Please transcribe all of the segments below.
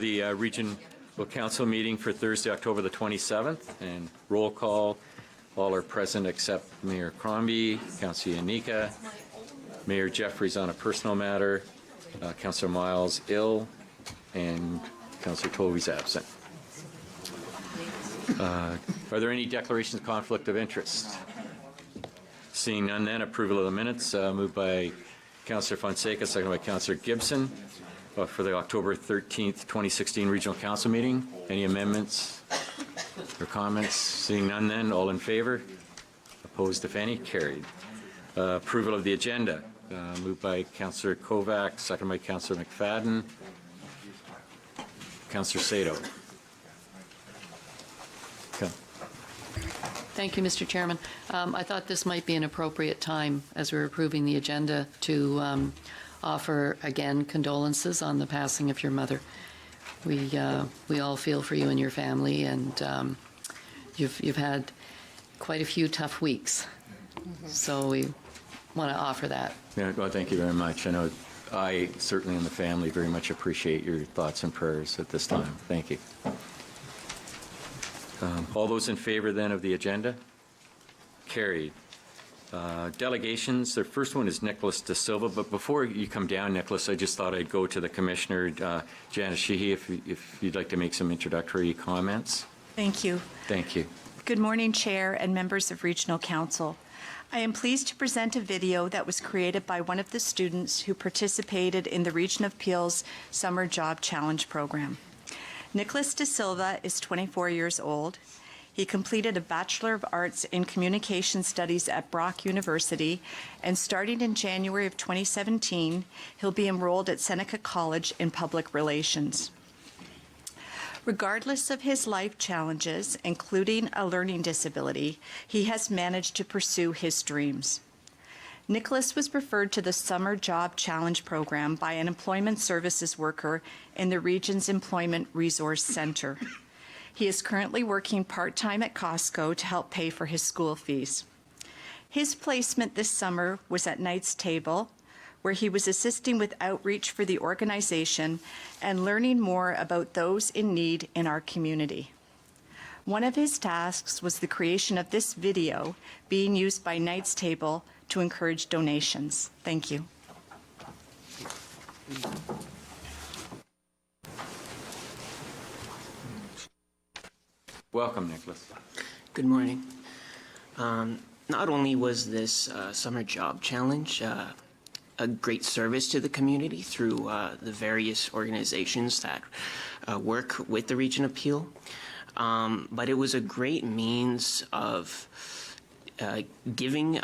The Regional Council meeting for Thursday, October the 27th, and roll call. All are present except Mayor Crombie, Councillor Yanika, Mayor Jeffries on a personal matter, Councillor Miles ill, and Councillor Tovey's absent. Are there any declarations of conflict of interest? Seeing none then, approval of the minutes, moved by Councillor Fonseca, seconded by Councillor Gibson. For the October 13th, 2016 Regional Council meeting. Any amendments or comments? Seeing none then, all in favor? Opposed, if any? Carried. Approval of the agenda. Moved by Councillor Kovac, seconded by Councillor McFadden. Councillor Sato. Okay. Thank you, Mr. Chairman. I thought this might be an appropriate time as we're approving the agenda to offer again condolences on the passing of your mother. We all feel for you and your family, and you've had quite a few tough weeks. So we want to offer that. Yeah, well, thank you very much. I know I certainly and the family very much appreciate your thoughts and prayers at this time. Thank you. All those in favor then of the agenda? Carried. Delegations, the first one is Nicholas De Silva, but before you come down, Nicholas, I just thought I'd go to the Commissioner, Janice Sheehy, if you'd like to make some introductory comments. Thank you. Thank you. Good morning, Chair and members of Regional Council. I am pleased to present a video that was created by one of the students who participated in the Region of Peel's Summer Job Challenge program. Nicholas De Silva is 24 years old. He completed a Bachelor of Arts in Communication Studies at Brock University, and starting in January of 2017, he'll be enrolled at Seneca College in Public Relations. Regardless of his life challenges, including a learning disability, he has managed to pursue his dreams. Nicholas was referred to the Summer Job Challenge program by an employment services worker in the region's Employment Resource Center. He is currently working part-time at Costco to help pay for his school fees. His placement this summer was at Knight's Table, where he was assisting with outreach for the organization and learning more about those in need in our community. One of his tasks was the creation of this video being used by Knight's Table to encourage donations. Thank you. Welcome, Nicholas. Good morning. Not only was this Summer Job Challenge a great service to the community through the various organizations that work with the Region of Peel, but it was a great means of giving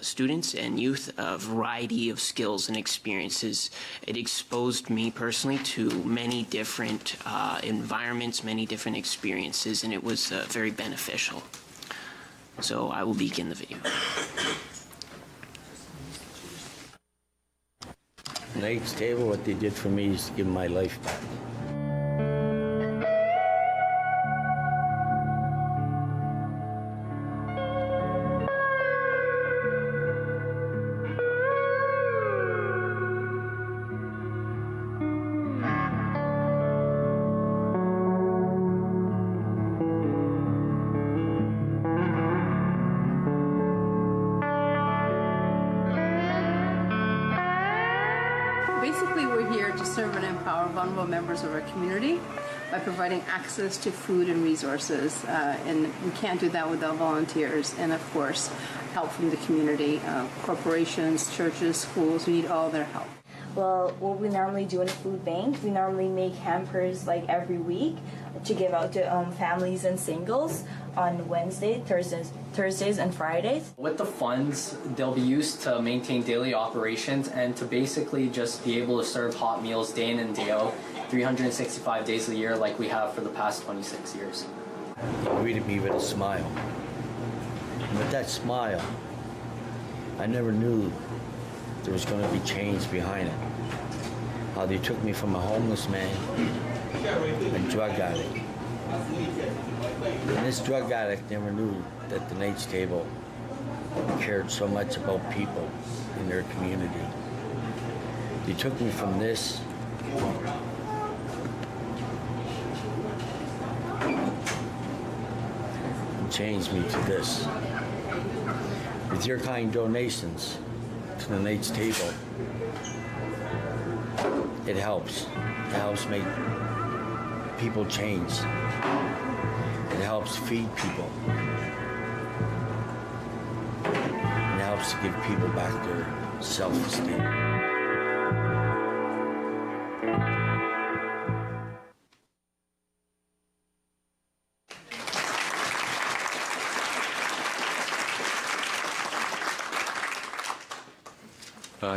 students and youth a variety of skills and experiences. It exposed me personally to many different environments, many different experiences, and it was very beneficial. So I will begin the video. Knight's Table, what they did for me is to give my life back. Basically, we're here to serve and empower vulnerable members of our community by providing access to food and resources. And we can't do that without volunteers and, of course, help from the community. Corporations, churches, schools, we need all their help. Well, what we normally do in a food bank, we normally make hampers like every week to give out to families and singles on Wednesdays, Thursdays, and Fridays. With the funds, they'll be used to maintain daily operations and to basically just be able to serve hot meals day in and day out, 365 days a year like we have for the past 26 years. He greeted me with a smile. And with that smile, I never knew there was going to be change behind it. How they took me from a homeless man, a drug addict. And this drug addict never knew that the Knight's Table cared so much about people in their community. They took me from this changed me to this. With your kind donations to the Nate's Table, it helps. It helps make people change. It helps feed people. It helps to give people back their self-esteem.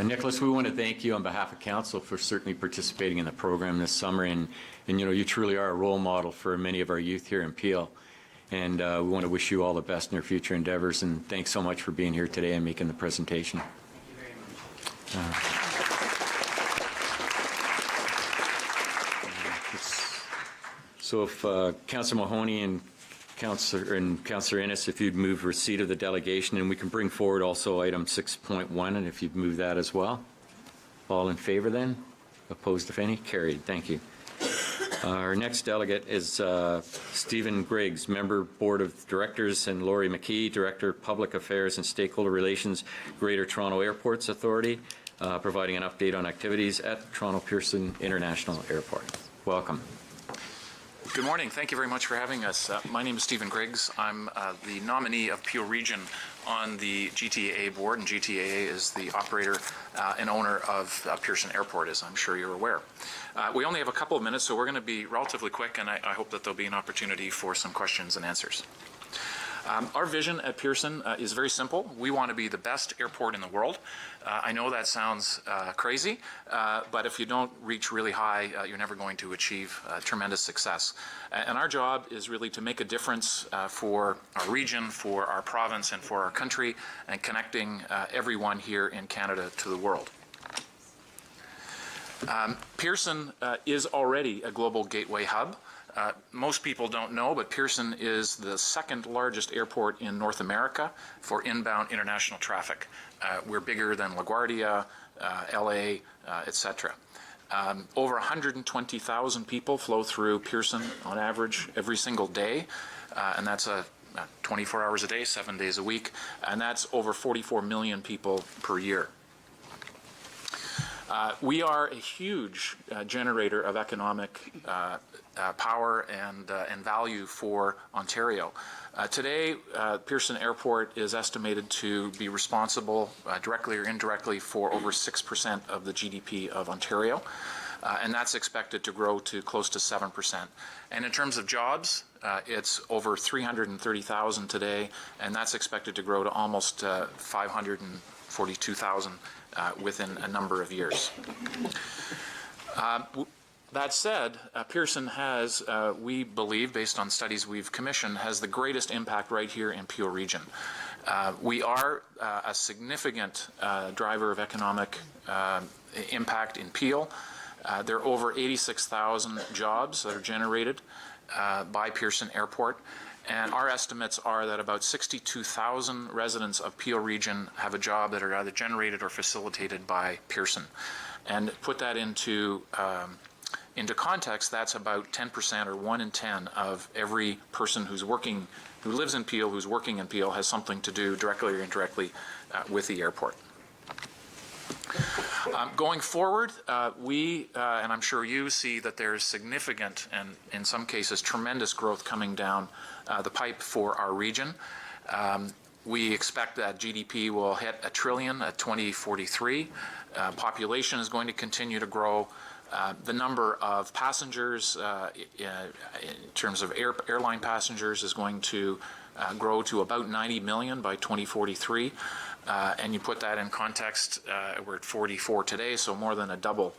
Nicholas, we want to thank you on behalf of council for certainly participating in the program this summer, and you truly are a role model for many of our youth here in Peel, and we want to wish you all the best in your future endeavors, and thanks so much for being here today and making the presentation. Thank you very much. So if Councillor Mahoney and Councillor Innes, if you'd move receipt of the delegation, and we can bring forward also item 6.1, and if you'd move that as well. All in favor then? Opposed, if any? Carried. Thank you. Our next delegate is Stephen Griggs, Member, Board of Directors, and Laurie McKee, Director, Public Affairs and Stakeholder Relations, Greater Toronto Airports Authority, providing an update on activities at Toronto Pearson International Airport. Welcome. Good morning. Thank you very much for having us. My name is Stephen Griggs. I'm the nominee of Peel Region on the GTAA board, and GTAA is the operator and owner of Pearson Airport, as I'm sure you're aware. We only have a couple of minutes, so we're going to be relatively quick, and I hope that there'll be an opportunity for some questions and answers. Our vision at Pearson is very simple. We want to be the best airport in the world. I know that sounds crazy, but if you don't reach really high, you're never going to achieve tremendous success. And our job is really to make a difference for our region, for our province, and for our country, and connecting everyone here in Canada to the world. Pearson is already a global gateway hub. Most people don't know, but Pearson is the second largest airport in North America for inbound international traffic. We're bigger than LaGuardia, LA, etc. Over 120,000 people flow through Pearson on average every single day, and that's 24 hours a day, 7 days a week, and that's over 44 million people per year. We are a huge generator of economic power and value for Ontario. Today, Pearson Airport is estimated to be responsible, directly or indirectly, for over 6% of the GDP of Ontario, and that's expected to grow to close to 7%. And in terms of jobs, it's over 330,000 today, and that's expected to grow to almost 542,000 within a number of years. That said, Pearson has, we believe, based on studies we've commissioned, has the greatest impact right here in Peel Region. We are a significant driver of economic impact in Peel. There are over 86,000 jobs that are generated by Pearson Airport. And our estimates are that about 62,000 residents of Peel Region have a job that are either generated or facilitated by Pearson. And put that into context, that's about 10%, or 1 in 10 of every person who lives in Peel, who's working in Peel, has something to do directly or indirectly with the airport. Going forward, we, and I'm sure you, see that there's significant and in some cases tremendous growth coming down the pipe for our region. We expect that GDP will hit $1 trillion at 2043. Population is going to continue to grow. The number of passengers, in terms of airline passengers, is going to grow to about 90 million by 2043. And you put that in context, we're at 44 today, so more than a double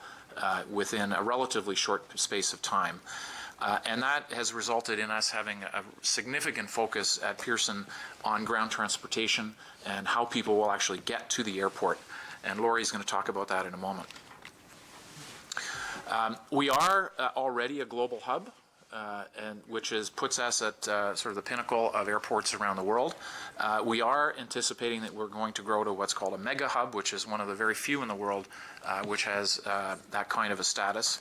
within a relatively short space of time. And that has resulted in us having a significant focus at Pearson on ground transportation and how people will actually get to the airport. And Laurie's going to talk about that in a moment. We are already a global hub, and which puts us at sort of the pinnacle of airports around the world. We are anticipating that we're going to grow to what's called a mega hub, which is one of the very few in the world which has that kind of a status.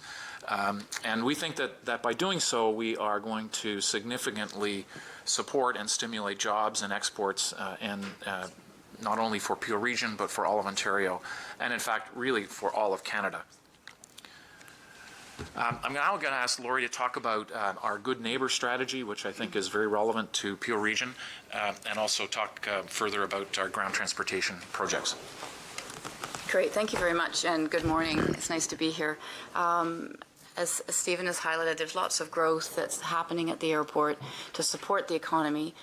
And we think that by doing so, we are going to significantly support and stimulate jobs and exports not only for Peel Region, but for all of Ontario, and in fact, really for all of Canada. I'm now going to ask Lori to talk about our Good Neighbor strategy, which I think is very relevant to Peel Region, and also talk further about our ground transportation projects. Great, thank you very much, and good morning. It's nice to be here. As Stephen has highlighted, there's lots of growth that's happening at the airport to support the economy.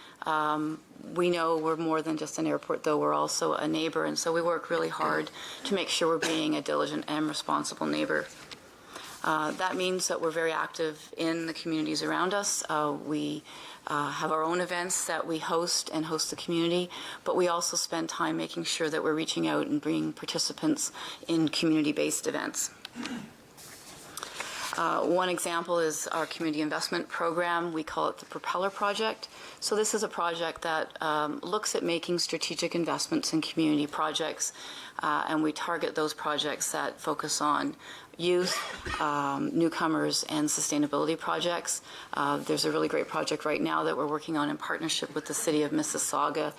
We know we're more than just an airport, though. We're also a neighbor, and so we work really hard to make sure we're being a diligent and responsible neighbor. That means that we're very active in the communities around us. We have our own events that we host and host the community, but we also spend time making sure that we're reaching out and bringing participants in community-based events. One example is our community investment program. We call it the Propeller Project. So this is a project that looks at making strategic investments in community projects, and we target those projects that focus on youth, newcomers, and sustainability projects. There's a really great project right now that we're working on in partnership with the City of Mississauga,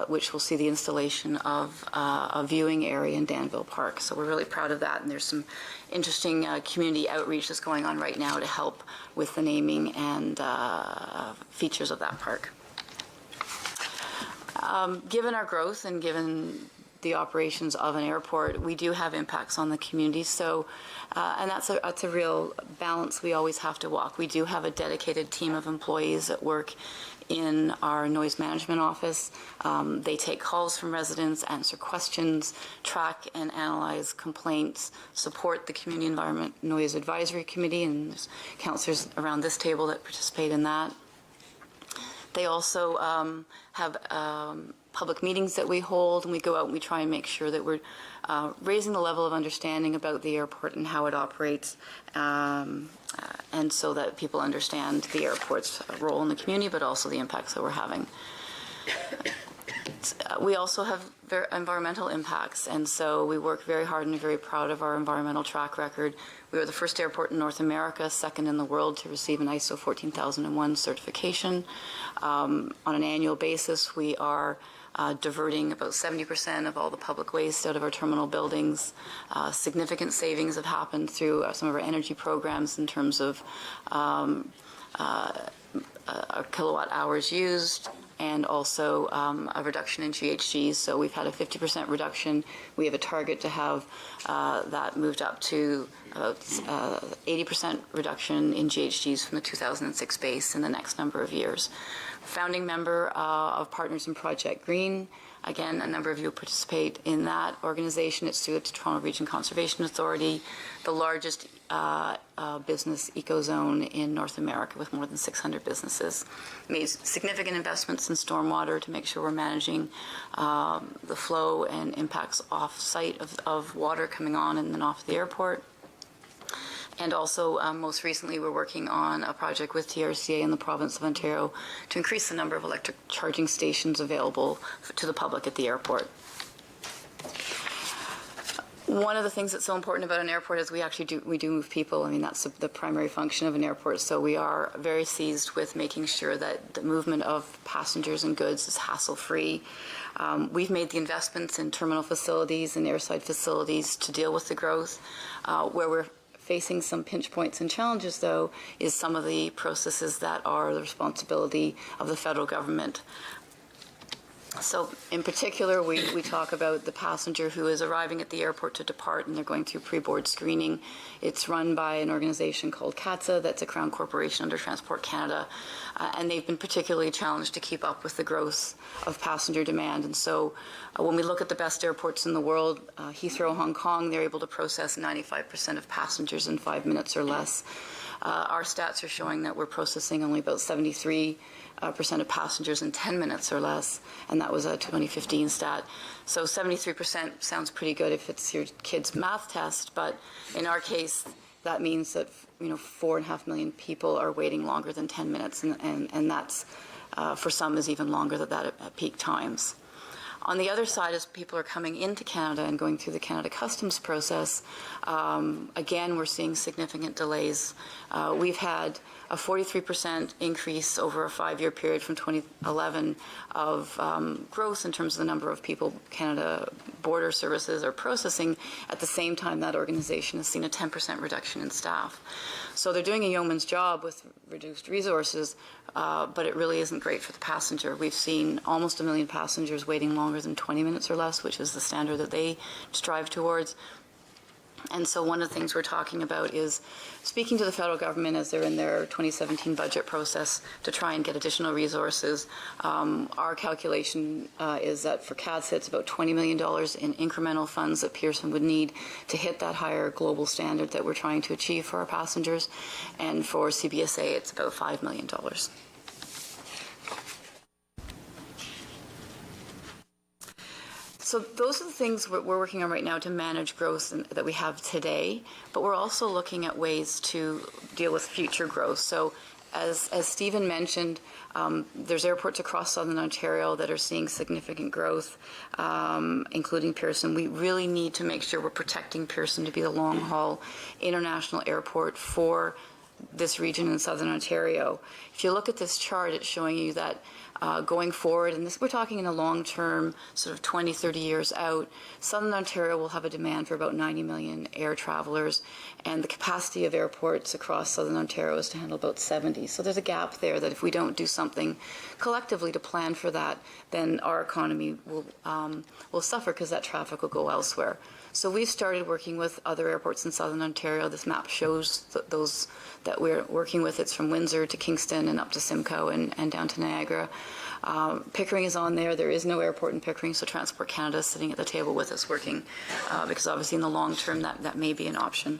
which will see the installation of a viewing area in Danville Park. So we're really proud of that, and there's some interesting community outreach that's going on right now to help with the naming and features of that park. Given our growth and given the operations of an airport, we do have impacts on the community. So, and that's a real balance we always have to walk. We do have a dedicated team of employees that work in our noise management office. They take calls from residents, answer questions, track and analyze complaints, support the Community Environment Noise Advisory Committee, and there's councillors around this table that participate in that. They also have public meetings that we hold, and we go out and we try and make sure that we're raising the level of understanding about the airport and how it operates, and so that people understand the airport's role in the community, but also the impacts that we're having. We also have environmental impacts, and so we work very hard and are very proud of our environmental track record. We were the first airport in North America, second in the world, to receive an ISO 14001 certification. On an annual basis, we are diverting about 70% of all the public waste out of our terminal buildings. Significant savings have happened through some of our energy programs in terms of our kilowatt hours used, and also a reduction in GHGs. So we've had a 50% reduction. We have a target to have that moved up to about 80% reduction in GHGs from the 2006 base in the next number of years. Founding member of Partners in Project Green. Again, a number of you participate in that organization. It's through the Toronto Region Conservation Authority, the largest business eco-zone in North America with more than 600 businesses. Made significant investments in stormwater to make sure we're managing the flow and impacts off-site of water coming on and then off the airport. And also, most recently, we're working on a project with TRCA in the province of Ontario to increase the number of electric charging stations available to the public at the airport. One of the things that's so important about an airport is we do move people. I mean, that's the primary function of an airport. So we are very seized with making sure that the movement of passengers and goods is hassle-free. We've made the investments in terminal facilities and airside facilities to deal with the growth. Where we're facing some pinch points and challenges, though, is some of the processes that are the responsibility of the federal government. So in particular, we talk about the passenger who is arriving at the airport to depart, and they're going through pre-board screening. It's run by an organization called CATSA, that's a Crown Corporation under Transport Canada, and they've been particularly challenged to keep up with the growth of passenger demand. And so when we look at the best airports in the world, Heathrow, Hong Kong, they're able to process 95% of passengers in 5 minutes or less. Our stats are showing that we're processing only about 73% of passengers in 10 minutes or less, and that was a 2015 stat. So 73% sounds pretty good if it's your kid's math test, but in our case, that means that 4.5 million people are waiting longer than 10 minutes, and that's for some is even longer than that at peak times. On the other side, as people are coming into Canada and going through the Canada Customs process, again, we're seeing significant delays. We've had a 43% increase over a 5-year period from 2011 of growth in terms of the number of people Canada Border Services are processing. At the same time, that organization has seen a 10% reduction in staff. So they're doing a yeoman's job with reduced resources, but it really isn't great for the passenger. We've seen almost 1 million passengers waiting longer than 20 minutes or less, which is the standard that they strive towards. And so one of the things we're talking about is speaking to the federal government as they're in their 2017 budget process to try and get additional resources. Our calculation is that for CATSA, it's about $20 million in incremental funds that Pearson would need to hit that higher global standard that we're trying to achieve for our passengers. And for CBSA, it's about $5 million. So those are the things we're working on right now to manage growth that we have today, but we're also looking at ways to deal with future growth. So as Stephen mentioned, there's airports across Southern Ontario that are seeing significant growth, including Pearson. We really need to make sure we're protecting Pearson to be the long-haul international airport for this region in Southern Ontario. If you look at this chart, it's showing you that going forward, and this we're talking in a long-term, sort of 20, 30 years out, Southern Ontario will have a demand for about 90 million air travelers, and the capacity of airports across Southern Ontario is to handle about 70. So there's a gap there that if we don't do something collectively to plan for that, then our economy will suffer because that traffic will go elsewhere. So we've started working with other airports in Southern Ontario. This map shows those that we're working with. It's from Windsor to Kingston and up to Simcoe and down to Niagara. Pickering is on there. There is no airport in Pickering, so Transport Canada is sitting at the table with us working because obviously in the long term that may be an option.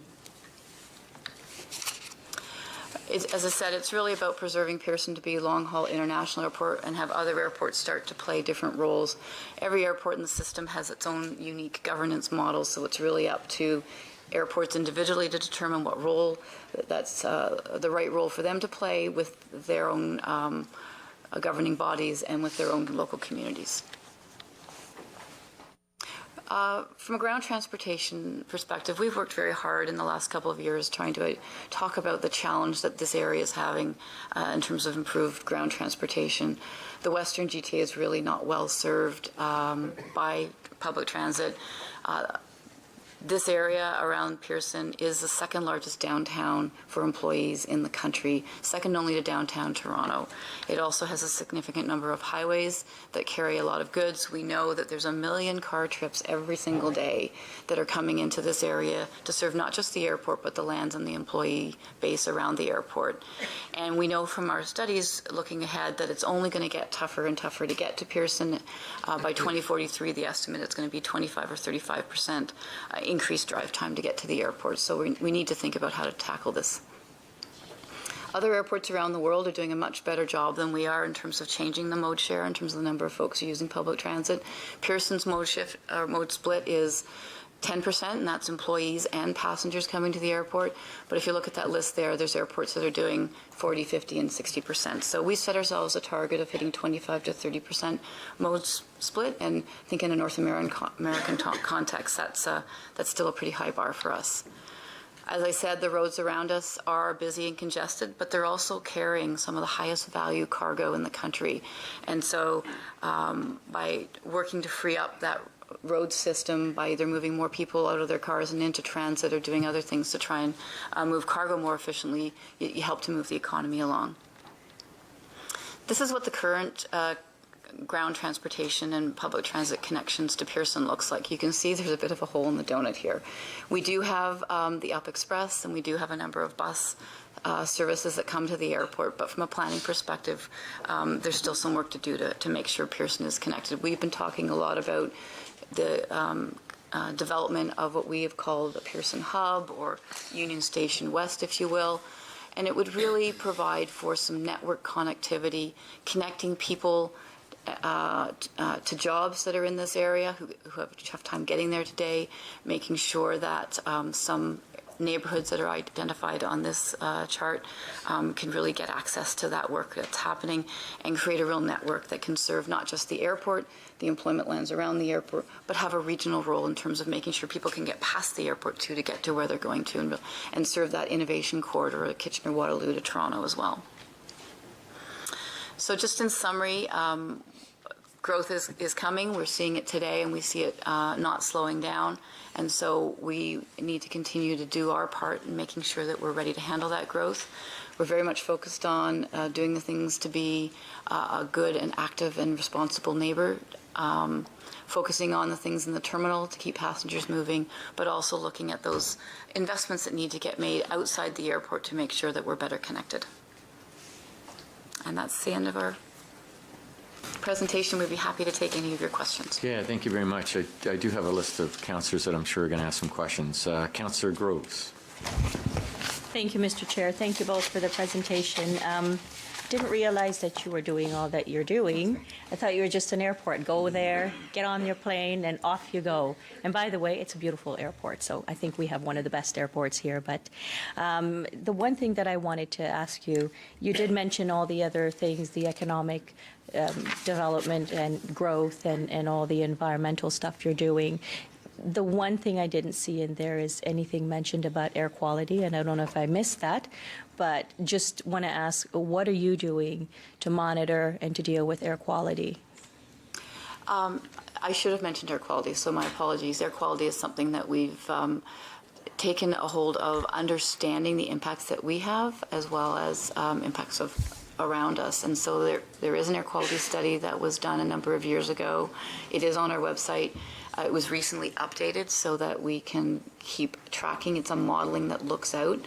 As I said, it's really about preserving Pearson to be a long-haul international airport and have other airports start to play different roles. Every airport in the system has its own unique governance model, so it's really up to airports individually to determine what role that's the right role for them to play with their own governing bodies and with their own local communities. From a ground transportation perspective, we've worked very hard in the last couple of years trying to talk about the challenge that this area is having in terms of improved ground transportation. The Western GTA is really not well served by public transit. This area around Pearson is the second largest downtown for employees in the country, second only to downtown Toronto. It also has a significant number of highways that carry a lot of goods. We know that there's 1 million car trips every single day that are coming into this area to serve not just the airport, but the lands and the employee base around the airport. And we know from our studies looking ahead that it's only going to get tougher and tougher to get to Pearson. By 2043, the estimate is going to be 25 or 35% increased drive time to get to the airport. So we need to think about how to tackle this. Other airports around the world are doing a much better job than we are in terms of changing the mode share, in terms of the number of folks using public transit. Pearson's mode split is 10%, and that's employees and passengers coming to the airport. But if you look at that list there's airports that are doing 40, 50, and 60%. So we set ourselves a target of hitting 25 to 30% mode split, and I think in a North American context, that's still a pretty high bar for us. As I said, the roads around us are busy and congested, but they're also carrying some of the highest value cargo in the country. And so by working to free up that road system by either moving more people out of their cars and into transit or doing other things to try and move cargo more efficiently, you help to move the economy along. This is what the current ground transportation and public transit connections to Pearson looks like. You can see there's a bit of a hole in the donut here. We do have the Up Express, and we do have a number of bus services that come to the airport, but from a planning perspective, there's still some work to do to make sure Pearson is connected. We've been talking a lot about the development of what we have called a Pearson Hub, or Union Station West, if you will, and it would really provide for some network connectivity, connecting people to jobs that are in this area who have a tough time getting there today, making sure that some neighborhoods that are identified on this chart can really get access to that work that's happening and create a real network that can serve not just the airport, the employment lands around the airport, but have a regional role in terms of making sure people can get past the airport too to get to where they're going to and serve that innovation corridor, Kitchener-Waterloo to Toronto as well. So just in summary, growth is coming. We're seeing it today, and we see it not slowing down. And so we need to continue to do our part in making sure that we're ready to handle that growth. We're very much focused on doing the things to be a good and active and responsible neighbor, focusing on the things in the terminal to keep passengers moving, but also looking at those investments that need to get made outside the airport to make sure that we're better connected. And that's the end of our presentation. We'd be happy to take any of your questions. Yeah, thank you very much. I do have a list of councillors that I'm sure are going to ask some questions. Councillor Groves. Thank you, Mr. Chair. Thank you both for the presentation. Didn't realize that you were doing all that you're doing. I thought you were just an airport. Go there, get on your plane, and off you go. And by the way, it's a beautiful airport, so I think we have one of the best airports here. But the one thing that I wanted to ask you, you did mention all the other things, the economic development and growth and all the environmental stuff you're doing. The one thing I didn't see in there is anything mentioned about air quality, and I don't know if I missed that, but just want to ask, what are you doing to monitor and to deal with air quality? I should have mentioned air quality, so my apologies. Air quality is something that we've taken a hold of, understanding the impacts that we have as well as impacts of around us. And so there is an air quality study that was done a number of years ago. It is on our website. It was recently updated so that we can keep tracking. It's a modeling that looks out.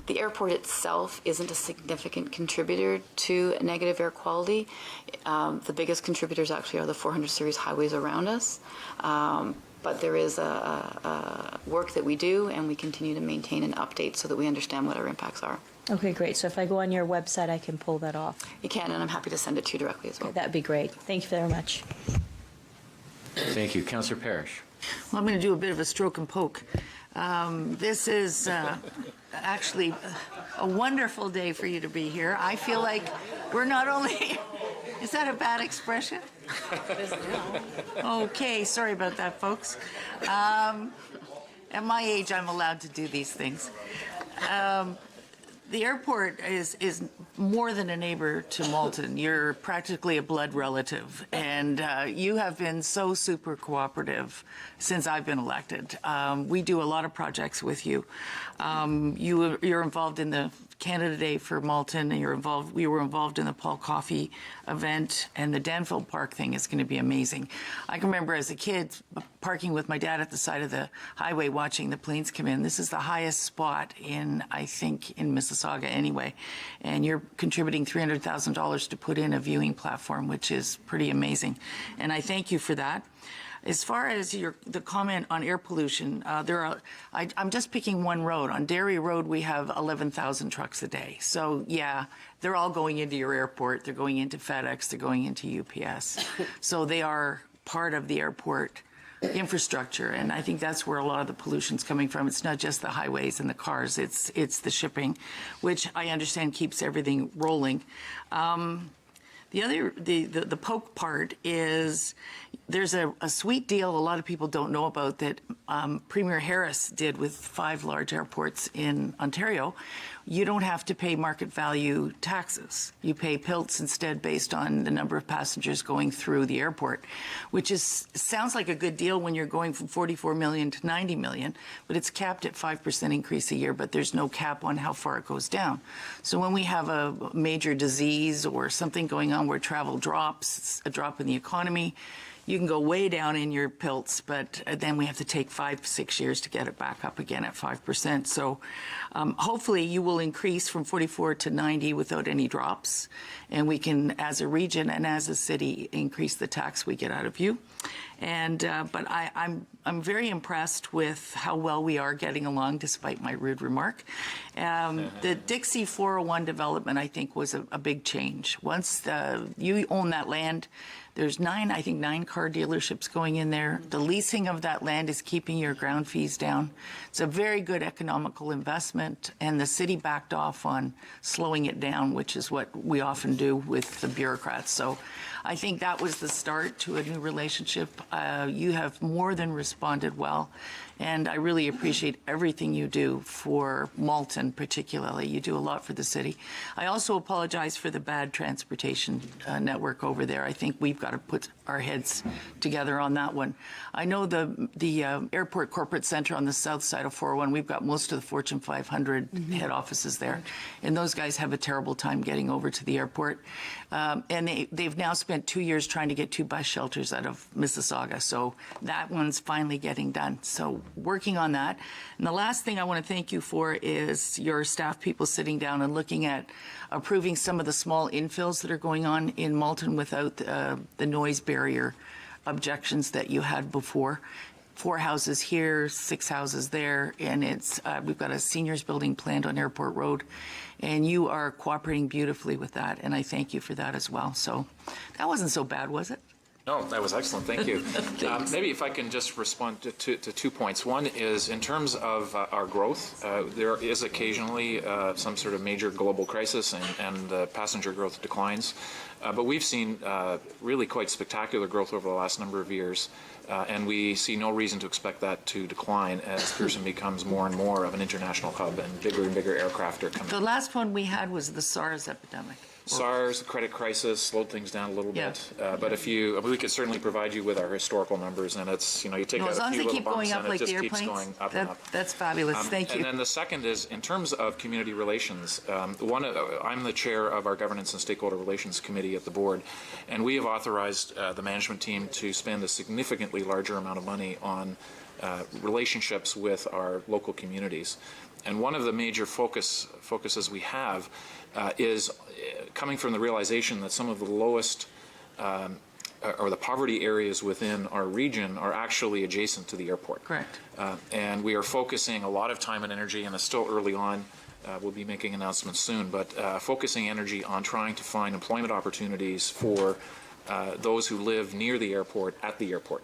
The airport itself isn't a significant contributor to negative air quality. The biggest contributors actually are the 400 series highways around us. But there is a work that we do, and we continue to maintain and update so that we understand what our impacts are. Okay, great. So if I go on your website, I can pull that off. You can, and I'm happy to send it to you directly as well. Okay, that'd be great. Thank you very much. Thank you. Councillor Parrish. Well, I'm going to do a bit of a stroke and poke. This is actually a wonderful day for you to be here. I feel like we're not only... Is that a bad expression? Okay, sorry about that, folks. At my age, I'm allowed to do these things. The airport is more than a neighbor to Malton. You're practically a blood relative, and you have been so super cooperative since I've been elected. We do a lot of projects with you. You're involved in the Canada Day for Malton, and we were involved in the Paul Coffey event, and the Danville Park thing is going to be amazing. I can remember as a kid parking with my dad at the side of the highway watching the planes come in. This is the highest spot I think in Mississauga anyway, and you're contributing $300,000 to put in a viewing platform, which is pretty amazing, and I thank you for that. As far as the comment on air pollution, I'm just picking one road. On Derry Road, we have 11,000 trucks a day. So yeah, they're all going into your airport. They're going into FedEx. They're going into UPS. So they are part of the airport infrastructure, and I think that's where a lot of the pollution's coming from. It's not just the highways and the cars. It's the shipping, which I understand keeps everything rolling. The poke part is there's a sweet deal a lot of people don't know about that Premier Harris did with 5 large airports in Ontario. You don't have to pay market value taxes. You pay PILTs instead based on the number of passengers going through the airport, which sounds like a good deal when you're going from 44 million to 90 million, but it's capped at 5% increase a year, but there's no cap on how far it goes down. So when we have a major disease or something going on where travel drops, a drop in the economy, you can go way down in your PILTs, but then we have to take 5-6 years to get it back up again at 5%. So hopefully you will increase from 44 to 90 without any drops, and we can, as a region and as a city, increase the tax we get out of you. And but I'm very impressed with how well we are getting along, despite my rude remark. The Dixie 401 development, I think, was a big change. Once you own that land, There's I think nine car dealerships going in there. The leasing of that land is keeping your ground fees down. It's a very good economical investment, and the city backed off on slowing it down, which is what we often do with the bureaucrats. So I think that was the start to a new relationship. You have more than responded well, and I really appreciate everything you do for Malton particularly. You do a lot for the city. I also apologize for the bad transportation network over there. I think we've got to put our heads together on that one. I know the Airport Corporate Center on the south side of 401, we've got most of the Fortune 500 head offices there, and those guys have a terrible time getting over to the airport. And they've now spent 2 years trying to get 2 bus shelters out of Mississauga, so that one's finally getting done. So working on that. And the last thing I want to thank you for is your staff people sitting down and looking at approving some of the small infills that are going on in Malton without the noise barrier objections that you had before. 4 houses here, 6 houses there, and we've got a seniors building planned on Airport Road, and you are cooperating beautifully with that, and I thank you for that as well. So that wasn't so bad, was it? No, that was excellent. Thank you. Maybe if I can just respond to 2 points. One is in terms of our growth, there is occasionally some sort of major global crisis and passenger growth declines. But we've seen really quite spectacular growth over the last number of years. And we see no reason to expect that to decline as Pearson becomes more and more of an international hub and bigger aircraft are coming. The last one we had was the SARS epidemic. SARS, the credit crisis, slowed things down a little bit. But we could certainly provide you with our historical numbers, and it's, you take out a few little bumps and it just keeps going up and up. That's fabulous. Thank you. And then the second is, in terms of community relations, I'm the chair of our Governance and Stakeholder Relations Committee at the board, and we have authorized the management team to spend a significantly larger amount of money on relationships with our local communities. And one of the major focuses we have is coming from the realization that some of the lowest or the poverty areas within our region are actually adjacent to the airport. Correct. And we are focusing a lot of time and energy, and it's still early on. We'll be making announcements soon, but focusing energy on trying to find employment opportunities for those who live near the airport at the airport.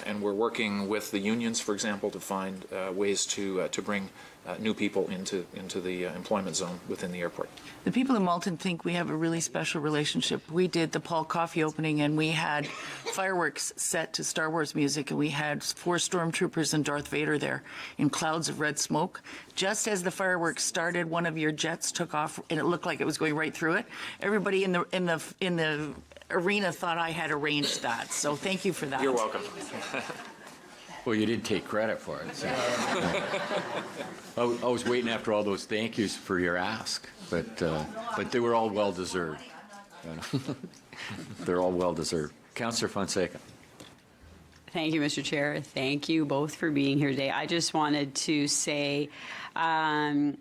And we're working with the unions, for example, to find ways to bring new people into the employment zone within the airport. The people in Malton think we have a really special relationship. We did the Paul Coffey opening, and we had fireworks set to Star Wars music, and we had 4 stormtroopers and Darth Vader there in clouds of red smoke. Just as the fireworks started, one of your jets took off, and it looked like it was going right through it. Everybody in the arena thought I had arranged that, so thank you for that. You're welcome. Well, you did take credit for it. So. I was waiting after all those thank yous for your ask, but they were all well-deserved. They're all well-deserved. Councillor Fonseca. Thank you, Mr. Chair. Thank you both for being here today. I just wanted to say I'm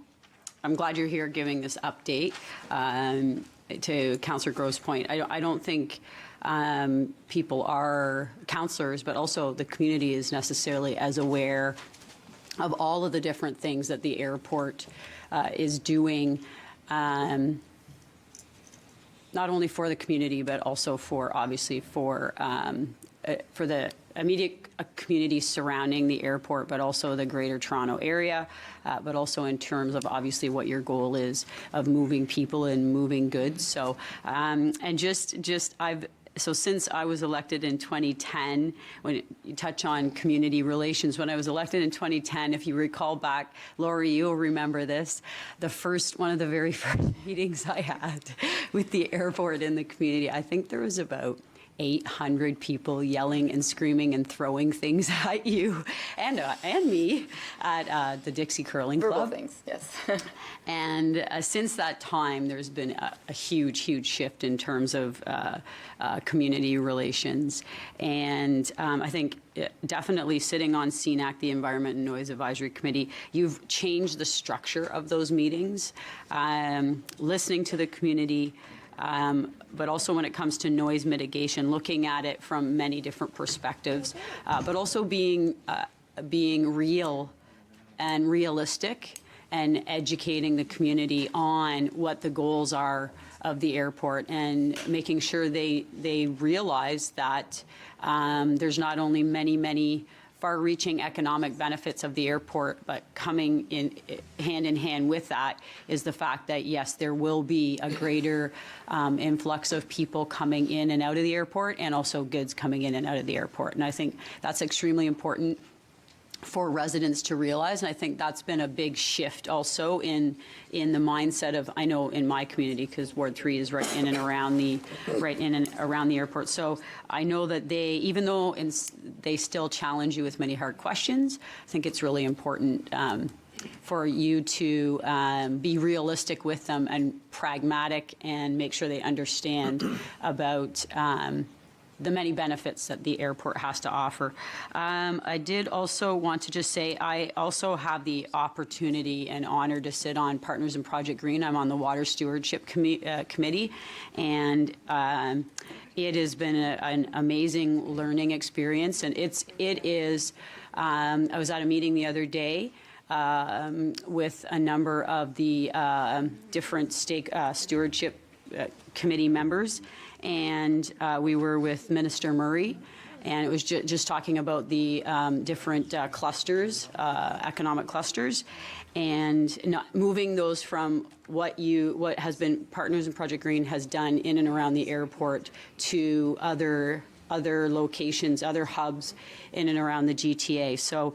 glad you're here giving this update. To Councillor Gross' point, I don't think people are councillors, but also the community is necessarily as aware of all of the different things that the airport is doing, not only for the community, but also for, obviously, for the immediate communities surrounding the airport, but also the Greater Toronto area, but also in terms of obviously what your goal is of moving people and moving goods. So, so since I was elected in 2010, when you touch on community relations, when I was elected in 2010, if you recall back, Laurie, you'll remember this, one of the very first meetings I had with the airport in the community, I think there was about 800 people yelling and screaming and throwing things at you and me at the Dixie Curling Club. Verbal things, yes. And since that time, there's been a huge, huge shift in terms of community relations. And I think definitely sitting on CNAC, the Environment and Noise Advisory Committee, you've changed the structure of those meetings, listening to the community, but also when it comes to noise mitigation, looking at it from many different perspectives, but also being real and realistic and educating the community on what the goals are of the airport and making sure they realize that there's not only many far-reaching economic benefits of the airport, but coming in hand with that is the fact that, yes, there will be a greater influx of people coming in and out of the airport, and also goods coming in and out of the airport. And I think that's extremely important for residents to realize, and I think that's been a big shift also in the mindset of, I know in my community, because Ward 3 is right in and around the airport. So I know that they, even though they still challenge you with many hard questions, I think it's really important for you to be realistic with them and pragmatic and make sure they understand about the many benefits that the airport has to offer. I did also want to just say I also have the opportunity and honor to sit on Partners in Project Green. I'm on the Water Stewardship Committee, and it has been an amazing learning experience. And it is. I was at a meeting the other day with a number of the different stewardship committee members, and we were with Minister Murray, and it was just talking about the different clusters, economic clusters, and moving those from what has been Partners in Project Green has done in and around the airport to other locations, other hubs in and around the GTA. So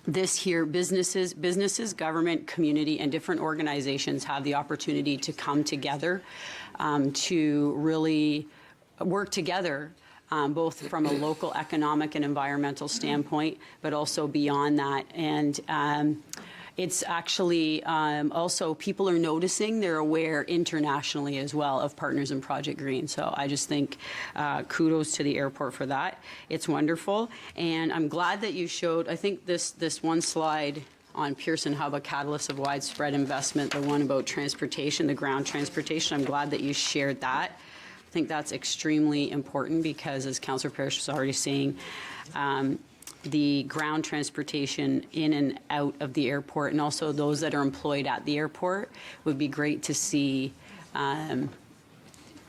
this here, businesses, government, community, and different organizations have the opportunity to come together to really work together, both from a local economic and environmental standpoint, but also beyond that. And it's actually also people are noticing, they're aware internationally as well of Partners in Project Green. So I just think kudos to the airport for that. It's wonderful. And I'm glad that you showed, I think this one slide on Pearson Hub, a catalyst of widespread investment, the one about transportation, the ground transportation. I'm glad that you shared that. I think that's extremely important because, as Councillor Parrish was already saying, the ground transportation in and out of the airport, and also those that are employed at the airport, would be great to see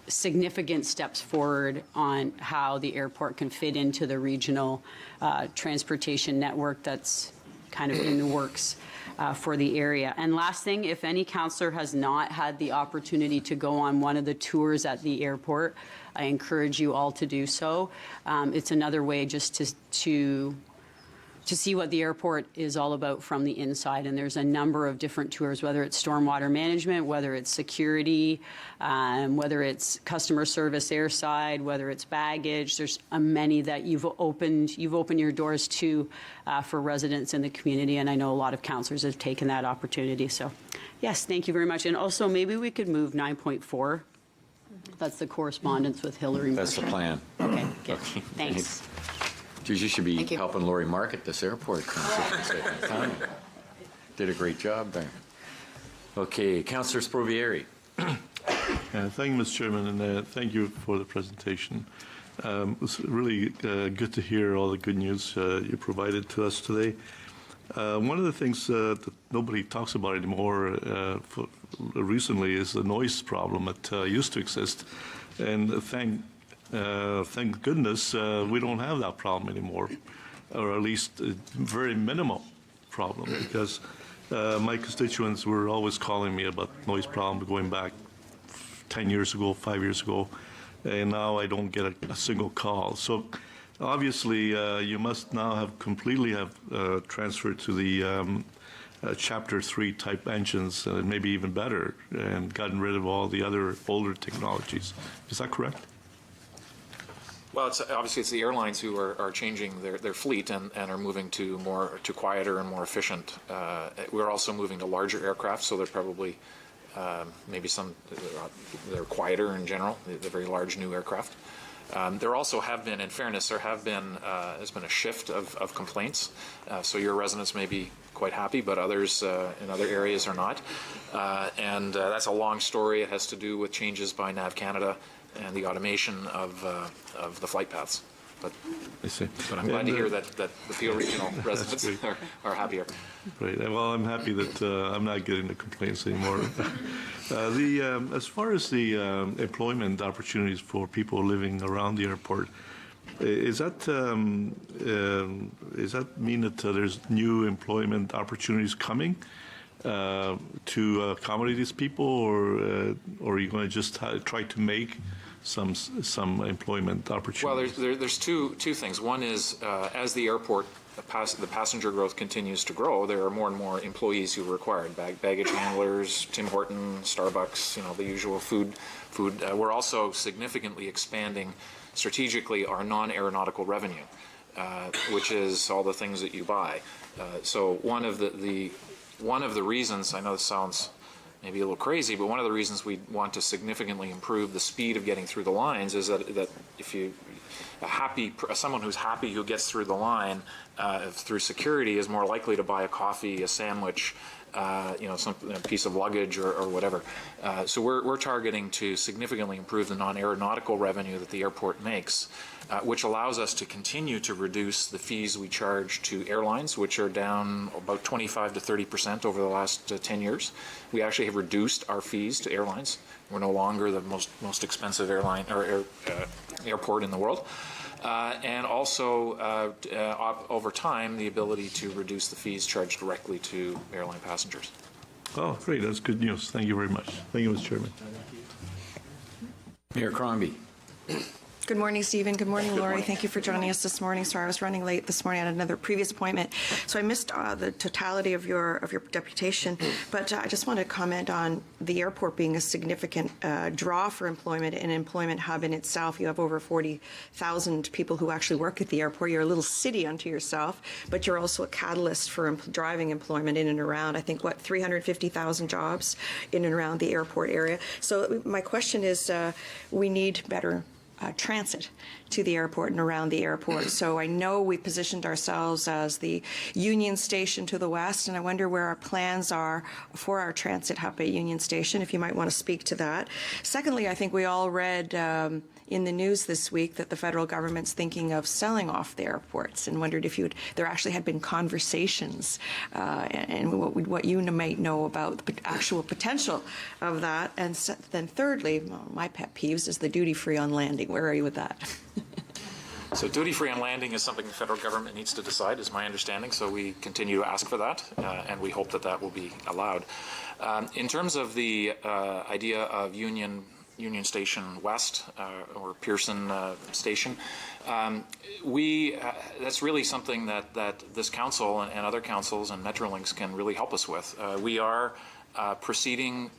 significant steps forward on how the airport can fit into the regional transportation network that's kind of in the works for the area. And last thing, if any councillor has not had the opportunity to go on one of the tours at the airport, I encourage you all to do so. It's another way just to see what the airport is all about from the inside. And there's a number of different tours, whether it's stormwater management, whether it's security, whether it's customer service airside, whether it's baggage. There's many that you've opened your doors to for residents in the community. And I know a lot of councillors have taken that opportunity. So yes, thank you very much. And also maybe we could move 9.4. That's the correspondence with Hillary. That's the plan. Okay, good. Okay, Thanks. Geez, you should be helping Lori market this airport. Did a great job there. Okay, Councillor Sprovieri. Thank you, Mr. Chairman, and thank you for the presentation. It was really good to hear all the good news you provided to us today. One of the things that nobody talks about anymore recently is the noise problem that used to exist, and thank goodness we don't have that problem anymore, or at least a very minimal problem, because my constituents were always calling me about noise problem going back 10 years ago, 5 years ago, and now I don't get a single call. So obviously you must now have completely transferred to the Chapter 3 type engines, maybe even better, and gotten rid of all the other older technologies. Is that correct? Well, obviously it's the airlines who are changing their fleet and are moving to quieter and more efficient. We're also moving to larger aircraft, so they're probably maybe they're quieter in general, the very large new aircraft. There also have been, in fairness, there's been a shift of complaints. So your residents may be quite happy, but others in other areas are not. And that's a long story. It has to do with changes by NAV Canada and the automation of the flight paths. I see. But I'm glad to And, hear that the Peel Regional residents great. are happier. Right. Well, I'm happy that I'm not getting the complaints anymore. As far as the employment opportunities for people living around the airport, does that mean that there's new employment opportunities coming to accommodate these people, or are you going to just try to make some employment opportunities? Well, there's two things. One is as the airport, the passenger growth continues to grow, there are more and more employees who are required. Baggage handlers, Tim Horton, Starbucks, the usual food. We're also significantly expanding strategically our non-aeronautical revenue, which is all the things that you buy. So one of the reasons, I know this sounds maybe a little crazy, but one of the reasons we want to significantly improve the speed of getting through the lines is that if you someone who's happy who gets through the line through security is more likely to buy a coffee, a sandwich, a piece of luggage or whatever. So we're targeting to significantly improve the non-aeronautical revenue that the airport makes, which allows us to continue to reduce the fees we charge to airlines, which are down about 25 to 30% over the last 10 years. We actually have reduced our fees to airlines. We're no longer the most expensive airline or airport in the world. And also, over time, the ability to reduce the fees charged directly to airline passengers. Oh, great. That's good news. Thank you very much. Thank you, Mr. Chairman. Mayor Crombie. Good morning, Stephen. Good morning, Lori. Thank you for joining us this morning. Sorry, I was running late this morning. I had another previous appointment, so I missed the totality of your deputation. But I just want to comment on the airport being a significant draw for employment, an employment hub in itself. You have over 40,000 people who actually work at the airport. You're a little city unto yourself, but you're also a catalyst for driving employment in and around. I think 350,000 jobs in and around the airport area. So my question is, we need better transit to the airport and around the airport. So I know we positioned ourselves as the Union Station to the west, and I wonder where our plans are for our transit hub at Union Station, if you might want to speak to that. Secondly, I think we all read in the news this week that the federal government's thinking of selling off the airports, and wondered if there actually had been conversations and what you might know about the actual potential of that. And then thirdly, my pet peeves is the duty-free on landing. Where are you with that? So duty-free on landing is something the federal government needs to decide, is my understanding. So we continue to ask for that, and we hope that will be allowed. In terms of the idea of Union Station West or Pearson Station, that's really something that this council and other councils and Metrolinx can really help us with. We are proceeding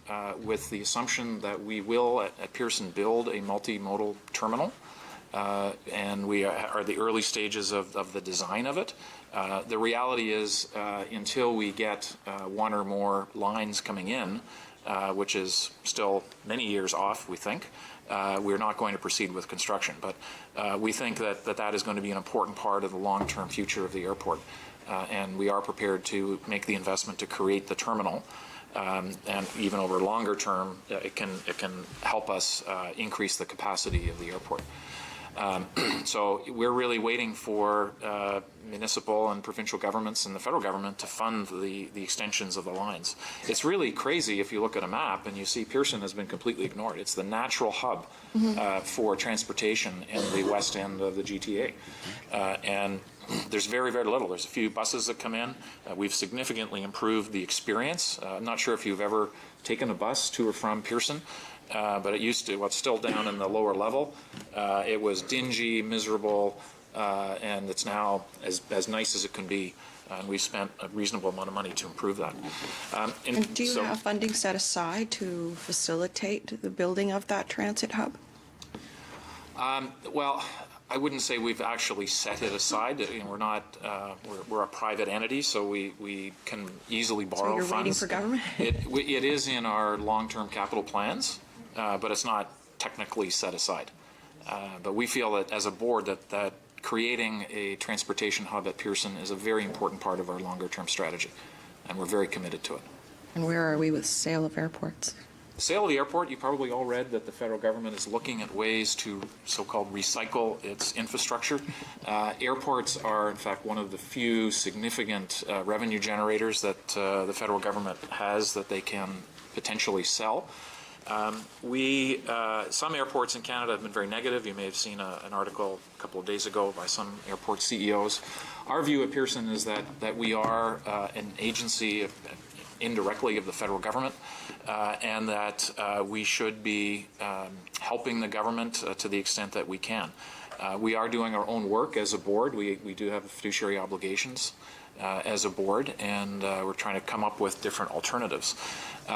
with the assumption that we will at Pearson build a multimodal terminal, and we are the early stages of the design of it. The reality is until we get one or more lines coming in, which is still many years off, we think, we're not going to proceed with construction. But we think that is going to be an important part of the long-term future of the airport. And we are prepared to make the investment to create the terminal. And even over longer term, it can help us increase the capacity of the airport. So we're really waiting for municipal and provincial governments and the federal government to fund the extensions of the lines. It's really crazy if you look at a map and you see Pearson has been completely ignored. It's the natural hub for transportation in the west end of the GTA. And there's very, very little. There's a few buses that come in. We've significantly improved the experience. I'm not sure if you've ever taken a bus to or from Pearson. But it used to, what's still down in the lower level, it was dingy, miserable, and it's now as nice as it can be. And we've spent a reasonable amount of money to improve that. And do you have funding set aside to facilitate the building of that transit hub? Well, I wouldn't say we've actually set it aside. We're not. We're a private entity, so we can easily borrow funds. So you're waiting for government? It is in our long-term capital plans, but it's not technically set aside. But we feel that as a board that creating a transportation hub at Pearson is a very important part of our longer-term strategy, and we're very committed to it. And where are we with sale of airports? Sale of the airport, you probably all read that the federal government is looking at ways to so-called recycle its infrastructure. Airports are, in fact, one of the few significant revenue generators that the federal government has that they can potentially sell. Some airports in Canada have been very negative. You may have seen an article a couple of days ago by some airport CEOs. Our view at Pearson is that we are an agency indirectly of the federal government, and that we should be helping the government to the extent that we can. We are doing our own work as a board. We do have fiduciary obligations as a board, and we're trying to come up with different alternatives.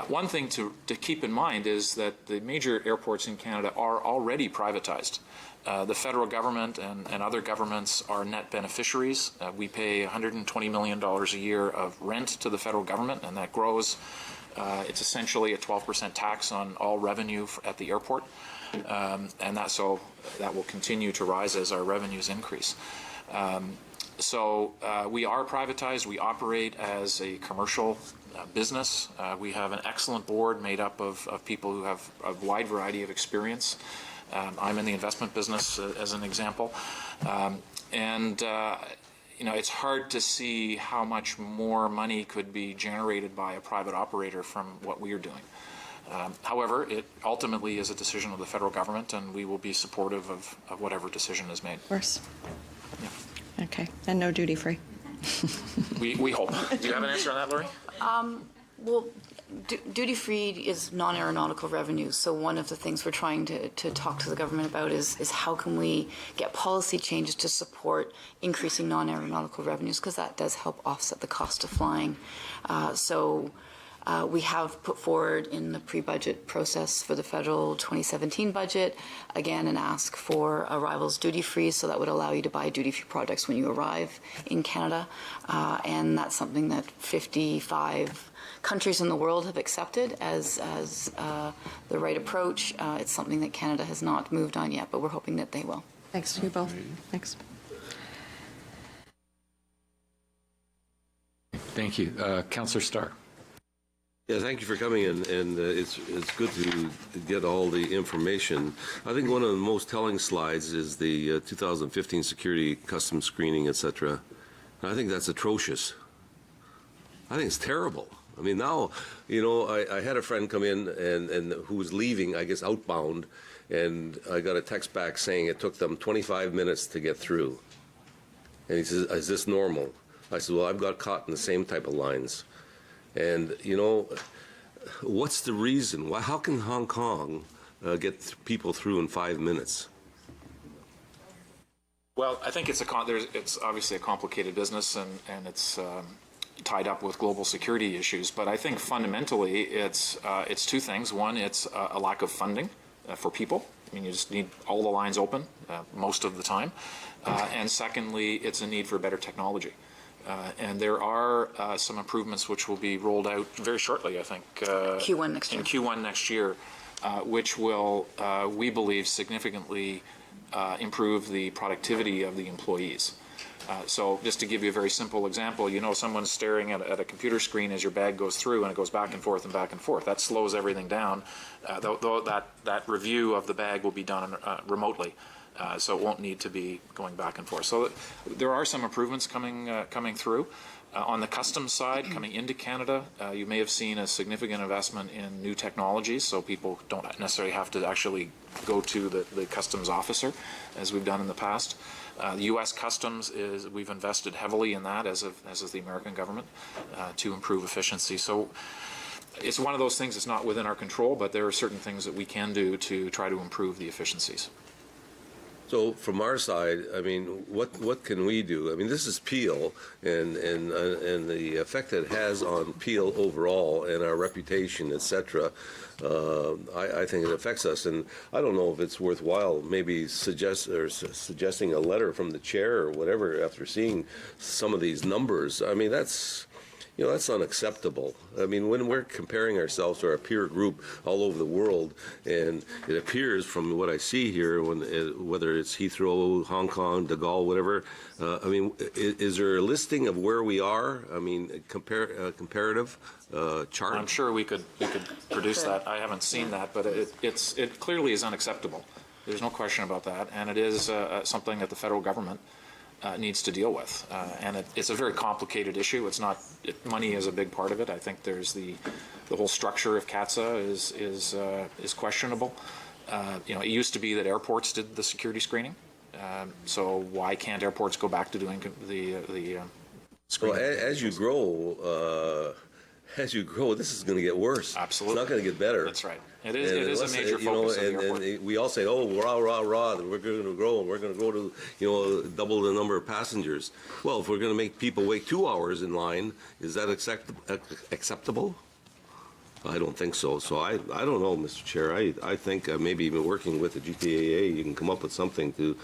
One thing to keep in mind is that the major airports in Canada are already privatized. The federal government and other governments are net beneficiaries. We pay $120 million a year of rent to the federal government, and that grows. It's essentially a 12% tax on all revenue at the airport, and that will continue to rise as our revenues increase. So we are privatized. We operate as a commercial business. We have an excellent board made up of people who have a wide variety of experience. I'm in the investment business, as an example. It's hard to see how much more money could be generated by a private operator from what we are doing. However, it ultimately is a decision of the federal government, and we will be supportive of whatever decision is made. Of course. Yeah. Okay, and no duty free. We hope. Do you have an answer on that, Lori? Well, duty-free is non-aeronautical revenue, so one of the things we're trying to talk to the government about is how can we get policy changes to support increasing non-aeronautical revenues, because that does help offset the cost of flying. We have put forward in the pre-budget process for the federal 2017 budget, again, an ask for arrivals duty-free, so that would allow you to buy duty-free products when you arrive in Canada. And that's something that 55 countries in the world have accepted as the right approach. It's something that Canada has not moved on yet, but we're hoping that they will. Thanks to you both. Thanks. Thank you. Councillor Starr. Yeah, thank you for coming in, and it's good to get all the information. I think one of the most telling slides is the 2015 security customs screening, etc. I think that's atrocious. I think it's terrible. I mean, now, I had a friend come in and who was leaving, I guess, outbound, and I got a text back saying it took them 25 minutes to get through. And he says, is this normal? I said, well, I've got caught in the same type of lines. And, what's the reason? How can Hong Kong get people through in 5 minutes? Well, I think it's obviously a complicated business, and it's tied up with global security issues. But I think fundamentally it's two things. One, it's a lack of funding for people. I mean, you just need all the lines open most of the time. And secondly, it's a need for better technology. And there are some improvements which will be rolled out very shortly, I think. Q1 next year. In Q1 next year, which will, we believe, significantly improve the productivity of the employees. So just to give you a very simple example, someone's staring at a computer screen as your bag goes through, and it goes back and forth and back and forth. That slows everything down, though that review of the bag will be done remotely. So it won't need to be going back and forth. So there are some improvements coming through. On the customs side, coming into Canada, you may have seen a significant investment in new technologies, so people don't necessarily have to actually go to the customs officer, as we've done in the past. The U.S. Customs we've invested heavily in that, as is the American government, to improve efficiency. So it's one of those things that's not within our control, but there are certain things that we can do to try to improve the efficiencies. So from our side, I mean, what can we do? I mean, this is Peel, and the effect it has on Peel overall and our reputation, etc. I think it affects us, and I don't know if it's worthwhile maybe suggesting a letter from the chair or whatever after seeing some of these numbers. I mean, that's That's unacceptable. I mean, when we're comparing ourselves to our peer group all over the world, and it appears from what I see here, whether it's Heathrow, Hong Kong, De Gaulle, whatever, I mean, is there a listing of where we are? I mean, comparative chart? I'm sure we could produce that. I haven't seen that, but it clearly is unacceptable. There's no question about that, and it is something that the federal government needs to deal with, and it's a very complicated issue. It's not money is a big part of it. I think there's the whole structure of CATSA is questionable. It used to be that airports did the security screening, so why can't airports go back to doing the screening? Well, as you grow, this is going to get worse. Absolutely, it's not going to get better. That's right. It is a major focus of the airport. And we all say, "Oh, rah, rah, rah! We're going to grow, and we're going to grow to, double the number of passengers." Well, if we're going to make people wait 2 hours in line, is that acceptable? I don't think so. So I don't know, Mr. Chair. I think maybe even working with the GTAA, you can come up with something to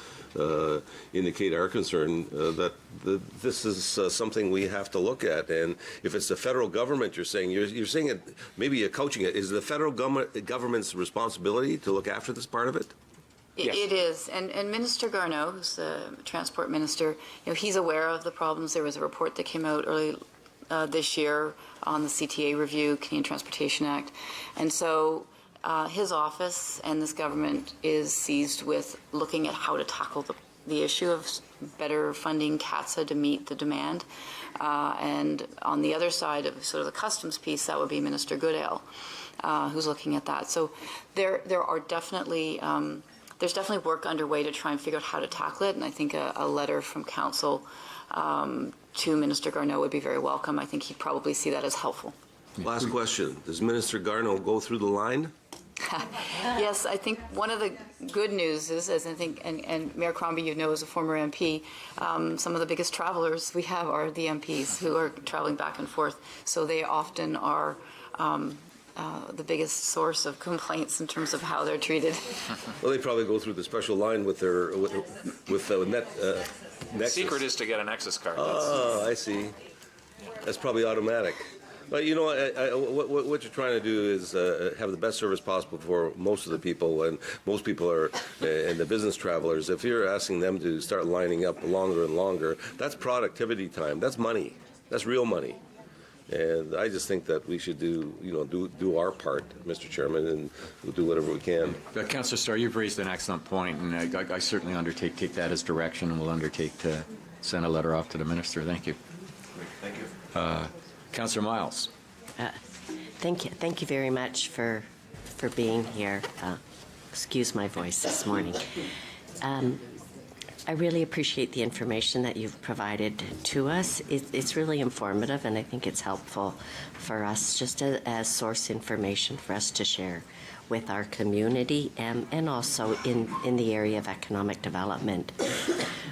indicate our concern that this is something we have to look at. And if it's the federal government, you're saying it, maybe you're coaching it. Is the federal government's responsibility to look after this part of it? Yes. It is, and Minister Garneau, who's the transport minister, he's aware of the problems. There was a report that came out early this year on the CTA review, Canadian Transportation Act. And so his office and this government is seized with looking at how to tackle the issue of better funding CATSA to meet the demand. And on the other side of sort of the customs piece, that would be Minister Goodale, who's looking at that. So there are definitely there's definitely work underway to try and figure out how to tackle it. And I think a letter from council to Minister Garneau would be very welcome. I think he'd probably see that as helpful. Last question. Does Minister Garneau go through the line? Yes, I think one of the good news is, as I think, and Mayor Crombie, you know, as a former MP, some of the biggest travelers we have are the MPs who are traveling back and forth. So they often are the biggest source of complaints in terms of how they're treated. Well, they probably go through the special line with their net. The secret is to get a Nexus card. Oh, I see. That's probably automatic. But what you're trying to do is have the best service possible for most of the people, and most people are, and the business travelers. If you're asking them to start lining up longer and longer, that's productivity time. That's money. That's real money. And I just think that we should do our part, Mr. Chairman, and we'll do whatever we can. Councillor Starr, you've raised an excellent point, and I certainly take that as direction, and will undertake to send a letter off to the minister. Thank you. Thank you. Councillor Miles. Thank you very much for being here. Excuse my voice this morning. I really appreciate the information that you've provided to us. It's really informative, and I think it's helpful for us just as source information for us to share with our community and also in the area of economic development.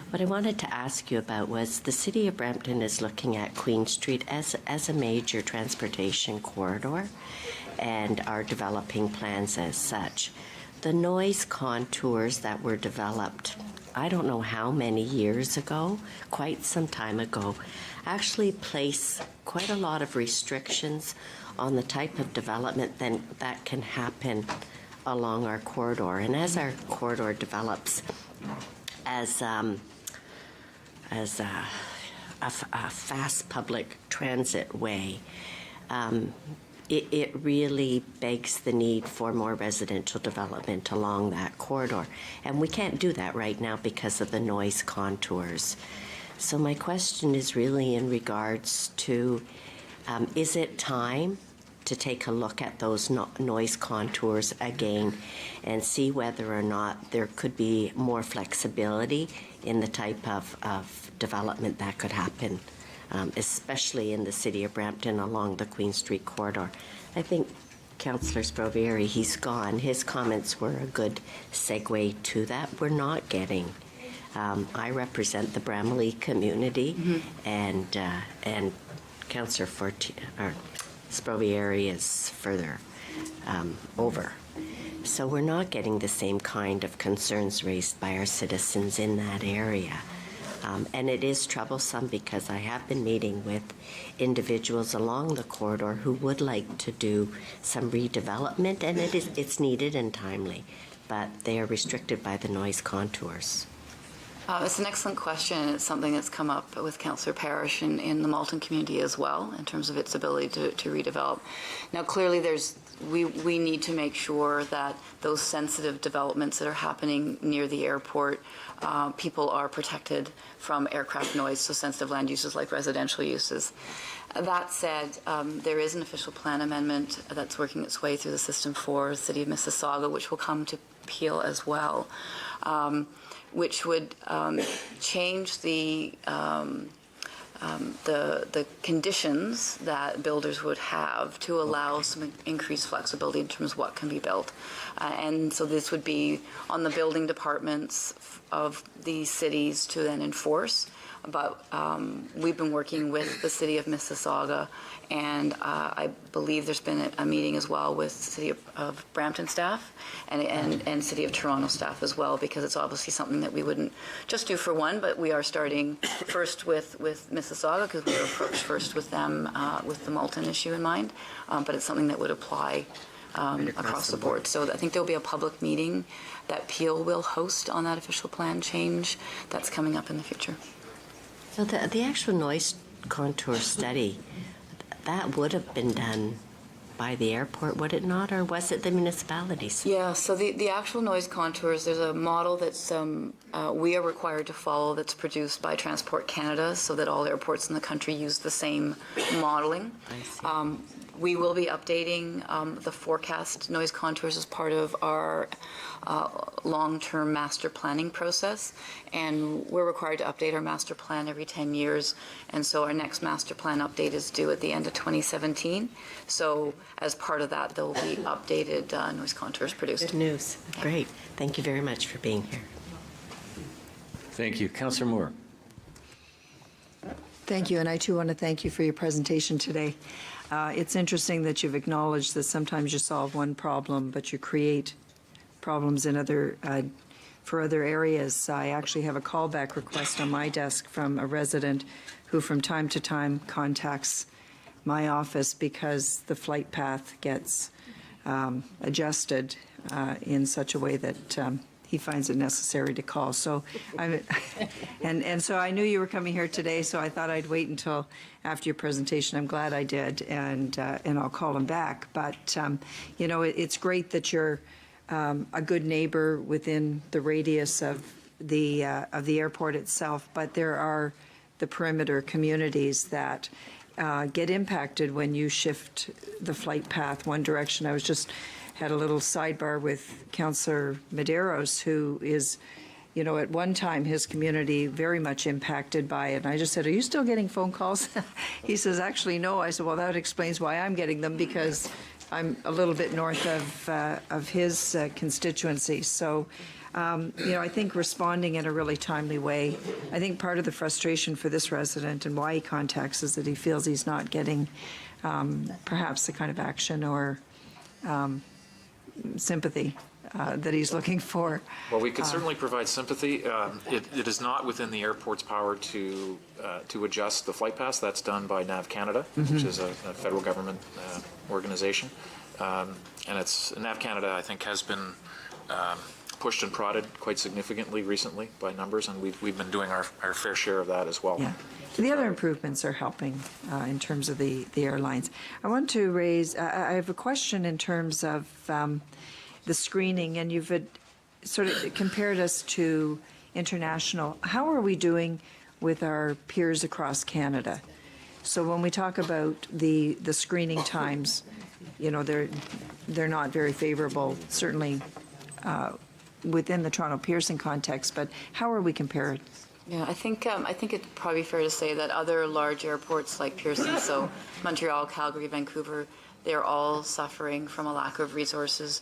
What I wanted to ask you about was the City of Brampton is looking at Queen Street as a major transportation corridor and are developing plans as such. The noise contours that were developed, I don't know how many years ago, quite some time ago, actually place quite a lot of restrictions on the type of development that can happen along our corridor. And as our corridor develops as a fast public transit way, it really begs the need for more residential development along that corridor. And we can't do that right now because of the noise contours. So my question is really in regards to, is it time to take a look at those noise contours again and see whether or not there could be more flexibility in the type of development that could happen, especially in the City of Brampton along the Queen Street corridor? I think Councillor Sprovieri, he's gone. His comments were a good segue to that. We're not getting. I represent the Bramalea community, and Councillor Sprovieri is further over. So we're not getting the same kind of concerns raised by our citizens in that area. And it is troublesome because I have been meeting with individuals along the corridor who would like to do some redevelopment, and it's needed and timely, but they are restricted by the noise contours. It's an excellent question. It's something that's come up with Councillor Parrish in the Malton community as well, in terms of its ability to redevelop. Now, clearly, we need to make sure that those sensitive developments that are happening near the airport, people are protected from aircraft noise, so sensitive land uses like residential uses. That said, there is an official plan amendment that's working its way through the system for the City of Mississauga, which will come to Peel as well. Which would change the conditions that builders would have to allow some increased flexibility in terms of what can be built. And so this would be on the building departments of these cities to then enforce. But we've been working with the City of Mississauga, and I believe there's been a meeting as well with City of Brampton staff and City of Toronto staff as well, because it's obviously something that we wouldn't just do for one, but we are starting first with Mississauga, because we were approached first with them with the Malton issue in mind, but it's something that would apply across the board. So I think there'll be a public meeting that Peel will host on that official plan change that's coming up in the future. So the actual noise contour study, that would have been done by the airport, would it not, or was it the municipalities? Yeah, so the actual noise contours, there's a model that's we are required to follow that's produced by Transport Canada, so that all airports in the country use the same modeling. We will be updating the forecast noise contours as part of our long-term master planning process, and we're required to update our master plan every 10 years, and so our next master plan update is due at the end of 2017. So as part of that, there will be updated noise contours produced. Good news. Great. Thank you very much for being here. Thank you. Councillor Moore. Thank you, and I too want to thank you for your presentation today. It's interesting that you've acknowledged that sometimes you solve one problem, but you create problems in for other areas. I actually have a callback request on my desk from a resident who from time to time contacts my office because the flight path gets adjusted in such a way that he finds it necessary to call. So, and so I knew you were coming here today, so I thought I'd wait until after your presentation. I'm glad I did, and I'll call him back. But you know, it's great that you're a good neighbor within the radius of the airport itself. But there are the perimeter communities that get impacted when you shift the flight path one direction. I was just had a little sidebar with Councillor Medeiros, who is, you know, at one time his community very much impacted by it. And I just said, are you still getting phone calls? He says, actually, no. I said, well, that explains why I'm getting them, because I'm a little bit north of his constituency. So, you know, I think responding in a really timely way. I think part of the frustration for this resident and why he contacts is that he feels he's not getting perhaps the kind of action or sympathy that he's looking for. Well, we could certainly provide sympathy. It is not within the airport's power to adjust the flight paths. That's done by NAV Canada, which is a federal government organization. And it's NAV Canada, I think, has been pushed and prodded quite significantly recently by numbers, and we've been doing our fair share of that as well. Yeah. The other improvements are helping in terms of the airlines. I want to raise, I have a question in terms of the screening, and you've sort of compared us to international. How are we doing with our peers across Canada? So when we talk about the screening times, you know, they're not very favorable, certainly within the Toronto Pearson context, but how are we compared? Yeah, I think it's probably fair to say that other large airports like Pearson, so Montreal, Calgary, Vancouver, They're all suffering from a lack of resources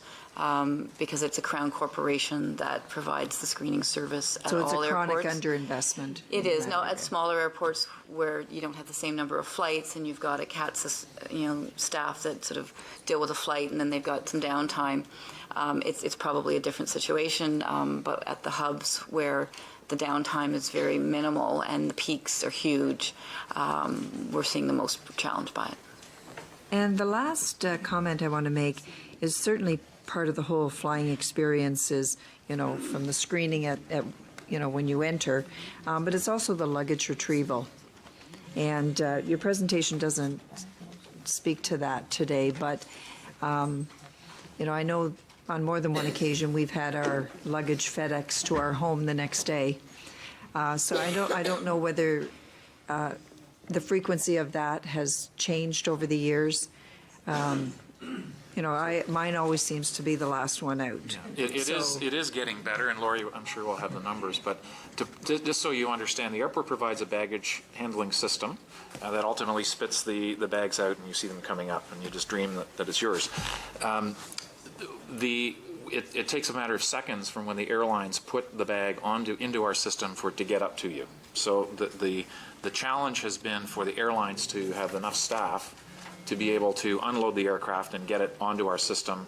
because it's a Crown corporation that provides the screening service at So all it's a airports. chronic underinvestment. It is. Now, at smaller airports where you don't have the same number of flights and you've got a CATSA, staff that sort of deal with a flight and then they've got some downtime, it's probably a different situation. But at the hubs where the downtime is very minimal and the peaks are huge, we're seeing the most challenge by it. And the last comment I want to make is certainly part of the whole flying experience is, from the screening at when you enter, but it's also the luggage retrieval. And your presentation doesn't speak to that today, but, I know on more than one occasion we've had our luggage FedEx to our home the next day. So I don't know whether the frequency of that has changed over the years. Mine always seems to be the last one out. It is getting better, and Lori, I'm sure we'll have the numbers, but just so you understand, the airport provides a baggage handling system that ultimately spits the bags out, and you see them coming up, and you just dream that it's yours. It takes a matter of seconds from when the airlines put the bag into our system for it to get up to you. So the challenge has been for the airlines to have enough staff to be able to unload the aircraft and get it onto our system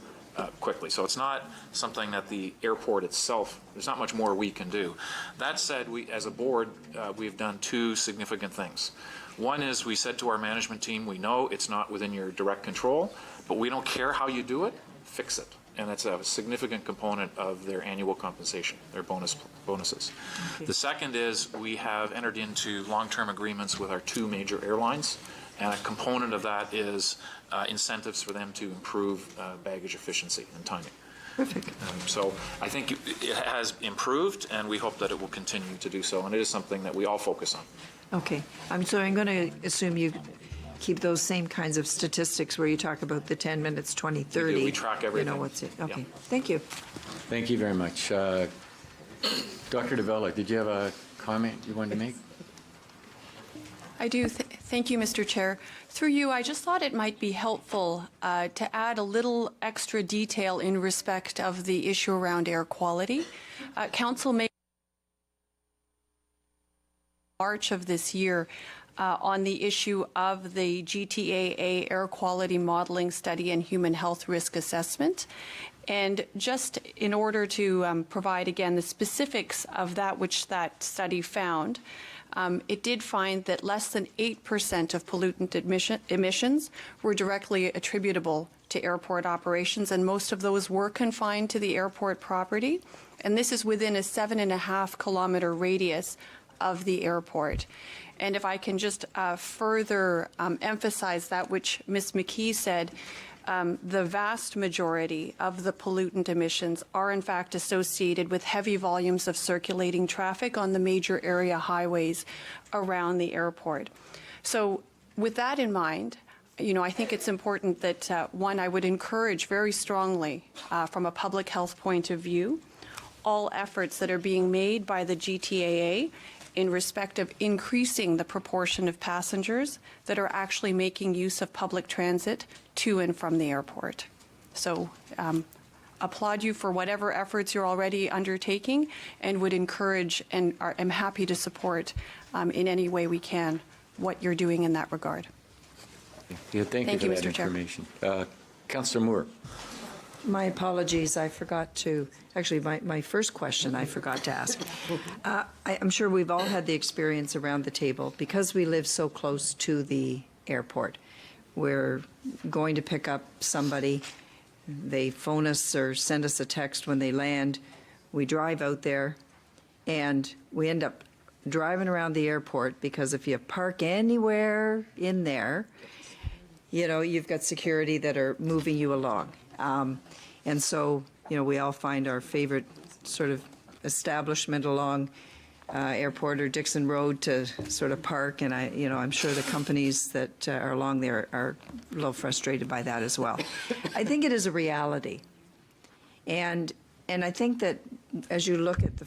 quickly. So it's not something that the airport itself, there's not much more we can do. That said, we as a board, we've done two significant things. One is we said to our management team, we know it's not within your direct control, but we don't care how you do it, fix it. And that's a significant component of their annual compensation, their bonuses. Okay. The second is we have entered into long-term agreements with our two major airlines, and a component of that is incentives for them to improve baggage efficiency and timing. Perfect. So I think it has improved, and we hope that it will continue to do so, and it is something that we all focus on. Okay. I'm going to assume you keep those same kinds of statistics where you talk about the 10 minutes, 20, 30. We track everything. What's it? Okay. Yeah. Thank you. Thank you very much. Dr. DeVella, did you have a comment you wanted to make? I do. Thank you, Mr. Chair. Through you, I just thought it might be helpful to add a little extra detail in respect of the issue around air quality. Council made March of this year on the issue of the GTAA air quality modeling study and human health risk assessment. And just in order to provide, again, the specifics of that which that study found, it did find that less than 8% of pollutant emissions were directly attributable to airport operations, and most of those were confined to the airport property. And this is within a 7.5-kilometer radius of the airport. And if I can just further emphasize that which Ms. McKee said, the vast majority of the pollutant emissions are in fact associated with heavy volumes of circulating traffic on the major area highways around the airport. So with that in mind, I think it's important that, one, I would encourage very strongly from a public health point of view, all efforts that are being made by the GTAA in respect of increasing the proportion of passengers that are actually making use of public transit to and from the airport. So applaud you for whatever efforts you're already undertaking, and would encourage and am happy to support in any way we can what you're doing in that regard. Yeah, thank you for that Mr. Chair. information. Councillor Moore. My apologies. I forgot to, actually, my first question I forgot to ask. I'm sure we've all had the experience around the table, because we live so close to the airport. We're going to pick up somebody. They phone us or send us a text when they land. We drive out there, and we end up driving around the airport, because if you park anywhere in there, you've got security that are moving you along. And so, we all find our favorite sort of establishment along Airport or Dixon Road to sort of park. And I'm sure the companies that are along there are a little frustrated by that as well. I think it is a reality. And I think that as you look at the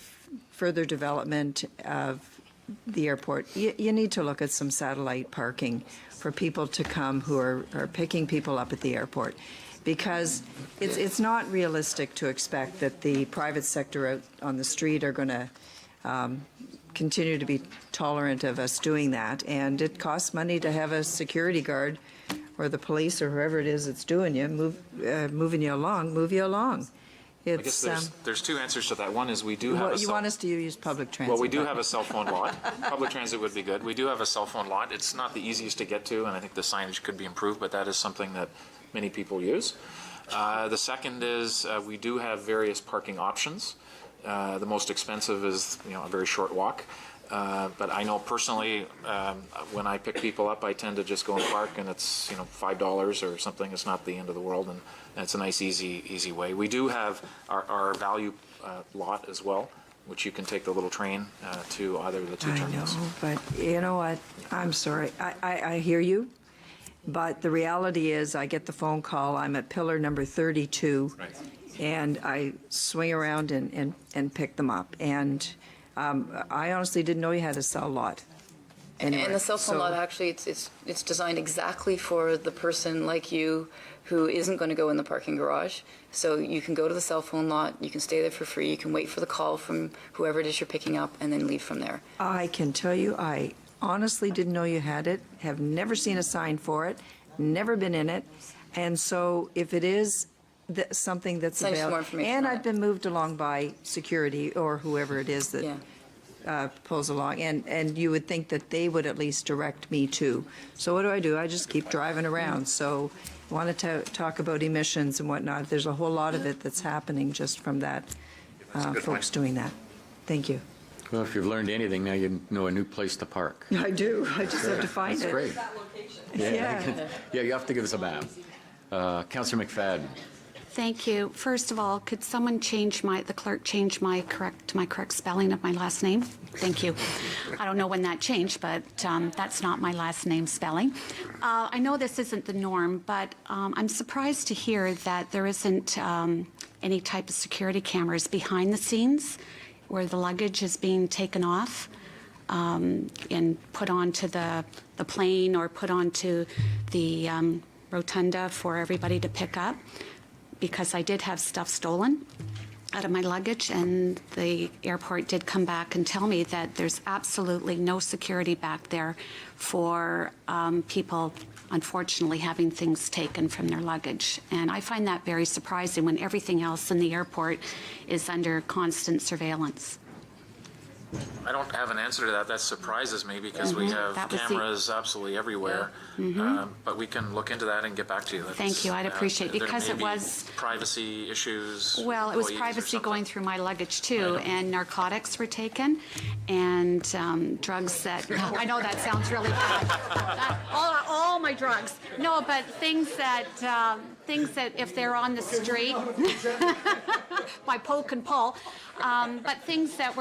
further development of the airport, you need to look at some satellite parking for people to come who are picking people up at the airport. Because it's not realistic to expect that the private sector out on the street are going to continue to be tolerant of us doing that. And it costs money to have a security guard or the police or whoever it is that's doing you, moving you along, move you along. I guess there's two answers to that. One is we do have Well, you want us to use public transit. Well, we do have a cell phone lot. Public transit would be good. We do have a cell phone lot. It's not the easiest to get to, and I think the signage could be improved, but that is something that many people use. The second is we do have various parking options. The most expensive is a very short walk. But I know personally, when I pick people up, I tend to just go and park, and it's $5 or something. It's not the end of the world, and it's a nice, easy way. We do have our value lot as well, which you can take the little train to either of the two terminals. I know, but you know what? I'm sorry. I hear you, but the reality is I get the phone call. I'm at pillar number 32, right. And I swing around and pick them up. And I honestly didn't know you had a cell lot. Anyway, and the cell phone lot, actually, it's designed exactly for the person like you who isn't going to go in the parking garage. So you can go to the cell phone lot, you can stay there for free, you can wait for the call from whoever it is you're picking up, and then leave from there. I can tell you, I honestly didn't know you had it, have never seen a sign for it, never been in it. And so if it is something that's Send us more available, information and on I've it. been moved along by security or whoever it is that pulls along, and you would think that they would at least direct me to. So what do? I just keep driving around. So I wanted to talk about emissions and whatnot. There's a whole lot of it that's happening just from that, folks doing that. Thank you. Well, if you've learned anything, now you know a new place to park. I do. I just have to find That's it. great. Yeah. Yeah, you have to give us a map. Councillor McFadden. Thank you. First of all, could someone the clerk change my correct spelling of my last name? Thank you. I don't know when that changed, but that's not my last name spelling. I know this isn't the norm, but I'm surprised to hear that there isn't any type of security cameras behind the scenes where the luggage is being taken off and put onto the plane or put onto the rotunda for everybody to pick up. Because I did have stuff stolen out of my luggage, and the airport did come back and tell me that there's absolutely no security back there for people, unfortunately, having things taken from their luggage. And I find that very surprising when everything else in the airport is under constant surveillance. I don't have an answer to that. That surprises me because we have cameras absolutely everywhere. But we can look into that and get back to you. Thank you. I'd appreciate it because it was privacy issues. Well, it was privacy going through my luggage too, and narcotics were taken, and drugs that I know that sounds really bad. All my drugs. No, but things that if they're on the street, by poke and pull. But things that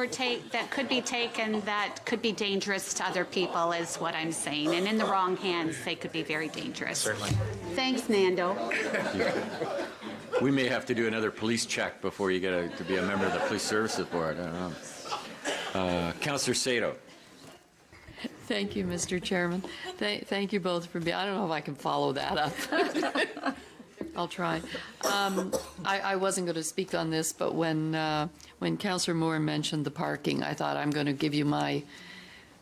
could be taken that could be dangerous to other people is what I'm saying. And in the wrong hands, they could be very dangerous. Certainly. Thanks, Nando. We may have to do another police check before you get to be a member of the Police Services Board. I don't know. Councillor Sato. Thank you, Mr. Chairman. Thank you both for being. I don't know if I can follow that up. I'll try. I wasn't going to speak on this, but when Councillor Moore mentioned the parking, I thought I'm going to give you my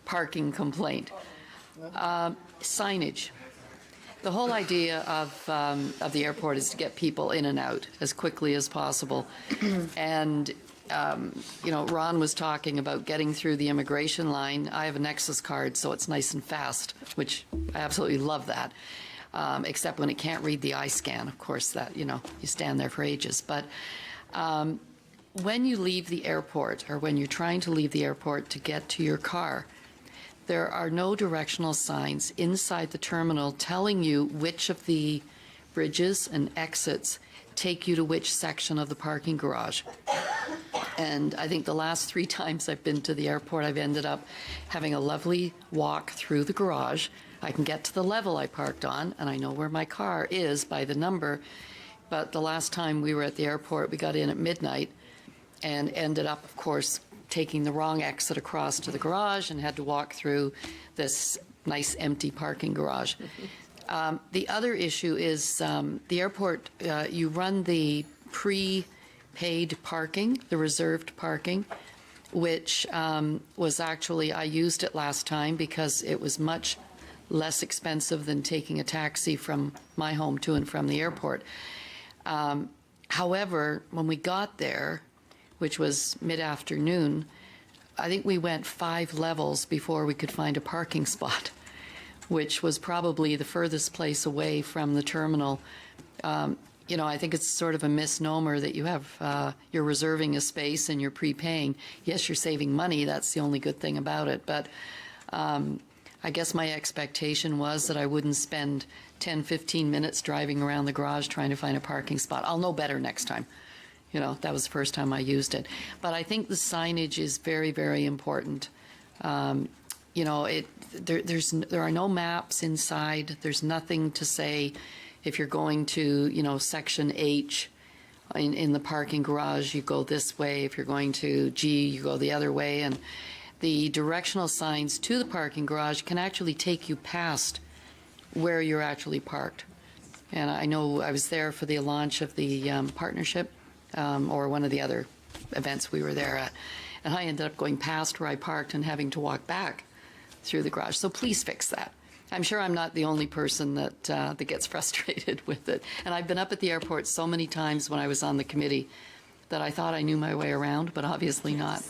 parking complaint. Signage. The whole idea of the airport is to get people in and out as quickly as possible. And, Ron was talking about getting through the immigration line. I have a Nexus card, so it's nice and fast, which I absolutely love that. Except when it can't read the eye scan, of course, that, you stand there for ages. But when you leave the airport, or when you're trying to leave the airport to get to your car, there are no directional signs inside the terminal telling you which of the bridges and exits take you to which section of the parking garage. And I think the last 3 times I've been to the airport, I've ended up having a lovely walk through the garage. I can get to the level I parked on, and I know where my car is by the number. But the last time we were at the airport, we got in at midnight, and ended up, of course, taking the wrong exit across to the garage and had to walk through this nice empty parking garage. The other issue is the airport, you run the pre-paid parking, the reserved parking, which was actually, I used it last time because it was much less expensive than taking a taxi from my home to and from the airport. However, when we got there, which was mid-afternoon, I think we went 5 levels before we could find a parking spot, which was probably the furthest place away from the terminal. You know, I think it's sort of a misnomer that you have, you're reserving a space and you're prepaying. Yes, you're saving money. That's the only good thing about it. But I guess my expectation was that I wouldn't spend 10, 15 minutes driving around the garage trying to find a parking spot. I'll know better next time. You know, that was the first time I used it. But I think the signage is very, very important. You know, there are no maps inside. There's nothing to say if you're going to, you know, section H in the parking garage, you go this way. If you're going to G, you go the other way. And the directional signs to the parking garage can actually take you past where you're actually parked. And I know I was there for the launch of the partnership, or one of the other events we were there at, and I ended up going past where I parked and having to walk back through the garage. So please fix that. I'm sure I'm not the only person that gets frustrated with it. And I've been up at the airport so many times when I was on the committee that I thought I knew my way around, but obviously not.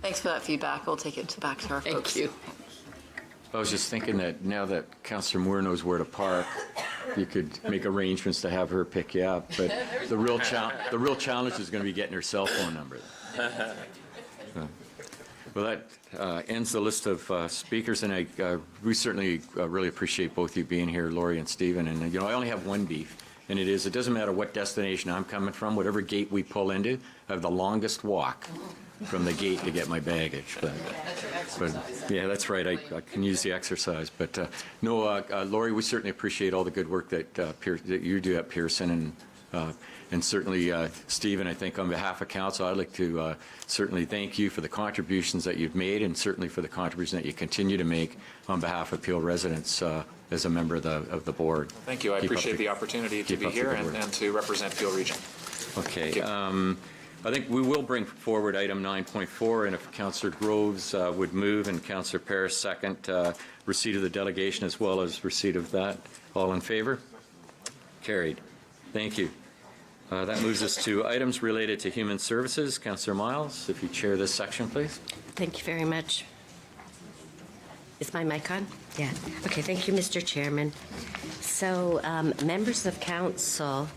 Thanks for that feedback. We'll take it back to our folks. Thank you. I was just thinking that now that Councillor Moore knows where to park, you could make arrangements to have her pick you up. But the real challenge is going to be getting her cell phone number. Well, that ends the list of speakers, and we certainly really appreciate both of you being here, Laurie and Stephen. And you know, I only have one beef, and it doesn't matter what destination I'm coming from, whatever gate we pull into, I have the longest walk from the gate to get my baggage. But yeah, that's right. I can use the exercise. But no, Laurie, we certainly appreciate all the good work that you do at Pearson, and certainly Stephen, I think on behalf of council, I'd like to certainly thank you for the contributions that you've made, and certainly for the contribution that you continue to make on behalf of Peel residents as a member of the board. Thank you. I appreciate the opportunity to be here and to represent Peel Region. Okay. I think we will bring forward item 9.4, and if Councillor Groves would move and Councillor Paris second, receipt of the delegation as well as receipt of that. All in favor? Carried. Thank you. That moves us to items related to human services. Councillor Miles, if you chair this section, please. Thank you very much. Is my mic on? Yeah. Okay, thank you, Mr. Chairman. So, members of council,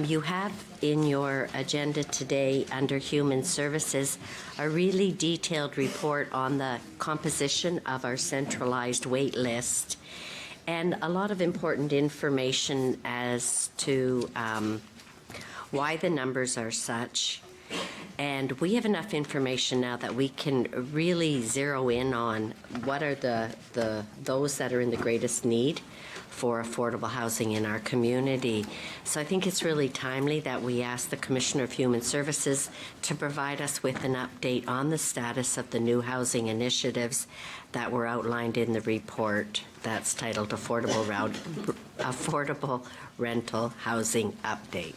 you have in your agenda today under Human Services a really detailed report on the composition of our centralized wait list and a lot of important information as to why the numbers are such. And we have enough information now that we can really zero in on what are those that are in the greatest need for affordable housing in our community. So I think it's really timely that we ask the Commissioner of Human Services to provide us with an update on the status of the new housing initiatives that were outlined in the report that's titled Affordable Rental Housing Update.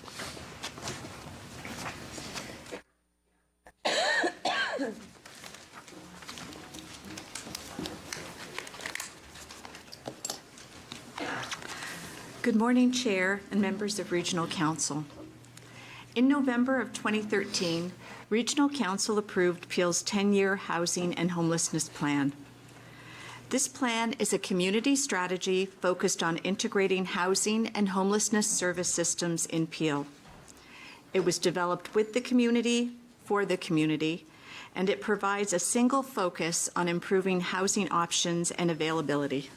Good morning, Chair and members of Regional Council. In November of 2013, Regional Council approved Peel's 10-year housing and homelessness plan. This plan is a community strategy focused on integrating housing and homelessness service systems in Peel. It was developed with the community, for the community, and it provides a single focus on improving housing options and availability.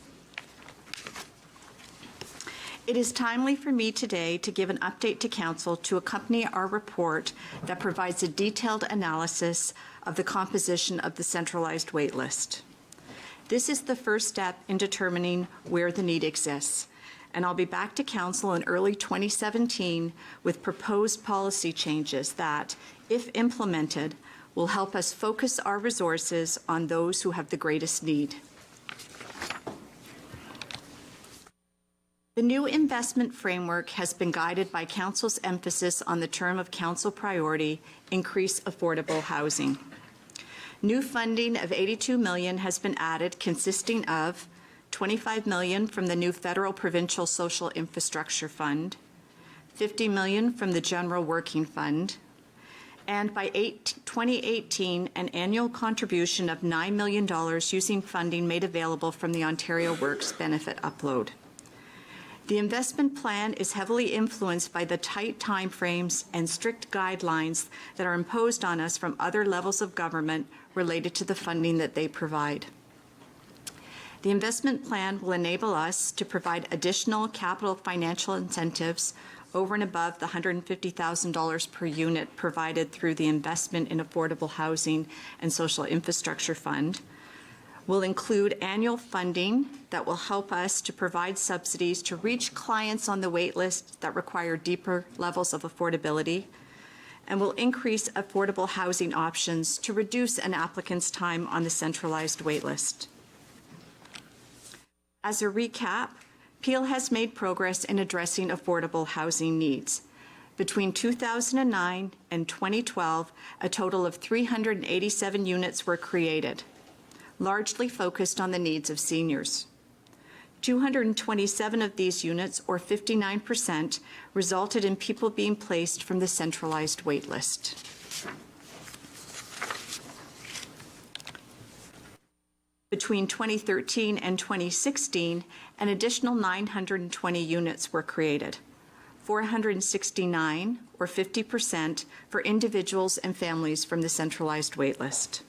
It is timely for me today to give an update to Council to accompany our report that provides a detailed analysis of the composition of the centralized wait list. This is the first step in determining where the need exists, and I'll be back to council in early 2017 with proposed policy changes that, if implemented, will help us focus our resources on those who have the greatest need. The new investment framework has been guided by Council's emphasis on the term of Council priority, increase affordable housing. New funding of $82 million has been added, consisting of $25 million from the new Federal Provincial Social Infrastructure Fund, $50 million from the General Working Fund, and by 2018, an annual contribution of $9 million using funding made available from the Ontario Works benefit upload. The investment plan is heavily influenced by the tight timeframes and strict guidelines that are imposed on us from other levels of government related to the funding that they provide. The investment plan will enable us to provide additional capital financial incentives over and above the $150,000 per unit provided through the Investment in Affordable Housing and Social Infrastructure Fund. Will include annual funding that will help us to provide subsidies to reach clients on the wait list that require deeper levels of affordability, and will increase affordable housing options to reduce an applicant's time on the centralized wait list. As a recap, Peel has made progress in addressing affordable housing needs. Between 2009 and 2012, a total of 387 units were created, largely focused on the needs of seniors. 227 of these units, or 59%, resulted in people being placed from the centralized wait list. Between 2013 and 2016, an additional 920 units were created, 469, or 50%, for individuals and families from the centralized wait list.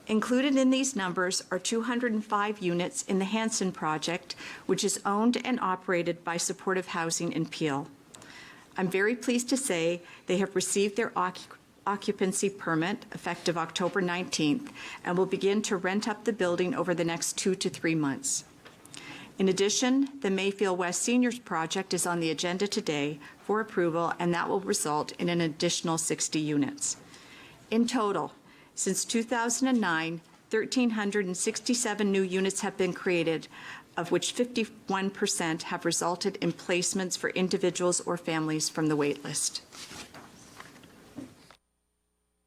Included in these numbers are 205 units in the Hanson Project, which is owned and operated by Supportive Housing in Peel. I'm very pleased to say they have received their occupancy permit effective October 19th and will begin to rent up the building over the next 2 to 3 months. In addition, the Mayfield West Seniors Project is on the agenda today for approval, and that will result in an additional 60 units. In total, since 2009, 1,367 new units have been created, of which 51% have resulted in placements for individuals or families from the wait list.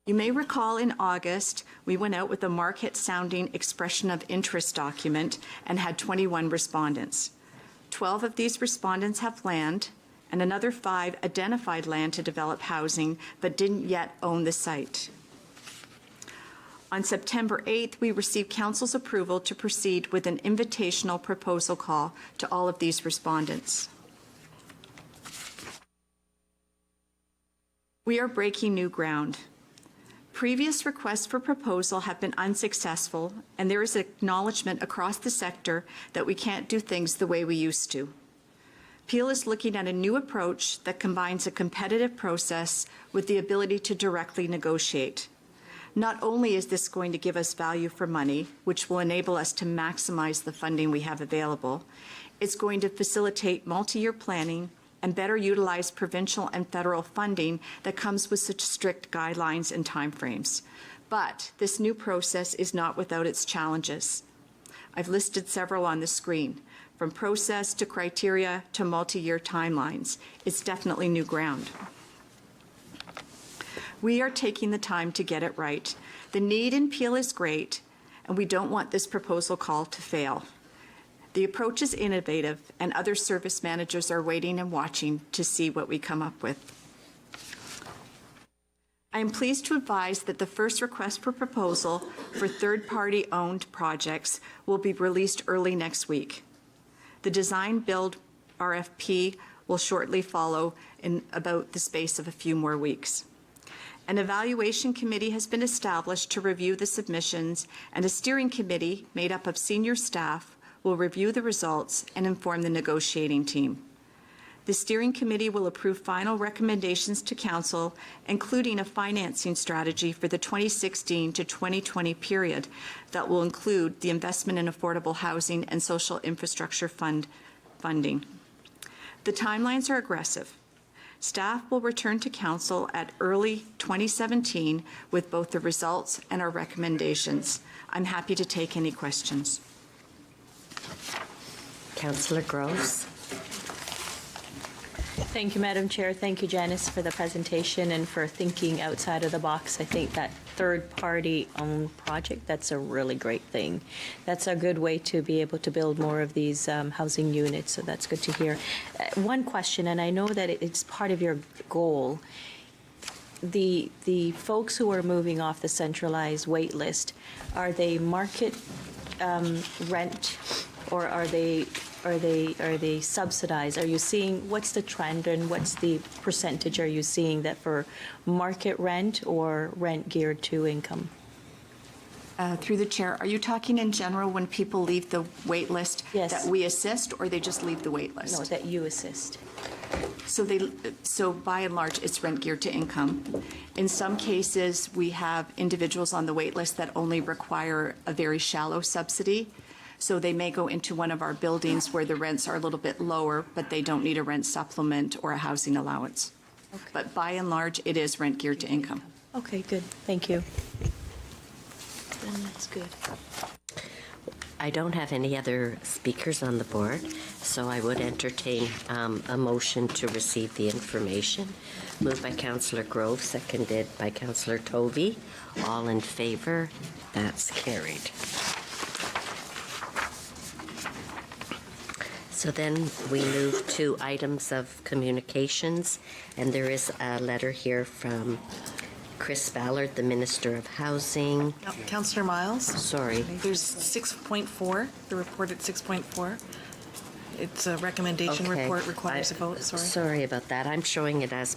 You may recall in August, we went out with a market-sounding expression of interest document and had 21 respondents. 12 of these respondents have land, and another 5 identified land to develop housing but didn't yet own the site. On September 8th, we received Council's approval to proceed with an invitational proposal call to all of these respondents. We are breaking new ground. Previous requests for proposal have been unsuccessful, and there is acknowledgement across the sector that we can't do things the way we used to. Peel is looking at a new approach that combines a competitive process with the ability to directly negotiate. Not only is this going to give us value for money, which will enable us to maximize the funding we have available, it's going to facilitate multi-year planning and better utilize provincial and federal funding that comes with such strict guidelines and timeframes. But this new process is not without its challenges. I've listed several on the screen, from process to criteria to multi-year timelines. It's definitely new ground. We are taking the time to get it right. The need in Peel is great, and we don't want this proposal call to fail. The approach is innovative, and other service managers are waiting and watching to see what we come up with. I am pleased to advise that the first request for proposal for third-party owned projects will be released early next week. The design build RFP will shortly follow in about the space of a few more weeks. An evaluation committee has been established to review the submissions, and a steering committee made up of senior staff will review the results and inform the negotiating team. The steering committee will approve final recommendations to Council, including a financing strategy for the 2016 to 2020 period that will include the Investment in Affordable Housing and Social Infrastructure Fund funding. The timelines are aggressive. Staff will return to council at early 2017 with both the results and our recommendations. I'm happy to take any questions. Councillor Groves. Thank you, Madam Chair. Thank you, Janice, for the presentation and for thinking outside of the box. I think that third-party owned project, that's a really great thing. That's a good way to be able to build more of these housing units, so that's good to hear. One question, and I know that it's part of your goal. The folks who are moving off the centralized wait list, are they market rent, or are they subsidized? Are you seeing, what's the trend and what's the percentage are you seeing that for market rent or rent geared to income? Through the chair, are you talking in general when people leave the wait list? Yes. That we assist, or they just leave the wait list? No, that you assist. So by and large, it's rent geared to income. In some cases, we have individuals on the wait list that only require a very shallow subsidy. So they may go into one of our buildings where the rents are a little bit lower, but they don't need a rent supplement or a housing allowance. Okay. But by and large, it is rent geared to income. Okay, good. Thank you. Then that's good. I don't have any other speakers on the board, so I would entertain a motion to receive the information. Moved by Councillor Grove, seconded by Councillor Tovey. All in favor? That's carried. So then we move to items of communications, and there is a letter here from Chris Ballard, the Minister of Housing. Councillor Miles? Sorry. There's 6.4, the report at 6.4. It's a recommendation Okay. report, requires a vote, sorry. Sorry about that. I'm showing it as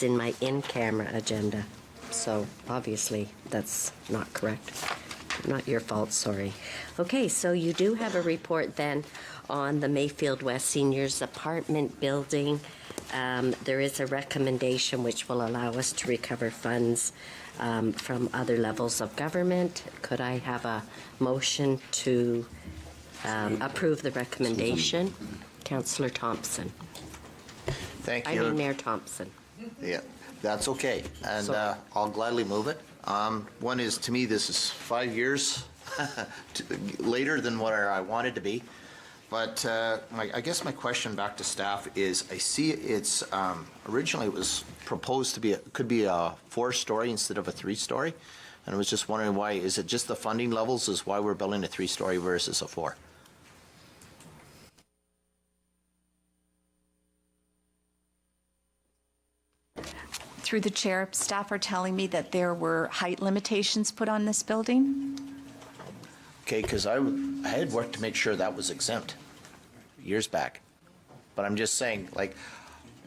in my in-camera agenda. So obviously that's not correct. Not your fault, sorry. Okay, so you do have a report then on the Mayfield West Seniors Apartment Building. There is a recommendation which will allow us to recover funds from other levels of government. Could I have a motion to approve the recommendation? Councillor Thompson. Thank I you. mean Mayor Thompson. Yeah, that's okay, and I'll gladly move it. One is, to me, this is 5 years later than what I wanted to be. But I guess my question back to staff is, I see it's, originally it was proposed to be, could be a 4-story instead of a 3-story. And I was just wondering why, is it just the funding levels is why we're building a 3-story versus a 4? Through the chair, staff are telling me that there were height limitations put on this building. Okay, because I had worked to make sure that was exempt years back. But I'm just saying, like,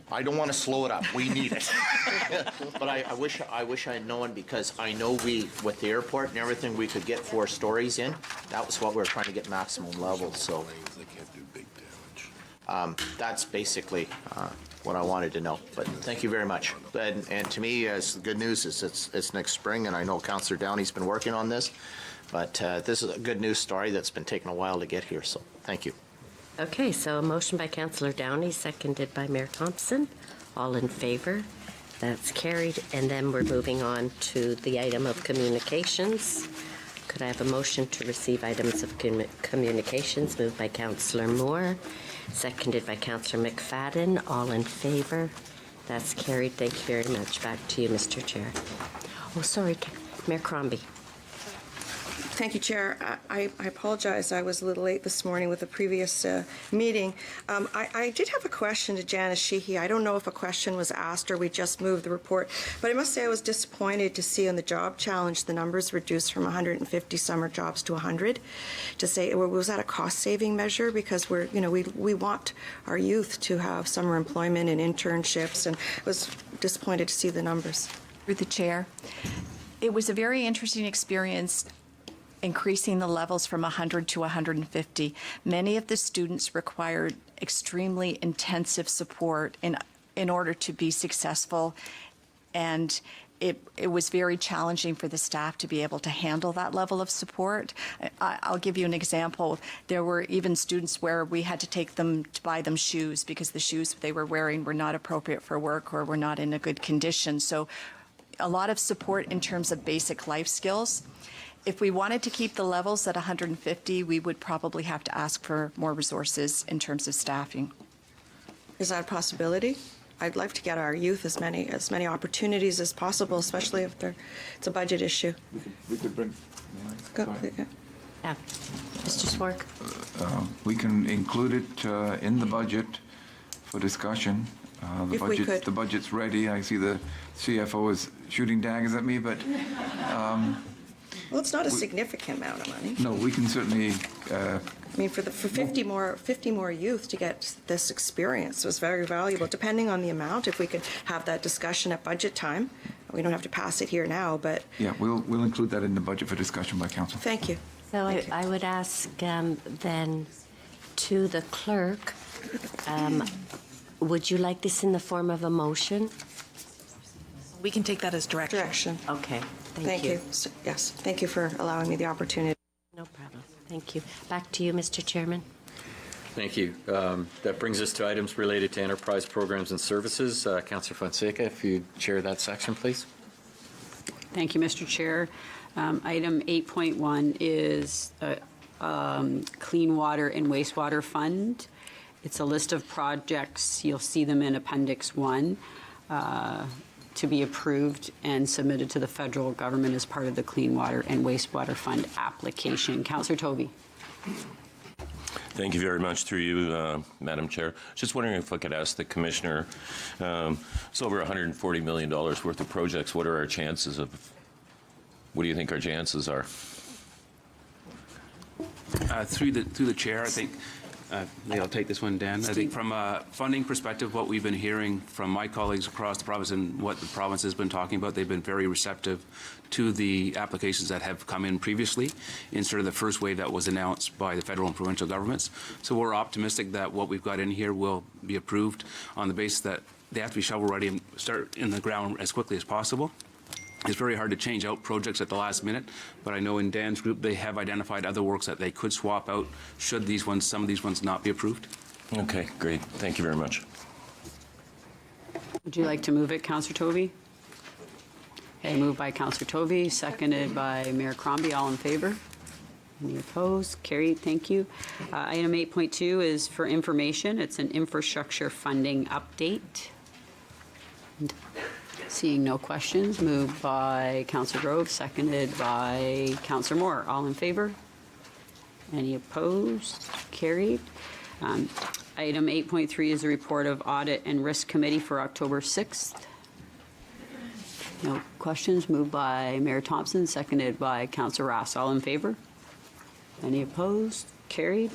I don't want to slow it up. We need it. But I wish I had known, because I know with the airport and everything, we could get 4 stories in. That was what we were trying to get maximum levels, so. That's basically what I wanted to know. But thank you very much. And to me, the good news is it's next spring, and I know Councillor Downey's been working on this. But this is a good news story that's been taking a while to get here, so thank you. Okay, so a motion by Councillor Downey, seconded by Mayor Thompson. All in favor? That's carried. And then we're moving on to the item of communications. Could I have a motion to receive items of communications? Moved by Councillor Moore, seconded by Councillor McFadden. All in favor? That's carried. Thank you very much. Back to you, Mr. Chair. Oh, sorry, Mayor Crombie. Thank you, Chair. I apologize. I was a little late this morning with the previous meeting. I did have a question to Janice Sheehy. I don't know if a question was asked or we just moved the report, but I must say I was disappointed to see on the job challenge the numbers reduced from 150 summer jobs to 100. To say, was that a cost-saving measure? Because we want our youth to have summer employment and internships, and I was disappointed to see the numbers. Through the chair, it was a very interesting experience increasing the levels from 100 to 150. Many of the students required extremely intensive support in order to be successful, and it was very challenging for the staff to be able to handle that level of support. I'll give you an example. There were even students where we had to take them to buy them shoes because the shoes they were wearing were not appropriate for work or were not in a good condition. So a lot of support in terms of basic life skills. If we wanted to keep the levels at 150, we would probably have to ask for more resources in terms of staffing. Is that a possibility? I'd like to get our youth as many opportunities as possible, especially if it's a budget issue. We could bring. Go. Yeah. Mr. Swark? We can include it in the budget for discussion. If we could. The budget's ready. I see the CFO is shooting daggers at me, but Well, it's not a significant amount of money. no, we can certainly. I mean, for 50 more youth to get this experience was very valuable. Depending on the amount, if we could have that discussion at budget time, we don't have to pass it here now. But Yeah, we'll include that in the budget for discussion by council. thank you. So I would ask then to the clerk, would you like this in the form of a motion? We can take that as direction. Okay, Thank you. Yes, thank you for allowing me the opportunity. No problem. Thank you. Back to you, Mr. Chairman. Thank you. That brings us to items related to enterprise programs and services. Councillor Fonseca, if you chair that section, please. Thank you, Mr. Chair. Item 8.1 is Clean Water and Wastewater Fund. It's a list of projects. You'll see them in Appendix 1 to be approved and submitted to the federal government as part of the Clean Water and Wastewater Fund application. Councillor Toby. Thank you very much through you, Madam Chair. Just wondering if I could ask the Commissioner, it's over $140 million worth of projects. What are our chances of, what do you think our chances are? Through the chair, I think, maybe I'll take this one, Dan. I think from a funding perspective, what we've been hearing from my colleagues across the province and what the province has been talking about, they've been very receptive to the applications that have come in previously in sort of the first wave that was announced by the federal and provincial governments. So we're optimistic that what we've got in here will be approved on the basis that they have to be shovel ready and start in the ground as quickly as possible. It's very hard to change out projects at the last minute, but I know in Dan's group they have identified other works that they could swap out should some of these ones not be approved. Okay, great. Thank you very much. Would you like to move it, Councillor Toby? Okay, moved by Councillor Toby, seconded by Mayor Crombie. All in favor? Any opposed? Carried. Thank you. Item 8.2 is for information. It's an infrastructure funding update. Seeing no questions, moved by Councillor Grove, seconded by Councillor Moore. All in favor? Any opposed? Carried. Item 8.3 is a report of Audit and Risk Committee for October 6th. No questions, moved by Mayor Thompson, seconded by Councillor Ross. All in favor? Any opposed? Carried.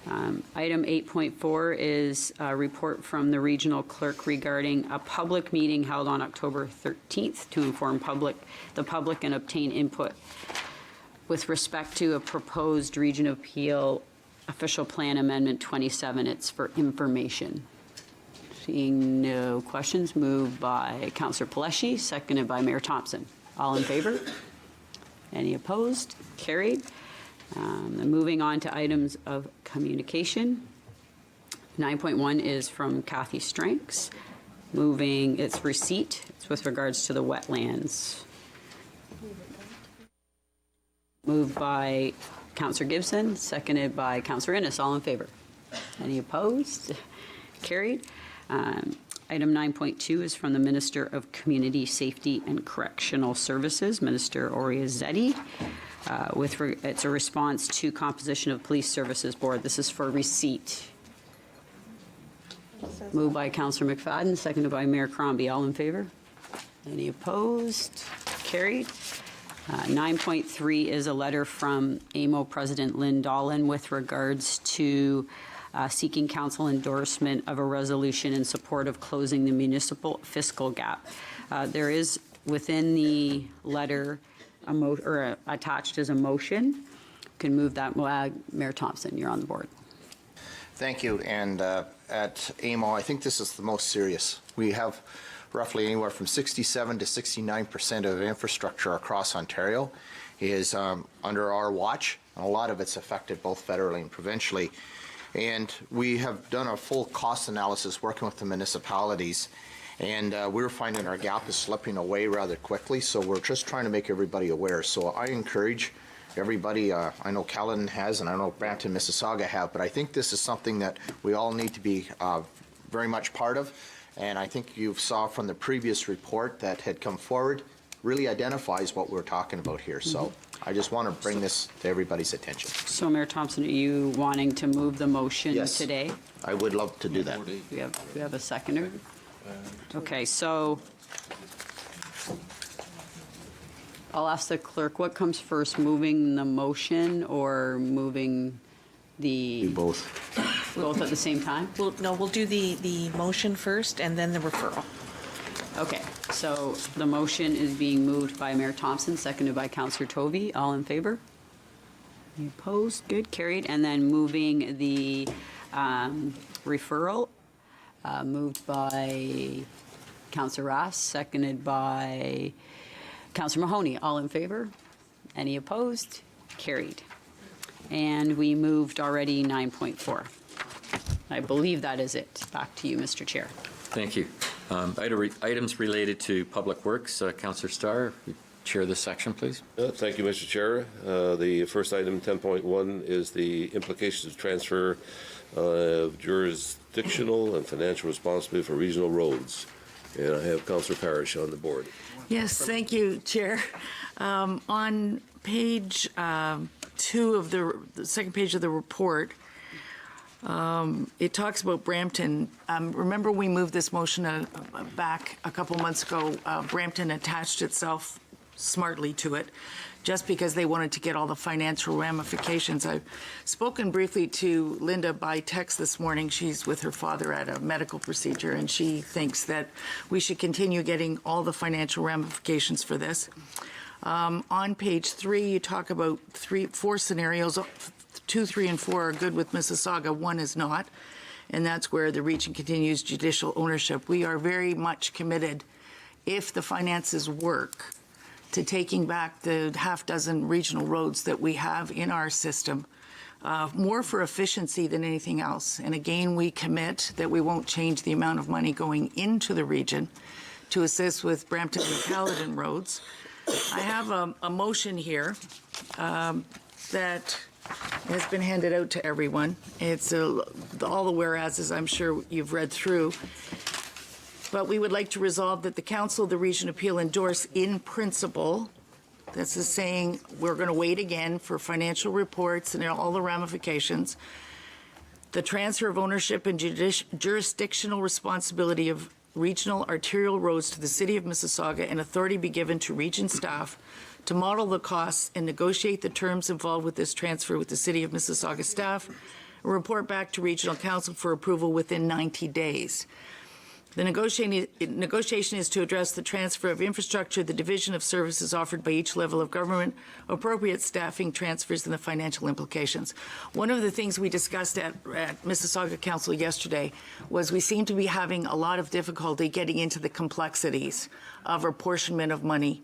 Item 8.4 is a report from the regional clerk regarding a public meeting held on October 13th to inform the public and obtain input with respect to a proposed Region of Peel Official Plan Amendment 27. It's for information. Seeing no questions, moved by Councillor Paleshi, seconded by Mayor Thompson. All in favor? Any opposed? Carried. And moving on to items of communication. 9.1 is from Kathy Stranks. It's receipt. It's with regards to the wetlands. Moved by Councillor Gibson, seconded by Councillor Innes. All in favor? Any opposed? Carried. Item 9.2 is from the Minister of Community Safety and Correctional Services, Minister Oria Zeddy. It's a response to composition of Police Services Board. This is for receipt. Moved by Councillor McFadden, seconded by Mayor Crombie. All in favor? Any opposed? Carried. 9.3 is a letter from AMO President Lynn Dolan with regards to seeking council endorsement of a resolution in support of closing the municipal fiscal gap. There is within the letter attached as a motion. You can move that. Mayor Thompson, you're on the board. Thank you. And at AMO, I think this is the most serious. We have roughly anywhere from 67 to 69% of infrastructure across Ontario is under our watch. A lot of it's affected both federally and provincially. And we have done a full cost analysis working with the municipalities, and we're finding our gap is slipping away rather quickly, so we're just trying to make everybody aware. So I encourage everybody, I know Caledon has, and I know Brampton, Mississauga have, but I think this is something that we all need to be very much part of, and I think you saw from the previous report that had come forward really identifies what we're talking about here. So I just want to bring this to everybody's attention. So Mayor Thompson, are you wanting to move the motion today? I would love to do that. We have a seconder? Okay, so I'll ask the clerk, what comes first, moving the motion or moving the? Do both. Both at the same time? We'll do the motion first and then the referral. Okay, so the motion is being moved by Mayor Thompson, seconded by Councillor Tovey. All in favor? Any opposed? Good, carried. And then moving the referral, moved by Councillor Ross, seconded by Councillor Mahoney. All in favor? Any opposed? Carried. And we moved already 9.4. I believe that is it. Back to you, Mr. Chair. Thank you. Items related to Public Works, Councillor Starr, chair this section, please. Thank you, Mr. Chair. The first item, 10.1, is the implications of transfer of jurisdictional and financial responsibility for regional roads. And I have Councillor Parrish on the board. Yes, thank you, Chair. On page 2 of the second page of the report, it talks about Brampton. Remember we moved this motion back a couple months ago. Brampton attached itself smartly to it just because they wanted to get all the financial ramifications. I've spoken briefly to Linda by text this morning. She's with her father at a medical procedure, and she thinks that we should continue getting all the financial ramifications for this. On page 3, you talk about 4 scenarios. 2, 3, and 4 are good with Mississauga. 1 is not, and that's where the region continues judicial ownership. We are very much committed, if the finances work, to taking back the half dozen regional roads that we have in our system, more for efficiency than anything else. And again, we commit that we won't change the amount of money going into the region to assist with Brampton and Caledon roads. I have a motion here that has been handed out to everyone. It's all the whereases I'm sure you've read through. But we would like to resolve that the Council of the Region of Peel endorse in principle. This is saying we're going to wait again for financial reports and all the ramifications. The transfer of ownership and jurisdictional responsibility of regional arterial roads to the City of Mississauga, and authority be given to region staff to model the costs and negotiate the terms involved with this transfer with the City of Mississauga staff, and report back to Regional Council for approval within 90 days. The negotiation is to address the transfer of infrastructure, the division of services offered by each level of government, appropriate staffing transfers, and the financial implications. One of the things we discussed at Mississauga Council yesterday was we seem to be having a lot of difficulty getting into the complexities of apportionment of money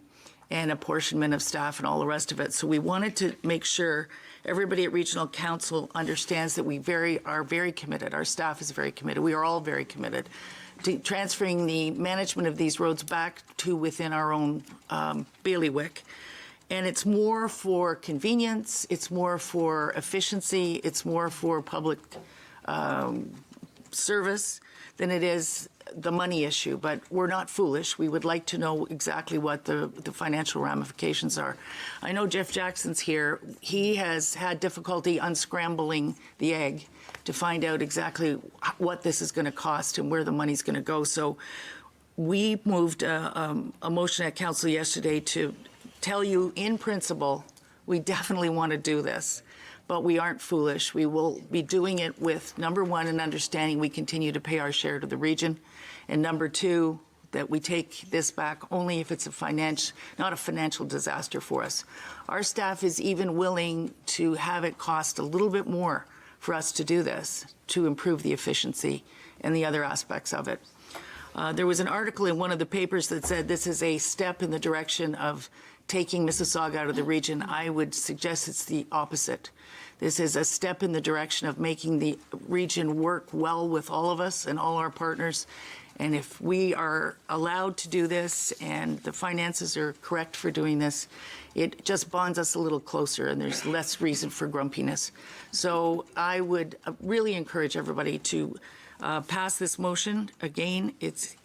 and apportionment of staff and all the rest of it. So we wanted to make sure everybody at Regional Council understands that we are very committed. Our staff is very committed. We are all very committed to transferring the management of these roads back to within our own bailiwick. And it's more for convenience, it's more for efficiency, it's more for public service than it is the money issue. But we're not foolish. We would like to know exactly what the financial ramifications are. I know Jeff Jackson's here. He has had difficulty unscrambling the egg to find out exactly what this is going to cost and where the money's going to go. So we moved a motion at council yesterday to tell you in principle, we definitely want to do this, but we aren't foolish. We will be doing it with, number one, an understanding we continue to pay our share to the region, and number two, that we take this back only if it's not a financial disaster for us. Our staff is even willing to have it cost a little bit more for us to do this, to improve the efficiency and the other aspects of it. There was an article in one of the papers that said this is a step in the direction of taking Mississauga out of the region. I would suggest it's the opposite. This is a step in the direction of making the region work well with all of us and all our partners. And if we are allowed to do this and the finances are correct for doing this, it just bonds us a little closer and there's less reason for grumpiness. So I would really encourage everybody to pass this motion. Again, it's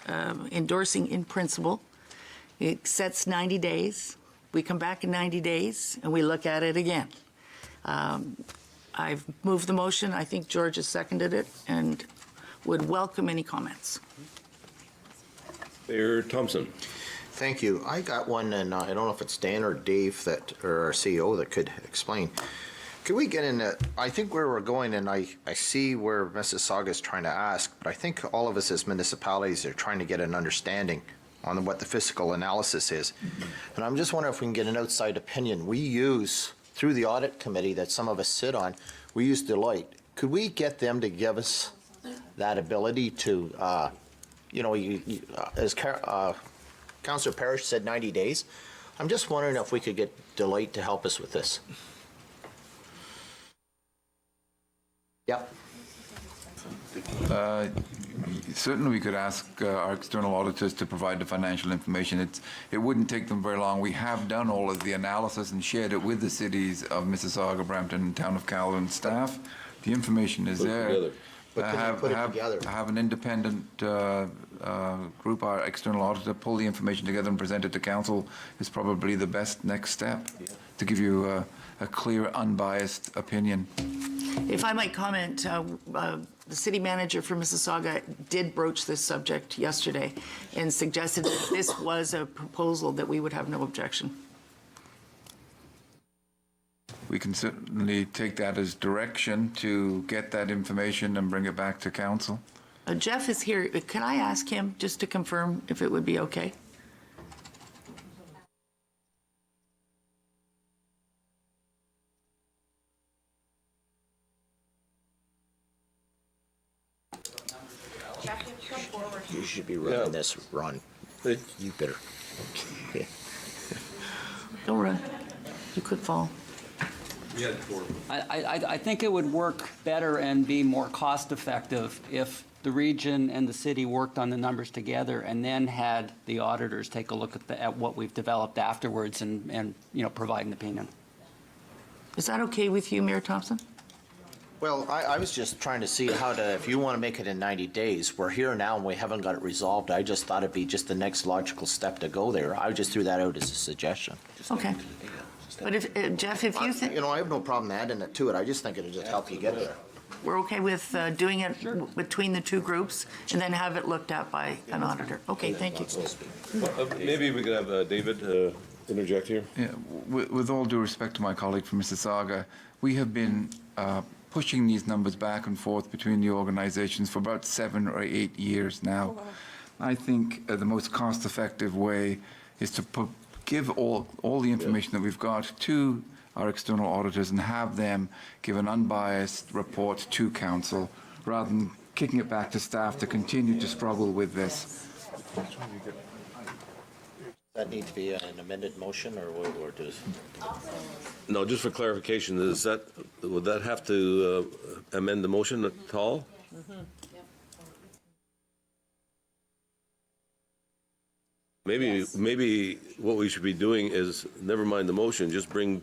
endorsing in principle. It sets 90 days. We come back in 90 days and we look at it again. I've moved the motion. I think George has seconded it and would welcome any comments. Mayor Thompson. Thank you. I got one, and I don't know if it's Dan or Dave or our CEO that could explain. Could we get in I think where we're going, and I see where Mississauga is trying to ask, but I think all of us as municipalities are trying to get an understanding on what the fiscal analysis is. And I'm just wondering if we can get an outside opinion. We use, through the audit committee that some of us sit on, we use Deloitte. Could we get them to give us that ability to, as Councillor Parrish said, 90 days. I'm just wondering if we could get Deloitte to help us with this. Yep. Certainly, we could ask our external auditors to provide the financial information. It wouldn't take them very long. We have done all of the analysis and shared it with the cities of Mississauga, Brampton, and Town of Caledon staff. The information is there. But can you put it together? Have an independent group, our external auditor, pull the information together and present it to council is probably the best next step to give you a clear, unbiased opinion. If I might comment, the city manager for Mississauga did broach this subject yesterday and suggested that this was a proposal that we would have no objection. We can certainly take that as direction to get that information and bring it back to council. Jeff is here. Can I ask him just to confirm if it would be okay? You should be running this, Ron. You better. Don't run. You could fall. I think it would work better and be more cost-effective if the region and the city worked on the numbers together and then had the auditors take a look at what we've developed afterwards and provide an opinion. Is that okay with you, Mayor Thompson? Well, I was just trying to see how to, if you want to make it in 90 days, we're here now and we haven't got it resolved. I just thought it'd be just the next logical step to go there. I just threw that out as a suggestion. Okay. But if, Jeff, if you think... I have no problem adding it to it. I just think it'll just help you get there. We're okay with doing it between the two groups and then have it looked at by an auditor. Okay, thank you. Maybe we could have David interject here. Yeah, with all due respect to my colleague from Mississauga, we have been pushing these numbers back and forth between the organizations for about 7 or 8 years now. I think the most cost-effective way is to give all the information that we've got to our external auditors and have them give an unbiased report to council rather than kicking it back to staff to continue to struggle with this. Does that need to be an amended motion or does... No, just for clarification, would that have to amend the motion at all? Maybe what we should be doing is, never mind the motion, just bring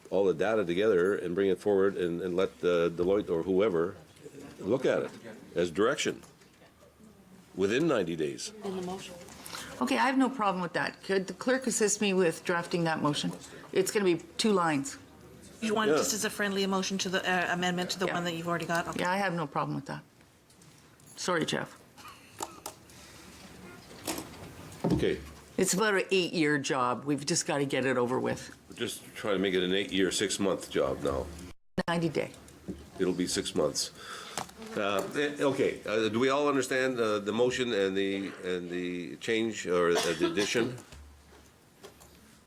all the data together and bring it forward and let Deloitte or whoever look at it as direction within 90 days. In the motion. Okay, I have no problem with that. Could the clerk assist me with drafting that motion? It's going to be 2 lines. You want this as a friendly motion to the amendment to the one that you've already got? Okay. Yeah, I have no problem with that. Sorry, Jeff. Okay. It's about an 8-year job. We've just got to get it over with. We're just trying to make it an 8-year, 6-month job now. 90 day. It'll be 6 months. Okay. Do we all understand the motion and the change or the addition?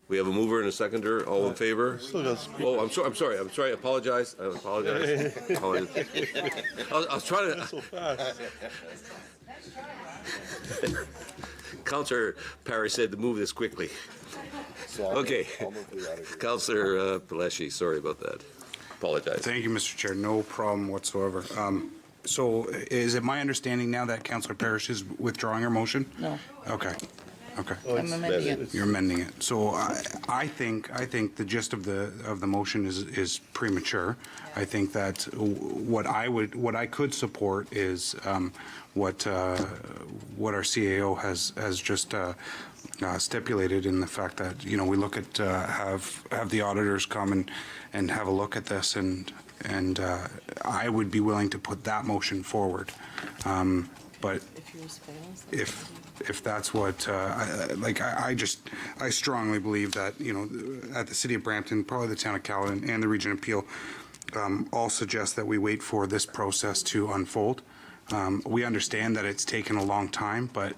We have a mover and a seconder. All in favor? Oh, I'm sorry. I apologize. I apologize. I was trying to. Councillor Parrish said to move this quickly. Okay. Councillor Pelleshi, sorry about that. Apologize. Thank you, Mr. Chair. No problem whatsoever. So is it my understanding now that Councillor Parrish is withdrawing her motion? No. Okay. Okay. I'm amending it. You're amending it. So I think the gist of the motion is premature. I think that what I could support is what our CAO has just stipulated in the fact that we look at have the auditors come and have a look at this and I would be willing to put that motion forward. But if that's what, I strongly believe that, at the City of Brampton, probably the Town of Caledon and the Region of Peel, all suggest that we wait for this process to unfold. We understand that it's taken a long time, but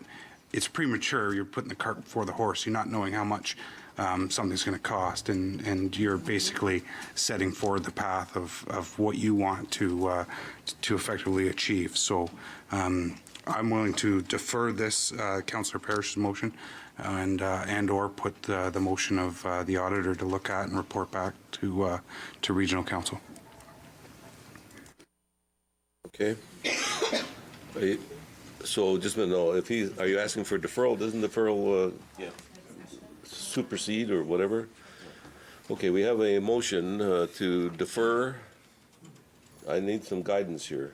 it's premature. You're putting the cart before the horse. You're not knowing how much something's going to cost, and you're basically setting forward the path of what you want to effectively achieve. So I'm willing to defer this Councillor Parrish's motion and or put the motion of the auditor to look at and report back to Regional Council. Okay. So just to know, are you asking for deferral? Doesn't deferral supersede or whatever? Okay, we have a motion to defer. I need some guidance here.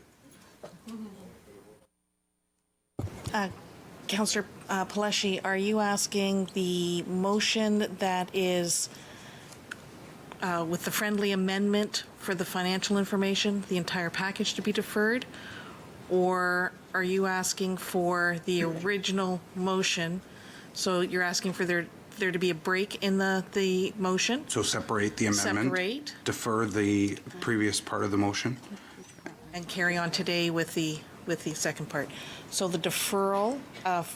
Councillor Pelleshi, are you asking the motion that is with the friendly amendment for the financial information, the entire package to be deferred? Or are you asking for the original motion? So you're asking for there to be a break in the motion? So separate the amendment. Separate. Defer the previous part of the motion. And carry on today with the second part. So the deferral,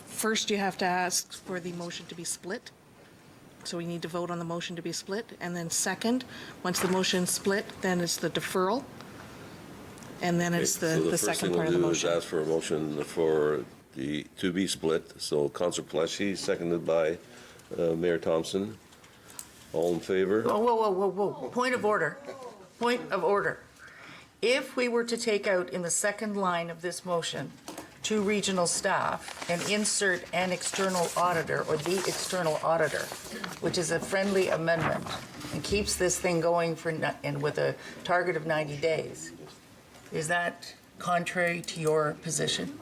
first you have to ask for the motion to be split. So we need to vote on the motion to be split. And then second, once the motion's split, then it's the deferral. And then it's the second part of the motion. So the first thing we'll do is ask for a motion for to be split. So Councillor Pelleshi, seconded by Mayor Thompson. All in favor? Whoa. Point of order. Point of order. If we were to take out in the second line of this motion to regional staff and insert an external auditor or the external auditor, which is a friendly amendment and keeps this thing going and with a target of 90 days, is that contrary to your position?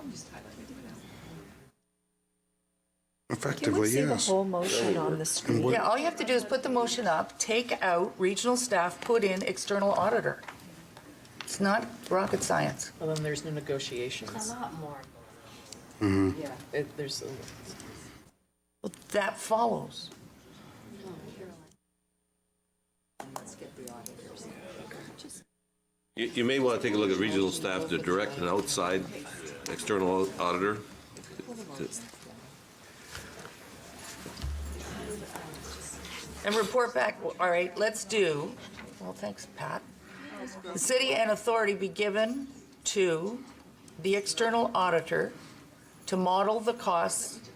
Effectively, Can we see yes. the whole motion on the screen? Yeah, all you have to do is put the motion up, take out regional staff, put in external auditor. It's not rocket science. Well, then there's no negotiations. It's a lot more. Mm-hmm. Yeah, there's. Well, that follows. You may want to take a look at regional staff to direct an outside external auditor. And report back, all right, let's do, well, thanks, Pat. The city and authority be given to the external auditor to model the costs,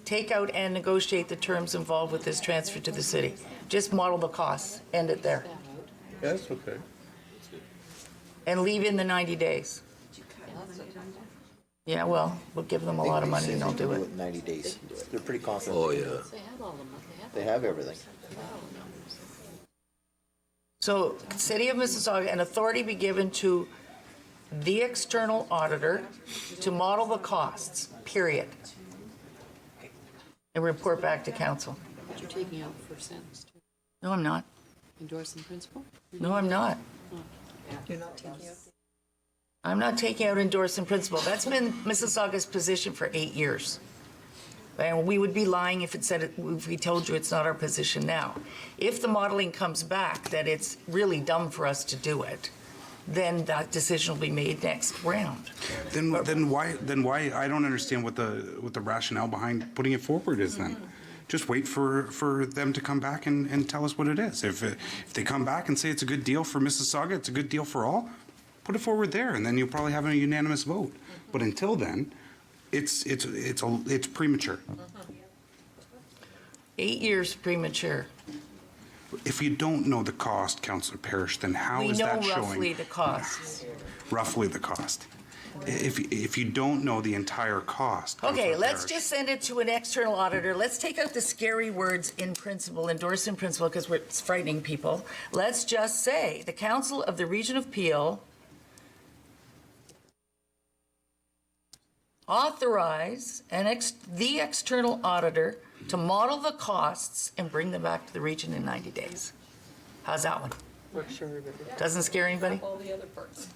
take out and negotiate the terms involved with this transfer to the city. Just model the costs, end it there. Yeah, that's okay. And leave in the 90 days. Yeah, well, we'll give them a lot of money and they'll do it. 90 days. They're pretty confident. Oh, they can yeah. do it. They have everything. So, City of Mississauga, an authority be given to the external auditor to model the costs, period. And report back to council. But you're taking out first sentence, too. No, I'm not. Endorse in principle? No, I'm not. You're not taking out. I'm not taking out endorse in principle. That's been Mississauga's position for 8 years. And we would be lying if if we told you it's not our position now. If the modeling comes back that it's really dumb for us to do it, then that decision will be made next round. Then why I don't understand what the rationale behind putting it forward is then. just wait for them to come back and tell us what it is. If they come back and say it's a good deal for Mississauga, it's a good deal for all, put it forward there, and then you'll probably have a unanimous vote. But until then, it's premature. 8 years premature. If you don't know the cost, Councillor Parrish, then how is that showing? We know roughly the costs. Roughly the cost. If you don't know the entire cost. Okay, Councillor let's Parrish, just send it to an external auditor. Let's take out the scary words in principle, endorse in principle, because it's frightening people. Let's just say the Council of the Region of Peel authorize the external auditor to model the costs and bring them back to the region in 90 days. How's that one? Doesn't scare anybody? All the other parts.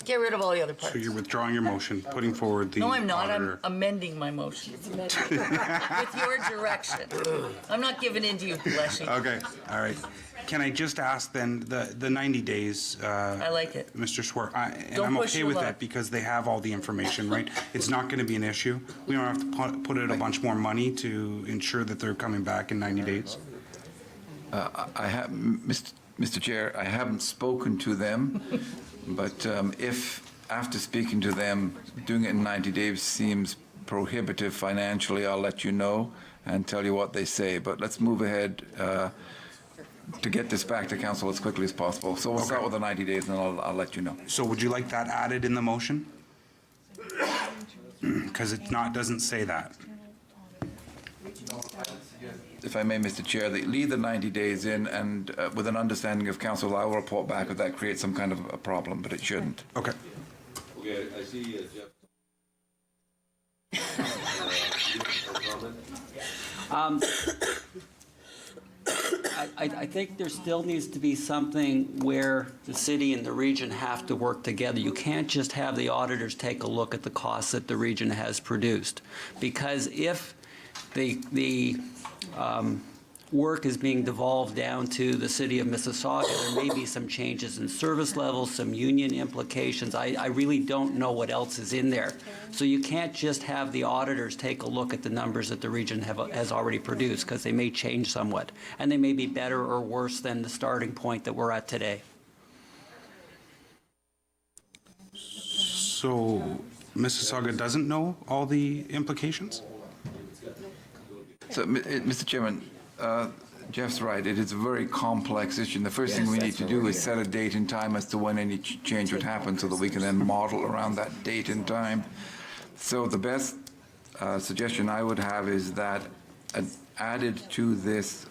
Get rid of all the other parts. So you're withdrawing your motion, putting forward the No, I'm not. auditor. I'm amending my motion. With your direction. I'm not giving in to you, Leshy. Okay, all right. Can I just ask then, the 90 days? I like it. Mr. Schwartz, and Don't I'm push okay your with luck. that because they have all the information, right? It's not going to be an issue. We don't have to put in a bunch more money to ensure that they're coming back in 90 days. I have, Mr. Chair, I haven't spoken to them, but if, after speaking to them, doing it in 90 days seems prohibitive financially, I'll let you know and tell you what they say. But let's move ahead to get this back to council as quickly as possible. So we'll start with the 90 days and I'll let you know. So would you like that added in the motion? Because it doesn't say that. If I may, Mr. Chair, that leave the 90 days in and with an understanding of council, I will report back if that creates some kind of a problem, but it shouldn't. Okay. Okay, I see Jeff. I think there still needs to be something where the city and the region have to work together. You can't just have the auditors take a look at the costs that the region has produced. Because if the work is being devolved down to the city of Mississauga, there may be some changes in service levels, some union implications. I really don't know what else is in there. So you can't just have the auditors take a look at the numbers that the region has already produced, because they may change somewhat. And they may be better or worse than the starting point that we're at today. So Mississauga doesn't know all the implications? So, Mr. Chairman, Jeff's right. It is a very complex issue. And the first thing we need to do is set a date and time as to when any change would happen so that we can then model around that date and time. So the best suggestion I would have is that added to this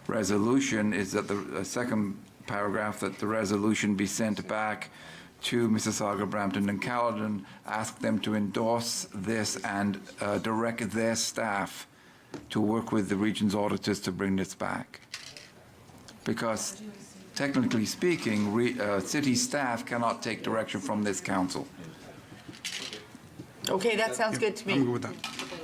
resolution is that the second paragraph, that the resolution be sent back to Mississauga, Brampton, and Caledon, ask them to endorse this and direct their staff to work with the region's auditors to bring this back. Because technically speaking, city staff cannot take direction from this council. Okay, that sounds good to me. I'm good with that.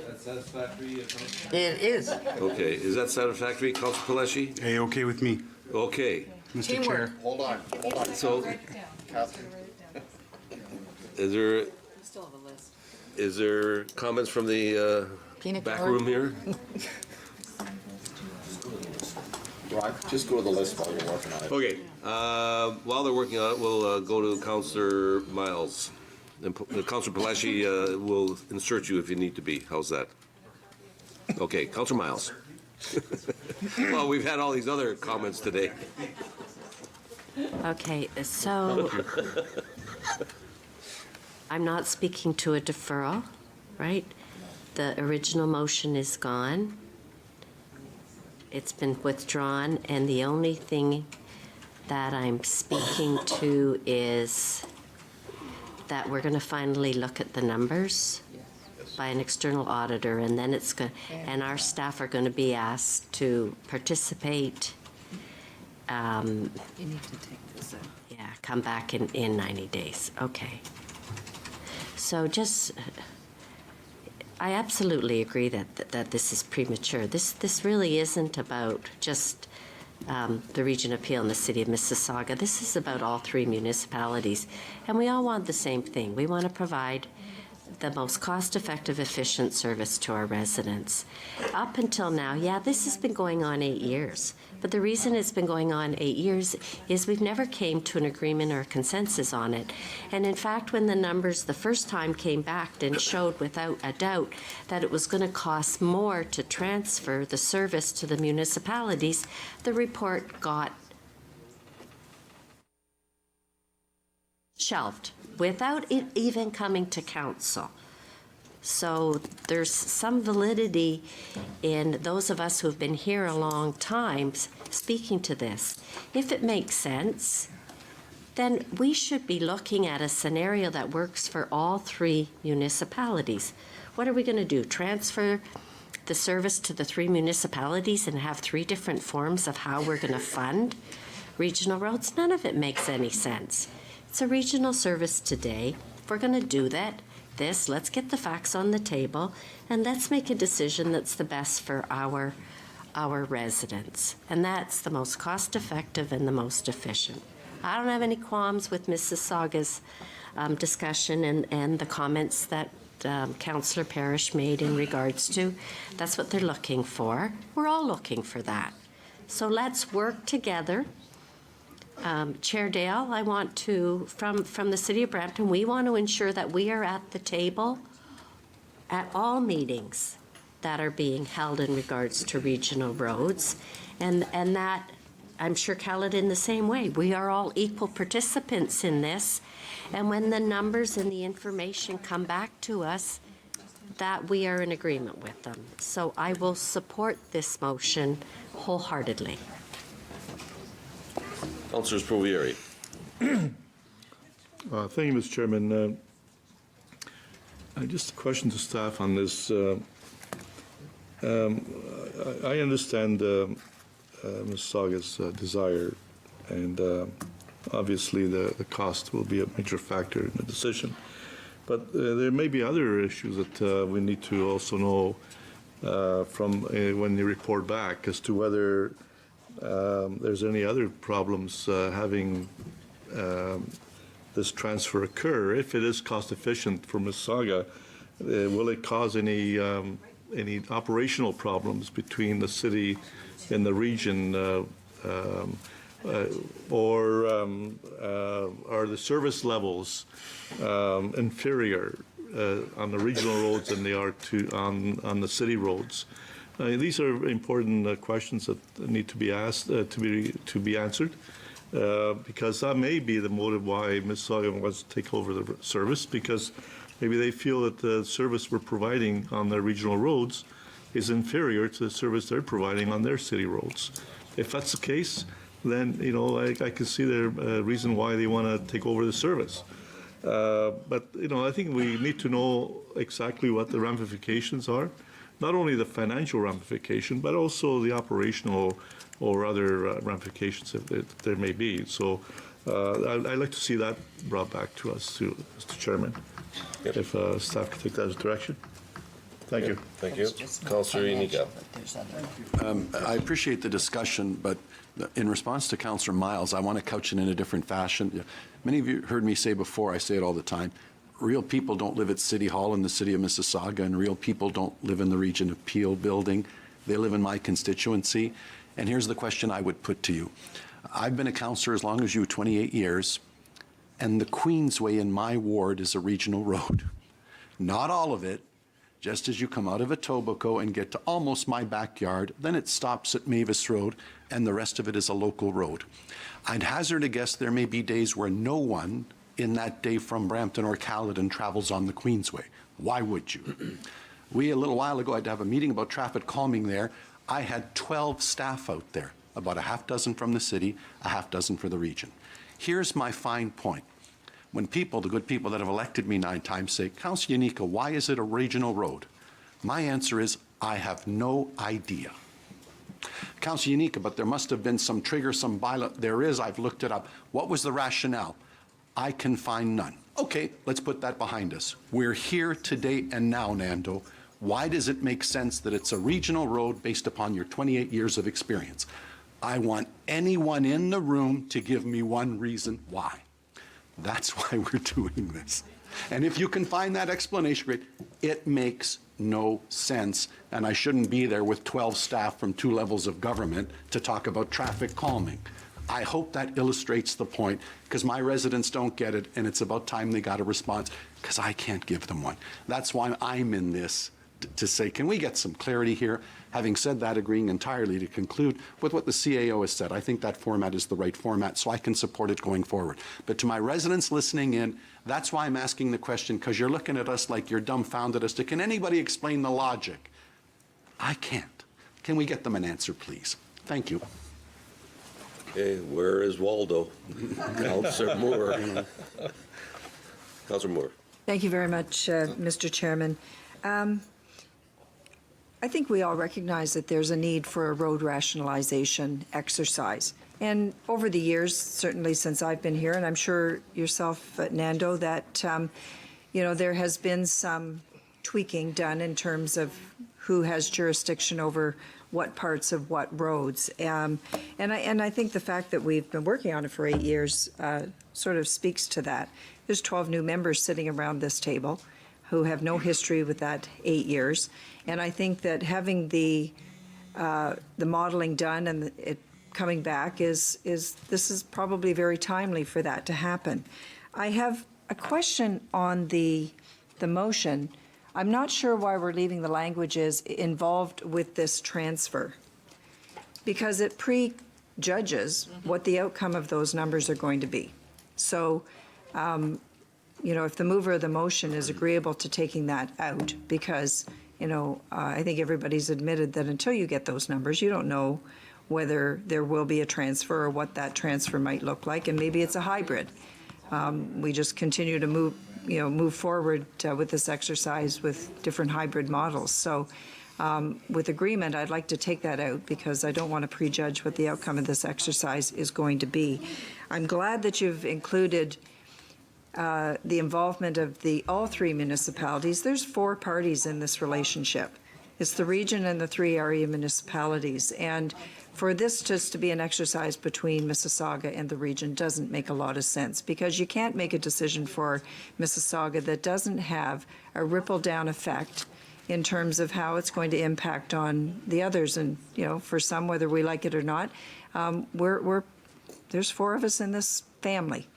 That's satisfactory? It is. Okay, is that satisfactory, Councilor Pelletier? Hey, okay with me. Okay. Mr. Teamwork. Chair. Hold on. So, is there comments from the Peanut back gallery? room here? Just go to the list while you're working on it. Okay, while they're working on it, we'll go to Councillor Miles. And Councillor Pelletier will insert you if you need to be. How's that? Okay, Councillor Miles. Well, we've had all these other comments today. Okay, so I'm not speaking to a deferral, right? The original motion is gone. It's been withdrawn, and the only thing that I'm speaking to is that we're going to finally look at the numbers by an external auditor, and then it's going, and our staff are going to be asked to participate. You need to take this out. Yeah, come back in 90 days. Okay. So just, I absolutely agree that this is premature. This really isn't about just the Region of Peel and the City of Mississauga. This is about all three municipalities, and we all want the same thing. We want to provide the most cost-effective, efficient service to our residents. Up until now, yeah, this has been going on 8 years. But the reason it's been going on 8 years is we've never came to an agreement or a consensus on it. And in fact, when the numbers the first time came back and showed without a doubt that it was going to cost more to transfer the service to the municipalities, the report got shelved without it even coming to council. So there's some validity in those of us who have been here a long time speaking to this. If it makes sense, then we should be looking at a scenario that works for all 3 municipalities. What are we going to do? Transfer the service to the 3 municipalities and have 3 different forms of how we're going to fund regional roads? None of it makes any sense. It's a regional service today. If we're going to do that, let's get the facts on the table and let's make a decision that's the best for our residents. And that's the most cost-effective and the most efficient. I don't have any qualms with Mississauga's discussion and the comments that Councillor Parrish made in regards to. That's what they're looking for. We're all looking for that. So let's work together. Chair Dale, I want to, from the City of Brampton, we want to ensure that we are at the table at all meetings that are being held in regards to regional roads, and that, I'm sure Caledon the same way. We are all equal participants in this, and when the numbers and the information come back to us, that we are in agreement with them. So I will support this motion wholeheartedly. Councillor Sprovieri. Thank you, Mr. Chairman. Just a question to staff on this. I understand Ms. Saga's desire, and obviously the cost will be a major factor in the decision. But there may be other issues that we need to also know from when you report back as to whether there's any other problems having this transfer occur. If it is cost efficient for Mississauga, will it cause any operational problems between the city and the region, or are the service levels inferior on the regional roads than they are on the city roads? These are important questions that need to be asked, to be answered, because that may be the motive why Mississauga wants to take over the service, because maybe they feel that the service we're providing on the regional roads is inferior to the service they're providing on their city roads. If that's the case, then I can see the reason why they want to take over the service. But I think we need to know exactly what the ramifications are. Not only the financial ramification, but also the operational or other ramifications if there may be. So I'd like to see that brought back to us, Mr. Chairman, if staff can take that as direction. Thank you. Thank you. Councillor Inika. I appreciate the discussion, but in response to Councillor Miles, I want to couch it in a different fashion. Many of you heard me say before, I say it all the time, real people don't live at City Hall in the city of Mississauga, and real people don't live in the region of Peel building. They live in my constituency. And here's the question I would put to you. I've been a councillor as long as you, 28 years, and the Queensway in my ward is a regional road. Not all of it. Just as you come out of Etobicoke and get to almost my backyard, then it stops at Mavis Road, and the rest of it is a local road. I'd hazard a guess there may be days where no one in that day from Brampton or Caledon travels on the Queensway. Why would you? We, a little while ago, had to have a meeting about traffic calming there. I had 12 staff out there, about a half dozen from the city, a half dozen for the region. Here's my fine point. When people, the good people that have elected me 9 times, say, Councillor Inika, why is it a regional road? My answer is, I have no idea. Councillor Inika, but there must have been some trigger, some bylaw. There is, I've looked it up. What was the rationale? I can find none. Okay, let's put that behind us. We're here today and now, Nando. Why does it make sense that it's a regional road based upon your 28 years of experience? I want anyone in the room to give me one reason why. That's why we're doing this. And if you can find that explanation, great. It makes no sense, and I shouldn't be there with 12 staff from 2 levels of government to talk about traffic calming. I hope that illustrates the point, because my residents don't get it, and it's about time they got a response, because I can't give them one. That's why I'm in this, to say, can we get some clarity here? Having said that, agreeing entirely to conclude with what the CAO has said. I think that format is the right format, so I can support it going forward. But to my residents listening in, that's why I'm asking the question, because you're looking at us like you're dumbfounded as to, can anybody explain the logic? I can't. Can we get them an answer, please? Thank you. Okay, where is Waldo? Councillor Moore. Councillor Moore. Thank you very much, Mr. Chairman. I think we all recognize that there's a need for a road rationalization exercise. And over the years, certainly since I've been here, and I'm sure yourself, Nando, that, there has been some tweaking done in terms of who has jurisdiction over what parts of what roads. And I think the fact that we've been working on it for 8 years sort of speaks to that. There's 12 new members sitting around this table who have no history with that 8 years. And I think that having the modeling done and it coming back this is probably very timely for that to happen. I have a question on the motion. I'm not sure why we're leaving the languages involved with this transfer, because it prejudges what the outcome of those numbers are going to be. So, if the mover of the motion is agreeable to taking that out, because, I think everybody's admitted that until you get those numbers, you don't know whether there will be a transfer or what that transfer might look like, and maybe it's a hybrid. We just continue to move forward with this exercise with different hybrid models. So with agreement, I'd like to take that out because I don't want to prejudge what the outcome of this exercise is going to be. I'm glad that you've included the involvement of all 3 municipalities. There's 4 parties in this relationship. It's the region and the 3 area municipalities. And for this just to be an exercise between Mississauga and the region doesn't make a lot of sense, because you can't make a decision for Mississauga that doesn't have a ripple-down effect in terms of how it's going to impact on the others. And, for some, whether we like it or not, there's 4 of us in this family.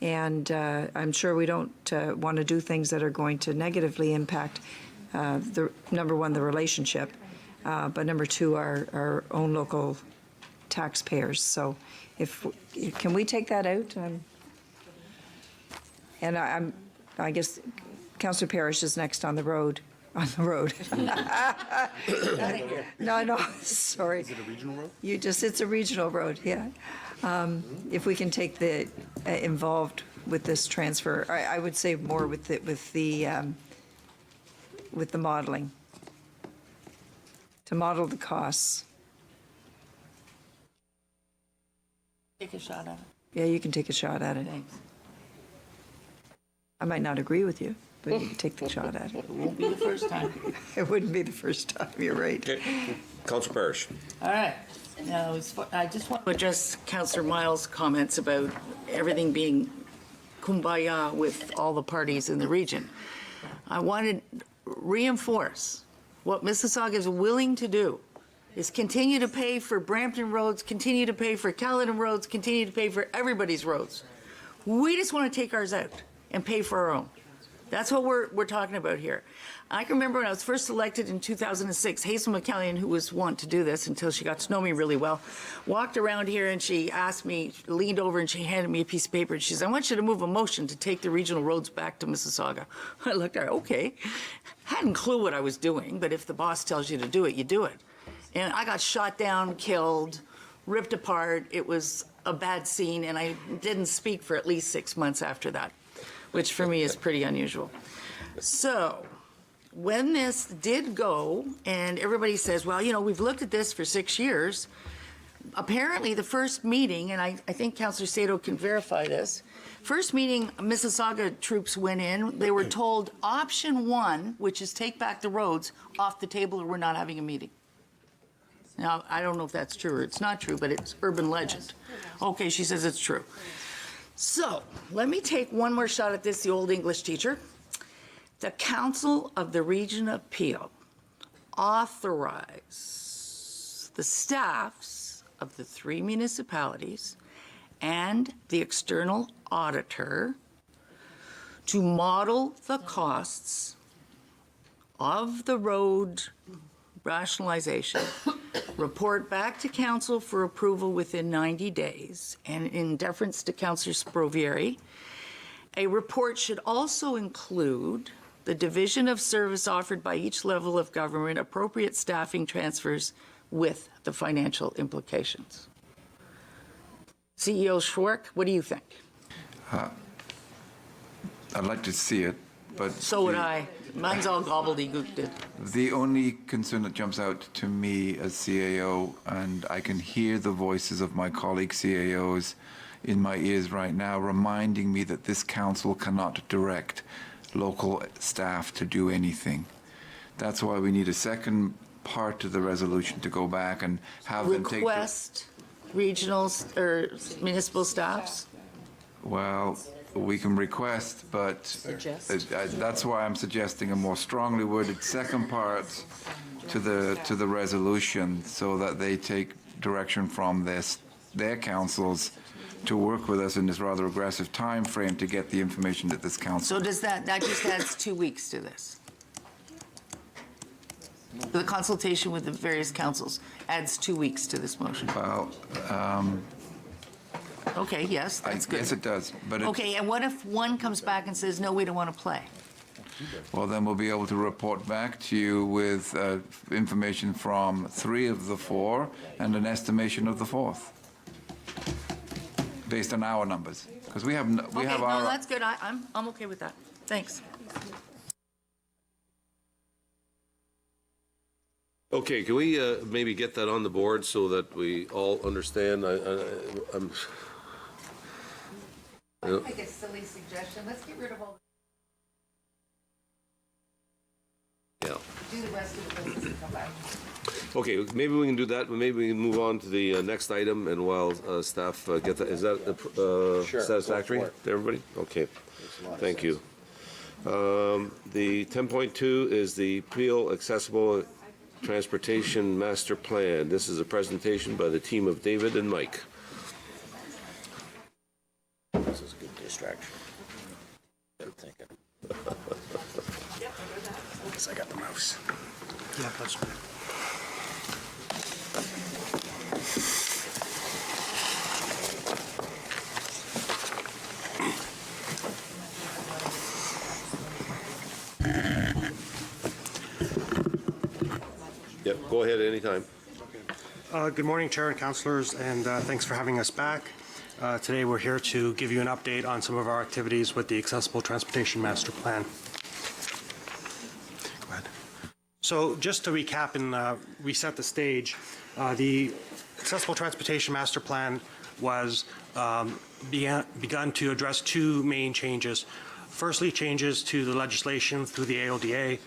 And I'm sure we don't want to do things that are going to negatively impact, number 1, the relationship, but number 2, our own local taxpayers. So can we take that out? And I guess Councillor Parrish is next on the road. No, sorry. Is it a regional road? It's a regional road, yeah. If we can take the involved with this transfer, I would say more with the modeling, to model the costs. Take a shot at it. Yeah, you can take a shot at it. Thanks. I might not agree with you, but you can take the shot at it. It won't be the first time. It wouldn't be the first time, you're right. Okay. Councillor Parrish. All right. Now, I just want to address Councillor Miles' comments about everything being kumbaya with all the parties in the region. I want to reinforce what Mississauga is willing to do is continue to pay for Brampton roads, continue to pay for Caledon roads, continue to pay for everybody's roads. We just want to take ours out and pay for our own. That's what we're talking about here. I can remember when I was first elected in 2006, Hazel McCallion, who was wont to do this until she got to know me really well, walked around here and she asked me, leaned over and she handed me a piece of paper and she said, I want you to move a motion to take the regional roads back to Mississauga. I looked at her, okay. Hadn't a clue what I was doing, but if the boss tells you to do it, you do it. And I got shot down, killed, ripped apart. It was a bad scene and I didn't speak for at least 6 months after that, which for me is pretty unusual. So when this did go and everybody says, well, we've looked at this for 6 years, apparently the first meeting, and I think Councillor Sato can verify this, first meeting Mississauga troops went in, they were told option 1, which is take back the roads, off the table or we're not having a meeting. Now, I don't know if that's true or it's not true, but it's urban legend. Okay, she says it's true. So, let me take one more shot at this, the old English teacher. The Council of the Region of Peel authorize the staffs of the 3 municipalities and the external auditor to model the costs of the road rationalization, report back to council for approval within 90 days, and in deference to Councillor Sprovieri, a report should also include the division of service offered by each level of government, appropriate staffing transfers with the financial implications. CEO Schwark, what do you think? I'd like to see it, but... So would I. Mine's all gobbledygooked. The only concern that jumps out to me as CAO, and I can hear the voices of my colleague CAOs in my ears right now, reminding me that this council cannot direct local staff to do anything. That's why we need a second part to the resolution to go back and have them take... Request regional or municipal staffs? Well, we can request, but that's why I'm suggesting a more strongly worded second part to the resolution, so that they take direction from their councils to work with us in this rather aggressive time frame to get the information that this council... So does that just adds 2 weeks to this? The consultation with the various councils adds 2 weeks to this motion. Well, okay, yes, that's good. Yes, it does, but... Okay, and what if one comes back and says, no, we don't want to play? Well, then we'll be able to report back to you with information from 3 of the 4 and an estimation of the 4th, based on our numbers, because we have Okay, our... no, that's good. I'm okay with that. Thanks. Okay, can we maybe get that on the board so that we all understand? I'm... I think it's a silly suggestion. Let's get rid of all Yeah. do the rest of the business and come back. Okay, maybe we can do that. Maybe we can move on to the next item, and while staff get that, is that satisfactory to everybody? Okay, thank you. The 10.2 is the Peel Accessible Transportation Master Plan. This is a presentation by the team of David and Mike. This is a good distraction. Good thinking. Because I got the mouse. Yeah, that's good. Yep, go ahead anytime. Good morning, Chair and Councillors, and thanks for having us back. Today we're here to give you an update on some of our activities with the Accessible Transportation Master Plan. Go ahead. So just to recap and reset the stage, the Accessible Transportation Master Plan was begun to address 2 main changes. Firstly, changes to the legislation through the AODA.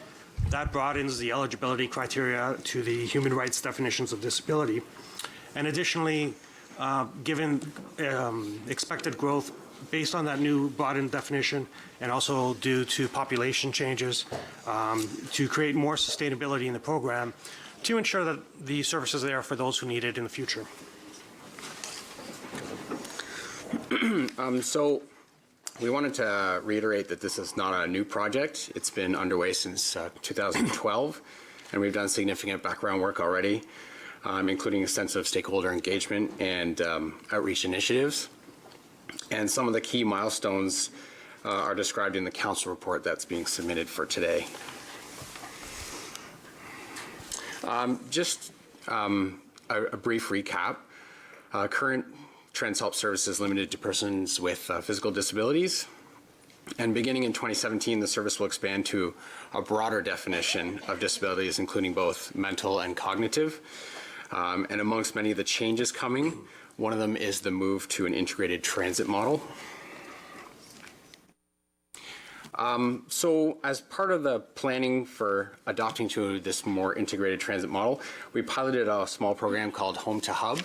That broadens the eligibility criteria to the human rights definitions of disability. And additionally, given expected growth based on that new broadened definition, and also due to population changes, to create more sustainability in the program, to ensure that the services are there for those who need it in the future. So we wanted to reiterate that this is not a new project. It's been underway since 2012, and we've done significant background work already, including extensive stakeholder engagement and outreach initiatives. And some of the key milestones are described in the council report that's being submitted for today. Just a brief recap. Current TransHelp service is limited to persons with physical disabilities. And beginning in 2017, the service will expand to a broader definition of disabilities, including both mental and cognitive. And amongst many of the changes coming, one of them is the move to an integrated transit model. So as part of the planning for adopting to this more integrated transit model, we piloted a small program called Home to Hub.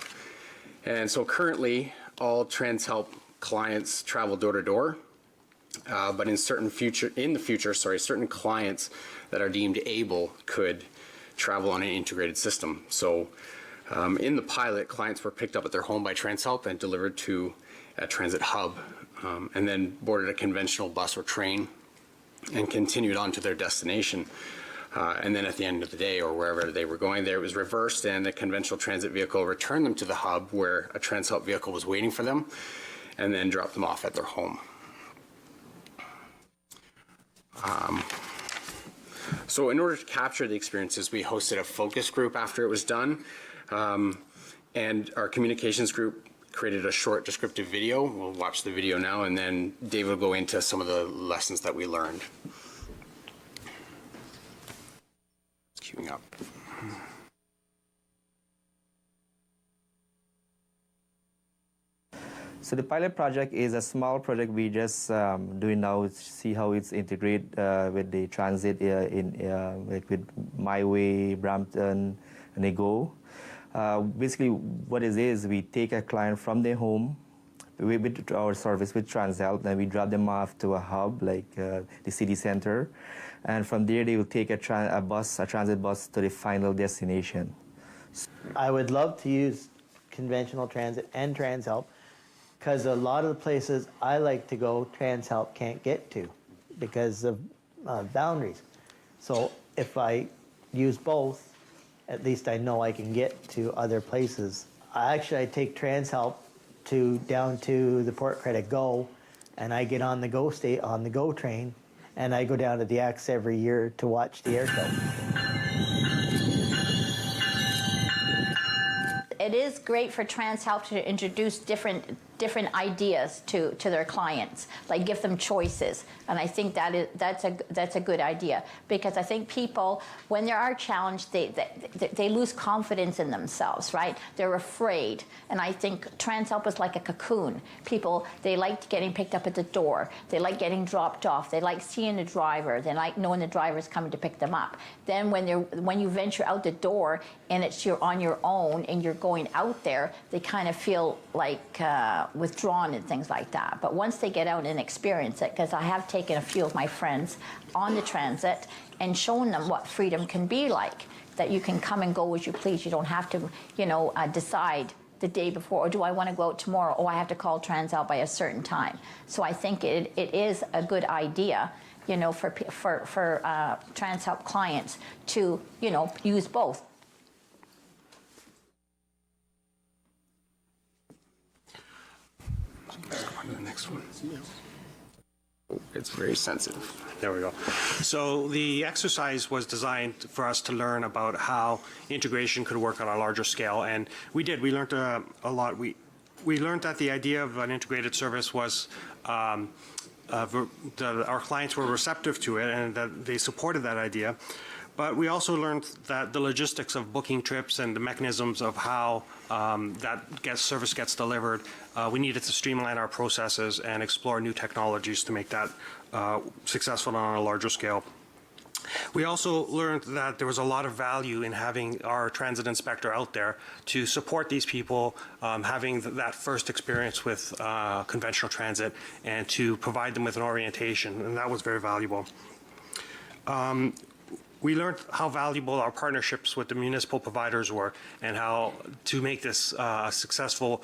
And so currently, all TransHelp clients travel door to door, but in the future, certain clients that are deemed able could travel on an integrated system. So in the pilot, clients were picked up at their home by TransHelp and delivered to a transit hub, and then boarded a conventional bus or train and continued on to their destination. And then at the end of the day, or wherever they were going there, it was reversed, and the conventional transit vehicle returned them to the hub where a TransHelp vehicle was waiting for them, and then dropped them off at their home. So in order to capture the experiences, we hosted a focus group after it was done, and our communications group created a short descriptive video. We'll watch the video now, and then David will go into some of the lessons that we learned. It's queuing up. So the pilot project is a small project we just doing now, see how it's integrated with the transit with MyWay, Brampton, and Ego. Basically, what it is, we take a client from their home with our service with TransHelp, and we drop them off to a hub like the city center, and from there they will take a transit bus to the final destination. I would love to use conventional transit and TransHelp, because a lot of the places I like to go, TransHelp can't get to because of boundaries. So if I use both, at least I know I can get to other places. I take TransHelp down to the Port Credit Go, and I get on the Go train, and I go down to the X every year to watch the air show. It is great for TransHelp to introduce different ideas to their clients, like give them choices, and I think that's a good idea, because I think people, when they are challenged, they lose confidence in themselves, right? They're afraid, and I think TransHelp is like a cocoon. People, they like getting picked up at the door, they like getting dropped off, they like seeing the driver, they like knowing the driver's coming to pick them up. Then when you venture out the door and you're on your own and you're going out there, they kind of feel like withdrawn and things like that. But once they get out and experience it, because I have taken a few of my friends on the transit and shown them what freedom can be like, that you can come and go as you please. You don't have to, decide the day before, or do I want to go out tomorrow? Oh, I have to call TransHelp by a certain time. So I think it is a good idea, for TransHelp clients to, use both. The next one. It's very sensitive. There we go. So the exercise was designed for us to learn about how integration could work on a larger scale, and we did. We learned a lot. We learned that the idea of an integrated service was our clients were receptive to it, and that they supported that idea. But we also learned that the logistics of booking trips and the mechanisms of how service gets delivered, we needed to streamline our processes and explore new technologies to make that successful on a larger scale. We also learned that there was a lot of value in having our transit inspector out there to support these people having that first experience with conventional transit, and to provide them with an orientation, and that was very valuable. We learned how valuable our partnerships with the municipal providers were, and how to make this a successful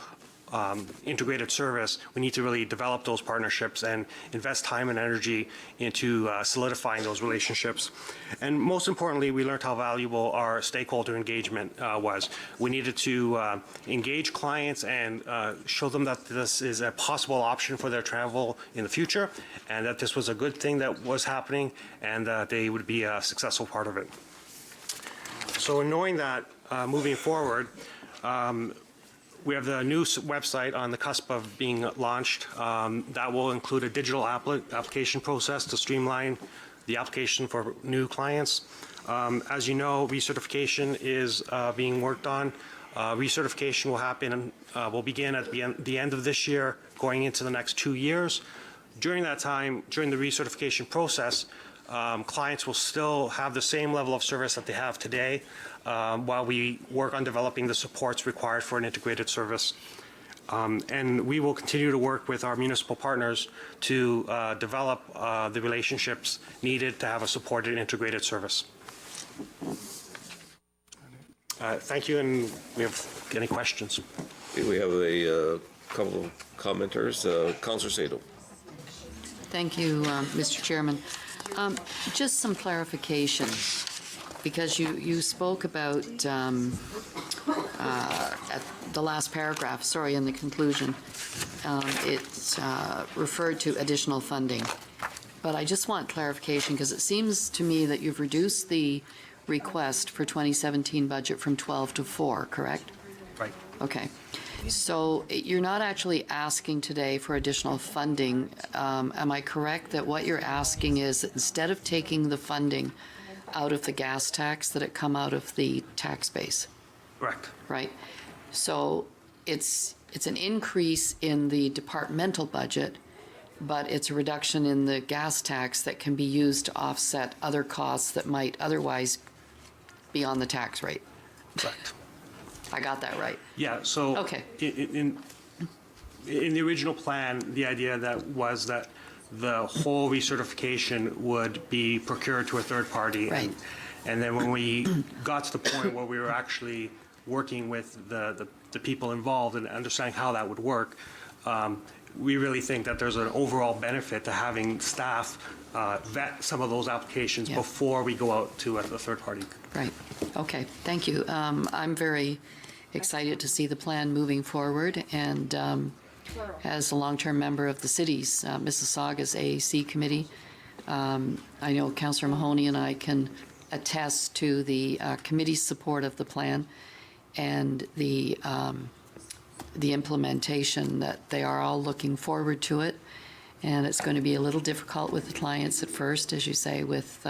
integrated service, we need to really develop those partnerships and invest time and energy into solidifying those relationships. And most importantly, we learned how valuable our stakeholder engagement was. We needed to engage clients and show them that this is a possible option for their travel in the future, and that this was a good thing that was happening, and that they would be a successful part of it. So in knowing that, moving forward, we have the new website on the cusp of being launched. That will include a digital application process to streamline the application for new clients. As you know, recertification is being worked on. Recertification will begin at the end of this year, going into the next 2 years. During that time, during the recertification process, clients will still have the same level of service that they have today, while we work on developing the supports required for an integrated service. And we will continue to work with our municipal partners to develop the relationships needed to have a supported integrated service. Thank you, and we have any questions? We have a couple of commenters. Councillor Sado. Thank you, Mr. Chairman. Just some clarification, because you spoke about at the last paragraph, sorry, in the conclusion, it referred to additional funding. But I just want clarification, because it seems to me that you've reduced the request for 2017 budget from 12 to 4, correct? Right. Okay. So you're not actually asking today for additional funding. Am I correct that what you're asking is that instead of taking the funding out of the gas tax, that it come out of the tax base? Correct. Right. So it's an increase in the departmental budget, but it's a reduction in the gas tax that can be used to offset other costs that might otherwise be on the tax rate. Correct. I got that right. Yeah, so Okay. in the original plan, the idea that was that the whole recertification would be procured to a third party. Right. And then when we got to the point where we were actually working with the people involved and understanding how that would work, we really think that there's an overall benefit to having staff vet some of those applications Yeah. before we go out to a third party. Right. Okay. Thank you. I'm very excited to see the plan moving forward, and as a long-term member of the city's Mississauga's AAC committee, I know Councillor Mahoney and I can attest to the committee's support of the plan and the implementation, that they are all looking forward to it. And it's going to be a little difficult with the clients at first, as you say, with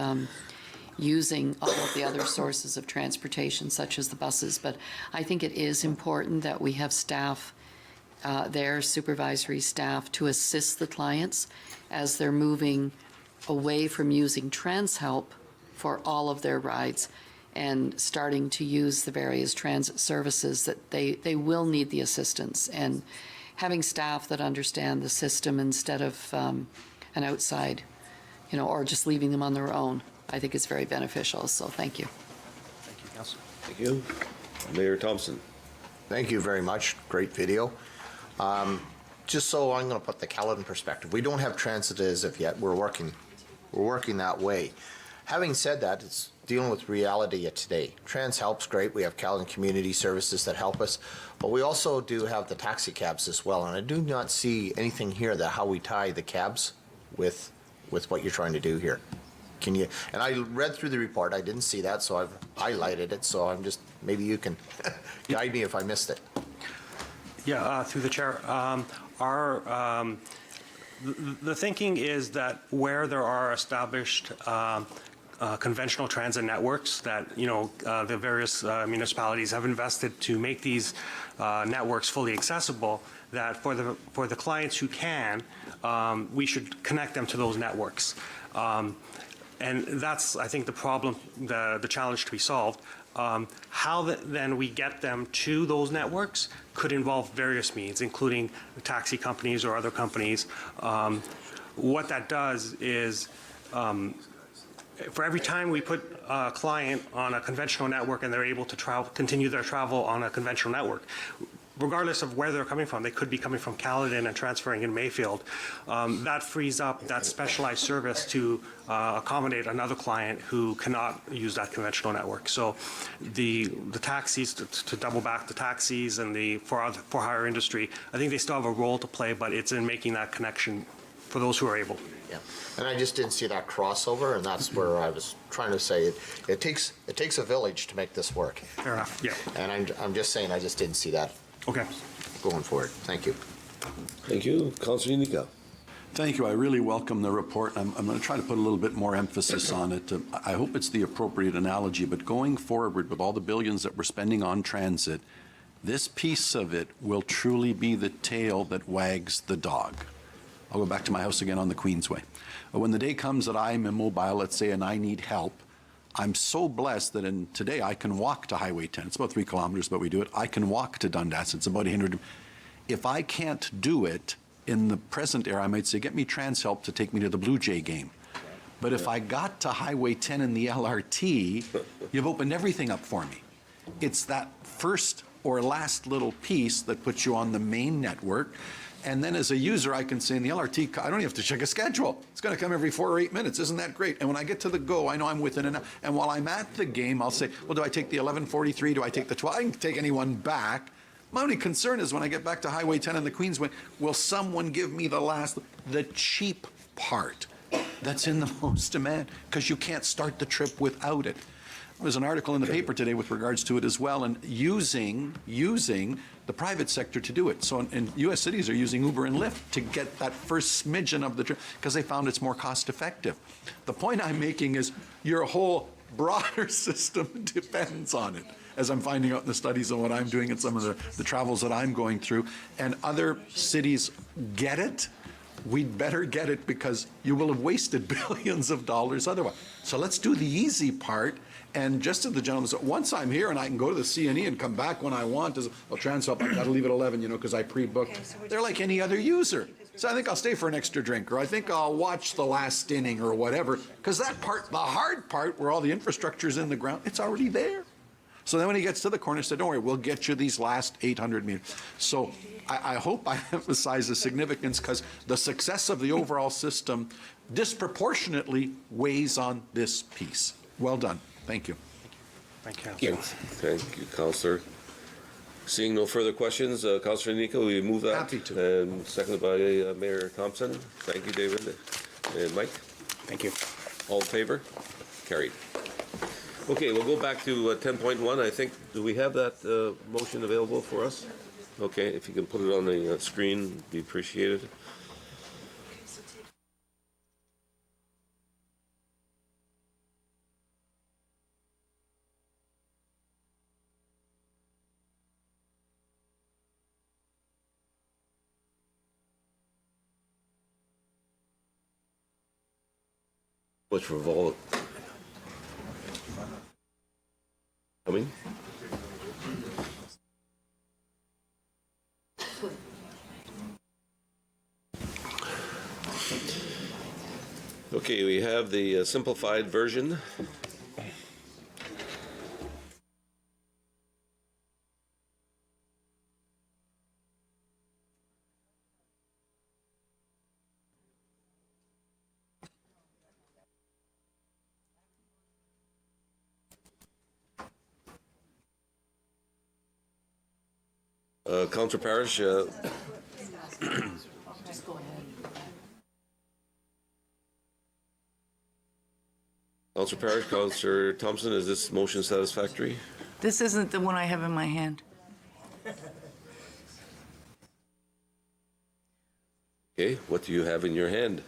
using all of the other sources of transportation, such as the buses. But I think it is important that we have staff there, supervisory staff, to assist the clients as they're moving away from using TransHelp for all of their rides and starting to use the various transit services, that they will need the assistance. And having staff that understand the system instead of an outside, or just leaving them on their own, I think is very beneficial. So thank you. Thank you, Councillor. Thank you. Mayor Thompson. Thank you very much. Great video. Just so I'm going to put the Caledon perspective. We don't have transit as of yet. We're working that way. Having said that, it's dealing with reality of today. TransHelp's great. We have Caledon Community Services that help us, but we also do have the taxi cabs as well. And I do not see anything here that how we tie the cabs with what you're trying to do here. Can you? And I read through the report. I didn't see that, so I've highlighted it. So I'm just, maybe you can guide me if I missed it. Yeah, through the chair. The thinking is that where there are established conventional transit networks that, the various municipalities have invested to make these networks fully accessible, that for the clients who can, we should connect them to those networks. And that's, I think, the problem, the challenge to be solved. How then we get them to those networks could involve various means, including taxi companies or other companies. What that does is, for every time we put a client on a conventional network and they're able to continue their travel on a conventional network, regardless of where they're coming from, they could be coming from Caledon and transferring in Mayfield. That frees up that specialized service to accommodate another client who cannot use that conventional network. So the taxis, to double back the taxis and the for-hire industry, I think they still have a role to play, but it's in making that connection for those who are able. Yeah, and I just didn't see that crossover, and that's where I was trying to say it takes a village to make this work. Fair enough. Yeah. And I'm just saying I just didn't see that. Okay. Going forward. Thank you. Thank you. Councillor Unica. Thank you. I really welcome the report. I'm going to try to put a little bit more emphasis on it. I hope it's the appropriate analogy, but going forward with all the billions that we're spending on transit, this piece of it will truly be the tail that wags the dog. I'll go back to my house again on the Queensway. When the day comes that I'm immobile, let's say, and I need help, I'm so blessed that today I can walk to Highway 10. It's about 3 kilometers, but we do it. I can walk to Dundas. It's about 100. If I can't do it in the present era, I might say, get me TransHelp to take me to the Blue Jay game. But if I got to Highway 10 and the LRT, you've opened everything up for me. It's that first or last little piece that puts you on the main network. And then as a user, I can say in the LRT, I don't even have to check a schedule. It's going to come every 4 or 8 minutes. Isn't that great? And when I get to the go, I know I'm within an hour. And while I'm at the game, I'll say, well, do I take the 11:43? Do I take the 12? I can take anyone back. My only concern is when I get back to Highway 10 and the Queensway, will someone give me the cheap part that's in the most demand? Because you can't start the trip without it. There's an article in the paper today with regards to it as well, and using the private sector to do it. So in U.S. cities are using Uber and Lyft to get that first smidgen of the trip because they found it's more cost effective. The point I'm making is your whole broader system depends on it, as I'm finding out in the studies and what I'm doing and some of the travels that I'm going through. And other cities get it. We'd better get it because you will have wasted billions of dollars otherwise. So let's do the easy part. And just as the gentleman said, once I'm here and I can go to the CNE and come back when I want, well, TransHelp, I've got to leave at 11, because I pre-booked. Okay, so they're like any other user. So I think I'll stay for an extra drink, or I think I'll watch the last inning or whatever, because that part, the hard part, where all the infrastructure's in the ground, it's already there. So then when he gets to the corner, he said, don't worry, we'll get you these last 800 meters. So I hope I emphasize the significance, because the success of the overall system disproportionately weighs on this piece. Well done. Thank you. Thank you. Thank you, Councillor. Seeing no further questions, Councillor Nico, we move that. Happy to. And seconded by Mayor Thompson. Thank you, David. And Mike? Thank you. All in favor? Carried. Okay, we'll go back to 10.1. I think, do we have that motion available for us? Okay, if you can put it on the screen, be appreciated. Much for vol coming. Okay, we have the simplified version. Councillor Parish, Councillor Parish, Councillor Thompson, is this motion satisfactory? This isn't the one I have in my hand. Okay, what do you have in your hand?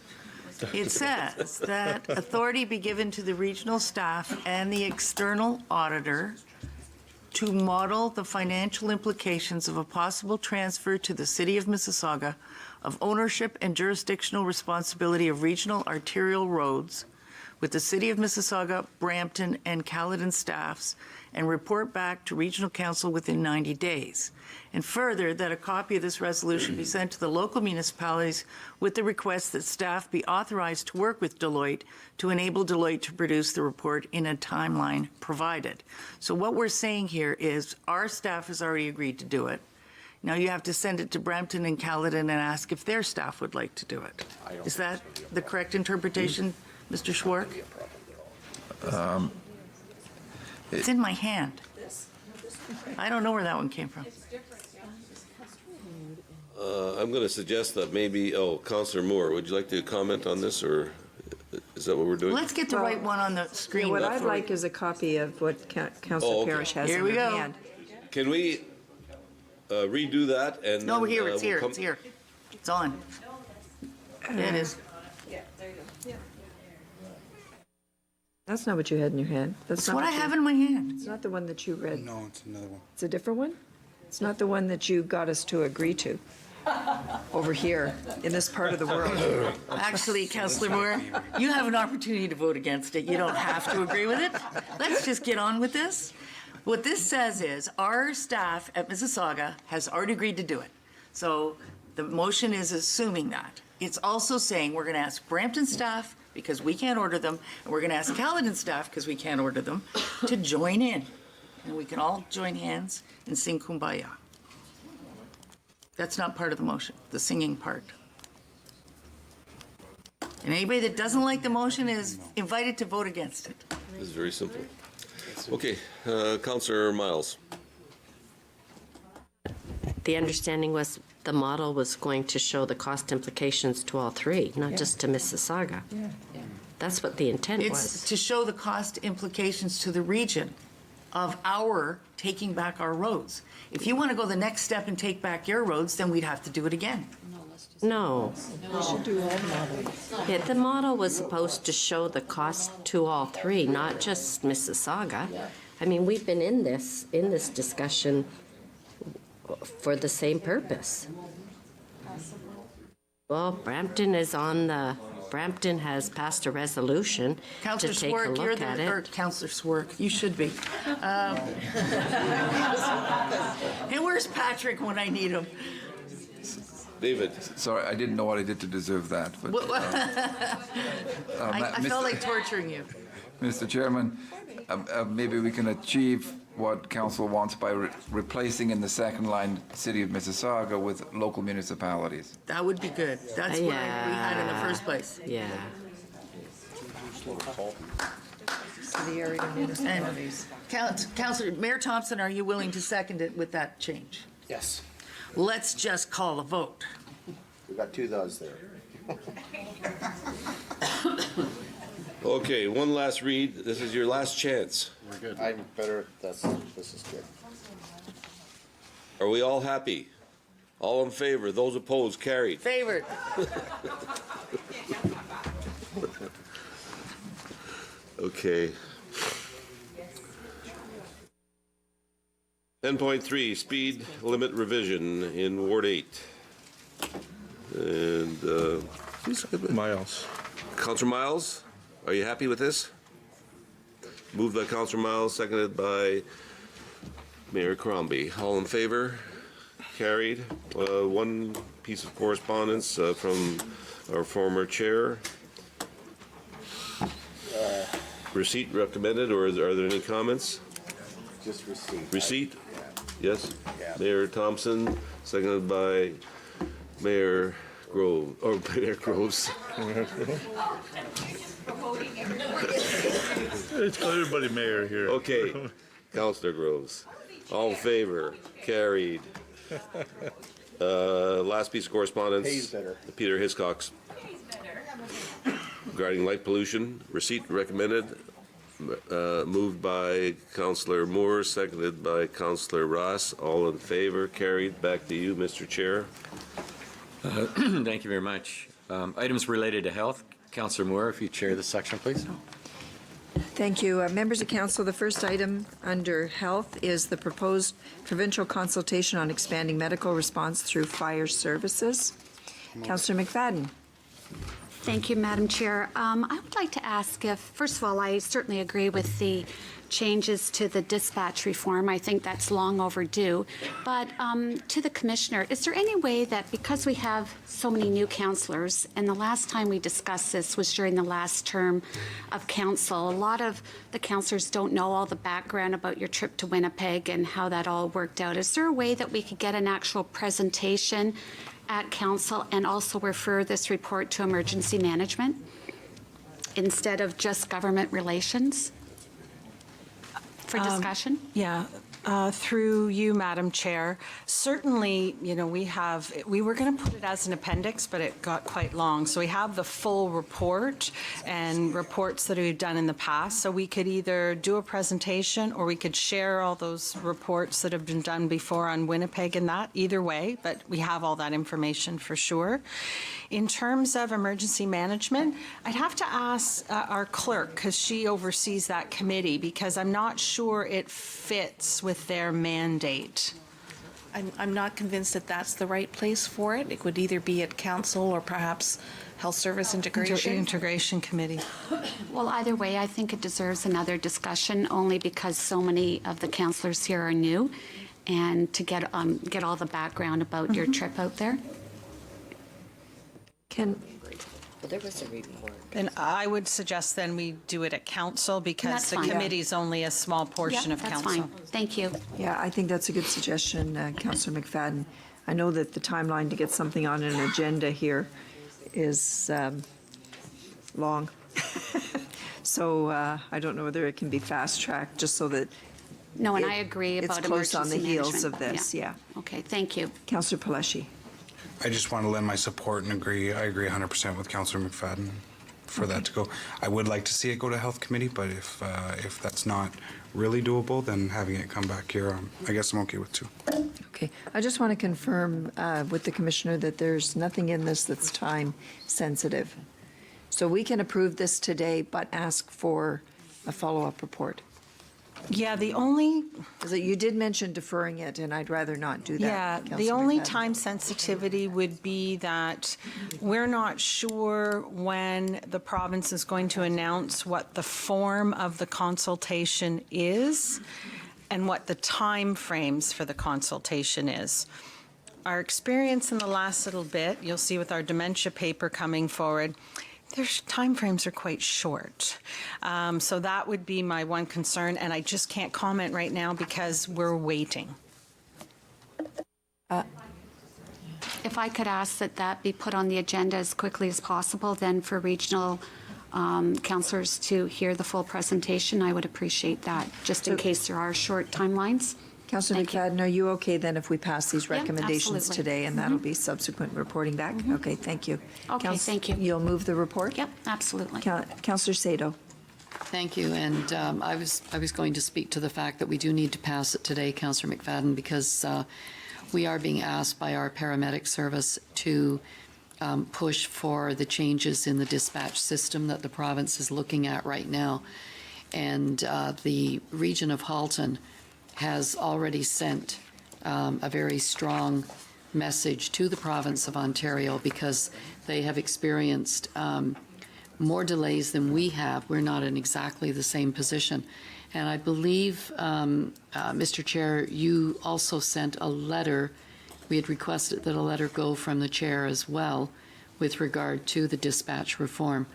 It says that authority be given to the regional staff and the external auditor to model the financial implications of a possible transfer to the City of Mississauga of ownership and jurisdictional responsibility of regional arterial roads with the City of Mississauga, Brampton, and Caledon staffs, and report back to Regional Council within 90 days. And further, that a copy of this resolution be sent to the local municipalities with the request that staff be authorized to work with Deloitte to enable Deloitte to produce the report in a timeline provided. So what we're saying here is our staff has already agreed to do it. Now you have to send it to Brampton and Caledon and ask if their staff would like to do it. Is that the correct interpretation, Mr. Schwark? It's in my hand. I don't know where that one came from. I'm going to suggest that maybe, Councillor Moore, would you like to comment on this, or is that what we're doing? Let's get the right one on the screen. What I'd like is a copy of what Councillor Parish has in her hand. Can we redo that? And No, then, here, it's we'll here, come- it's here. It's on. It is. That's not what you had in your hand. That's what I have in my hand. It's not the one that you read. No, it's another one. It's a different one? It's not the one that you got us to agree to over here in this part of the world. Actually, Councillor Moore, you have an opportunity to vote against it. You don't have to agree with it. Let's just get on with this. What this says is our staff at Mississauga has already agreed to do it. So the motion is assuming that. It's also saying we're going to ask Brampton staff, because we can't order them, and we're going to ask Caledon staff, because we can't order them, to join in. And we can all join hands and sing Kumbaya. That's not part of the motion, the singing part. And anybody that doesn't like the motion is invited to vote against it. This is very simple. Okay, Councillor Miles. The understanding was the model was going to show the cost implications to all three, not just to Mississauga. That's what the intent It's was. to show the cost implications to the region of our taking back our roads. If you want to go the next step and take back your roads, then we'd have to do it again. No. We should do all models. Yeah, the model was supposed to show the cost to all three, not just Mississauga. I mean, we've been in this discussion for the same purpose. Well, Brampton has passed a resolution Councillor to take a Swark, you're look at or it. Councillor Swark, you should be. Hey, where's Patrick when I need him? David. Sorry, I didn't know what I did to deserve that. But, I felt like torturing you. Mr. Chairman, maybe we can achieve what council wants by replacing in the second line City of Mississauga with local municipalities. That would be good. That's what we had in the first place. Yeah. City area municipalities. Councillor, Mayor Thompson, are you willing to second it with that change? Yes. Let's just call a vote. We got two those there. Okay, one last read. This is your last chance. We're good. I'm better. This is good. Are we all happy? All in favor? Those opposed? Carried. Favored. Okay. 10.3, speed limit revision in Ward 8. And Miles. Councillor Miles, are you happy with this? Moved by Councillor Miles, seconded by Mayor Crombie. All in favor? Carried. One piece of correspondence from our former chair. Receipt recommended, or are there any comments? Just receipt. Receipt? Yes? Mayor Thompson, seconded by Mayor Grove, or Mayor Groves. It's got everybody mayor here. Okay, Councillor Groves. All in favor? Carried. Last piece of correspondence. Pays better. Peter Hiscox. Regarding light pollution, receipt recommended. Moved by Councillor Moore, seconded by Councillor Ross. All in favor? Carried. Back to you, Mr. Chair. Thank you very much. Items related to health. Councillor Moore, if you chair this section, please. Thank you. Members of council, the first item under health is the proposed provincial consultation on expanding medical response through fire services. Councillor McFadden. Thank you, Madam Chair. I would like to ask if, first of all, I certainly agree with the changes to the dispatch reform. I think that's long overdue. But to the Commissioner, is there any way that, because we have so many new councillors, and the last time we discussed this was during the last term of council, a lot of the councillors don't know all the background about your trip to Winnipeg and how that all worked out. Is there a way that we could get an actual presentation at council and also refer this report to emergency management instead of just government relations for discussion? Yeah. Through you, Madam Chair, certainly, you know, we were going to put it as an appendix, but it got quite long. So we have the full report and reports that we've done in the past. So we could either do a presentation or we could share all those reports that have been done before on Winnipeg and that, either way, but we have all that information for sure. In terms of emergency management, I'd have to ask our clerk, because she oversees that committee, because I'm not sure it fits with their mandate. I'm not convinced that that's the right place for it. It would either be at council or perhaps Health Service Integration. Integration Committee. Well, either way, I think it deserves another discussion only because so many of the councillors here are new. and to get all the background about your trip out there. Well, there was a report. And I would suggest then we do it at council because That's the fine. committee's only a small portion of council. That's fine. Thank you. Yeah, I think that's a good suggestion, Councillor McFadden. I know that the timeline to get something on an agenda here is long. So I don't know whether it can be fast-tracked, just so that No, and I agree about it's close on the emergency heels of management. this, yeah. Okay, thank you. Councillor Palashi. I just want to lend my support and agree. I agree 100% with Councillor McFadden for that to go. I would like to see it go to Health Committee, but if that's not really doable, then having it come back here, I guess I'm okay with two. Okay, I just want to confirm with the Commissioner that there's nothing in this that's time sensitive. So we can approve this today, but ask for a follow-up report. Yeah, the only, You did mention deferring it, and I'd rather not do that. yeah, the Councillor only McFadden. time sensitivity would be that we're not sure when the province is going to announce what the form of the consultation is and what the time frames for the consultation is. Our experience in the last little bit, you'll see with our dementia paper coming forward, their timeframes are quite short. So that would be my one concern, and I just can't comment right now because we're waiting. If I could ask that that be put on the agenda as quickly as possible, then for regional councillors to hear the full presentation, I would appreciate that, just in case there are short timelines. Councillor McFadden, are you okay then if we pass these Yeah, recommendations absolutely. today, and that'll be subsequent reporting back? Okay, thank you. Okay, thank you. You'll move the report? Yep, absolutely. Councillor Sado. Thank you, and I was going to speak to the fact that we do need to pass it today, Councillor McFadden, because we are being asked by our paramedic service to push for the changes in the dispatch system that the province is looking at right now. And the region of Halton has already sent a very strong message to the province of Ontario because they have experienced more delays than we have. We're not in exactly the same position. And I believe, Mr. Chair, you also sent a letter. We had requested that a letter go from the chair as well with regard to the dispatch reform.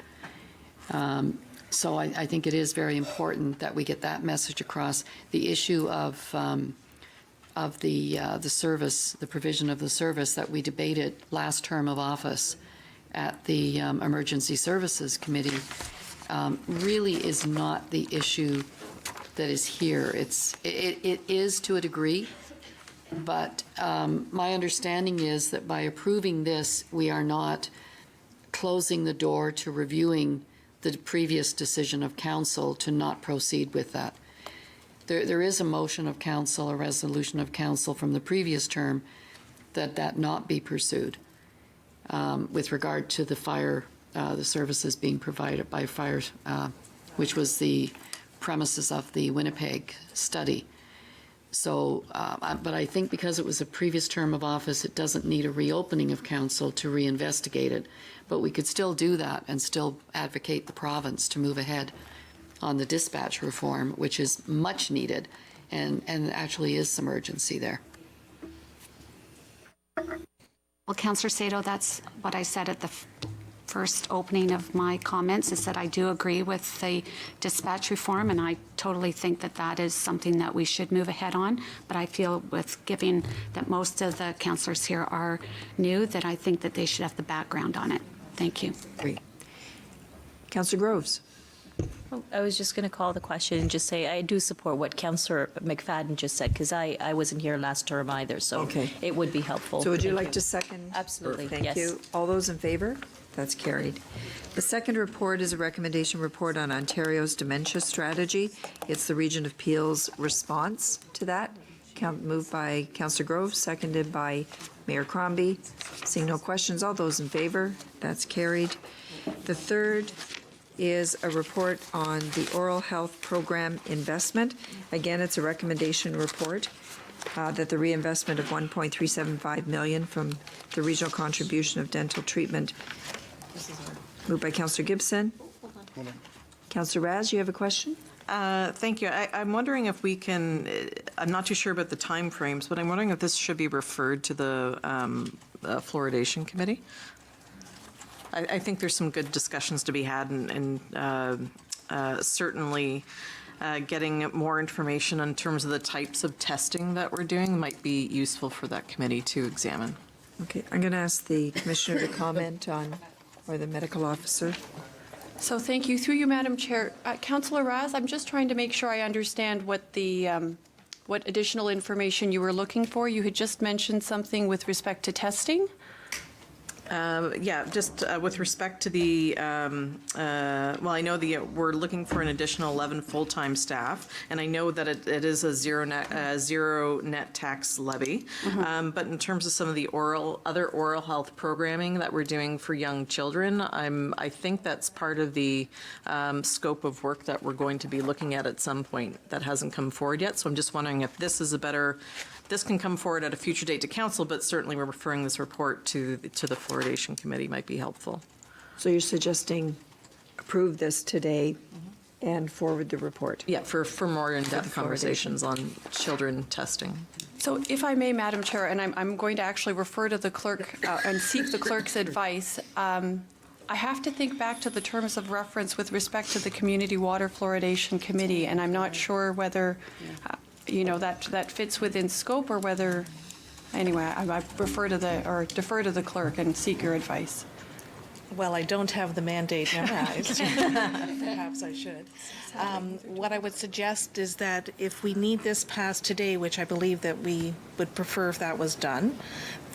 So I think it is very important that we get that message across. The issue of the service, the provision of the service that we debated last term of office at the Emergency Services Committee really is not the issue that is here. It is to a degree, but my understanding is that by approving this, we are not closing the door to reviewing the previous decision of council to not proceed with that. There is a motion of council, a resolution of council from the previous term that not be pursued with regard to the fire, the services being provided by fire, which was the premises of the Winnipeg study. So, but I think because it was a previous term of office, it doesn't need a reopening of council to reinvestigate it. But we could still do that and still advocate the province to move ahead on the dispatch reform, which is much needed and actually is some urgency there. Well, Councillor Sado, that's what I said at the first opening of my comments, is that I do agree with the dispatch reform, and I totally think that that is something that we should move ahead on. But I feel with giving that most of the councillors here are new, that I think that they should have the background on it. Thank you. Great. Councillor Groves. I was just going to call the question and just say I do support what Councillor McFadden just said because I wasn't here last term either, so Okay. it would be helpful. So would you Thank like to second? Absolutely, Thank yes. you. All those in favor? That's carried. The second report is a recommendation report on Ontario's dementia strategy. It's the Region of Peel's response to that. Moved by Councillor Groves, seconded by Mayor Crombie. Seeing no questions, all those in favor? That's carried. The third is a report on the oral health program investment. Again, it's a recommendation report that the reinvestment of $1.375 million from the regional contribution of dental treatment. Moved by Councillor Gibson. Councillor Raz, you have a question? Thank you. I'm wondering if we can I'm not too sure about the timeframes, but I'm wondering if this should be referred to the fluoridation committee. I think there's some good discussions to be had, and certainly getting more information in terms of the types of testing that we're doing might be useful for that committee to examine. Okay, I'm going to ask the commissioner to comment on, or the medical officer. So thank you. Through you, Madam Chair. Councillor Raz, I'm just trying to make sure I understand what the what additional information you were looking for. You had just mentioned something with respect to testing. Yeah, just with respect to the, well, I know we're looking for an additional 11 full-time staff, and I know that it is a zero net tax levy. But in terms of some of the other oral health programming that we're doing for young children, I think that's part of the scope of work that we're going to be looking at some point that hasn't come forward yet. So I'm just wondering if this is this can come forward at a future date to council, but certainly we're referring this report to the fluoridation committee might be helpful. So you're suggesting approve this today and forward the report? Yeah, for more in-depth conversations on children testing. So if I may, Madam Chair, and I'm going to actually refer to the clerk and seek the clerk's advice, I have to think back to the terms of reference with respect to the Community Water Fluoridation Committee, and I'm not sure whether that fits within scope or whether, anyway, I defer to the clerk and seek your advice. Well, I don't have the mandate memorized. Perhaps I should. What I would suggest is that if we need this passed today, which I believe that we would prefer if that was done,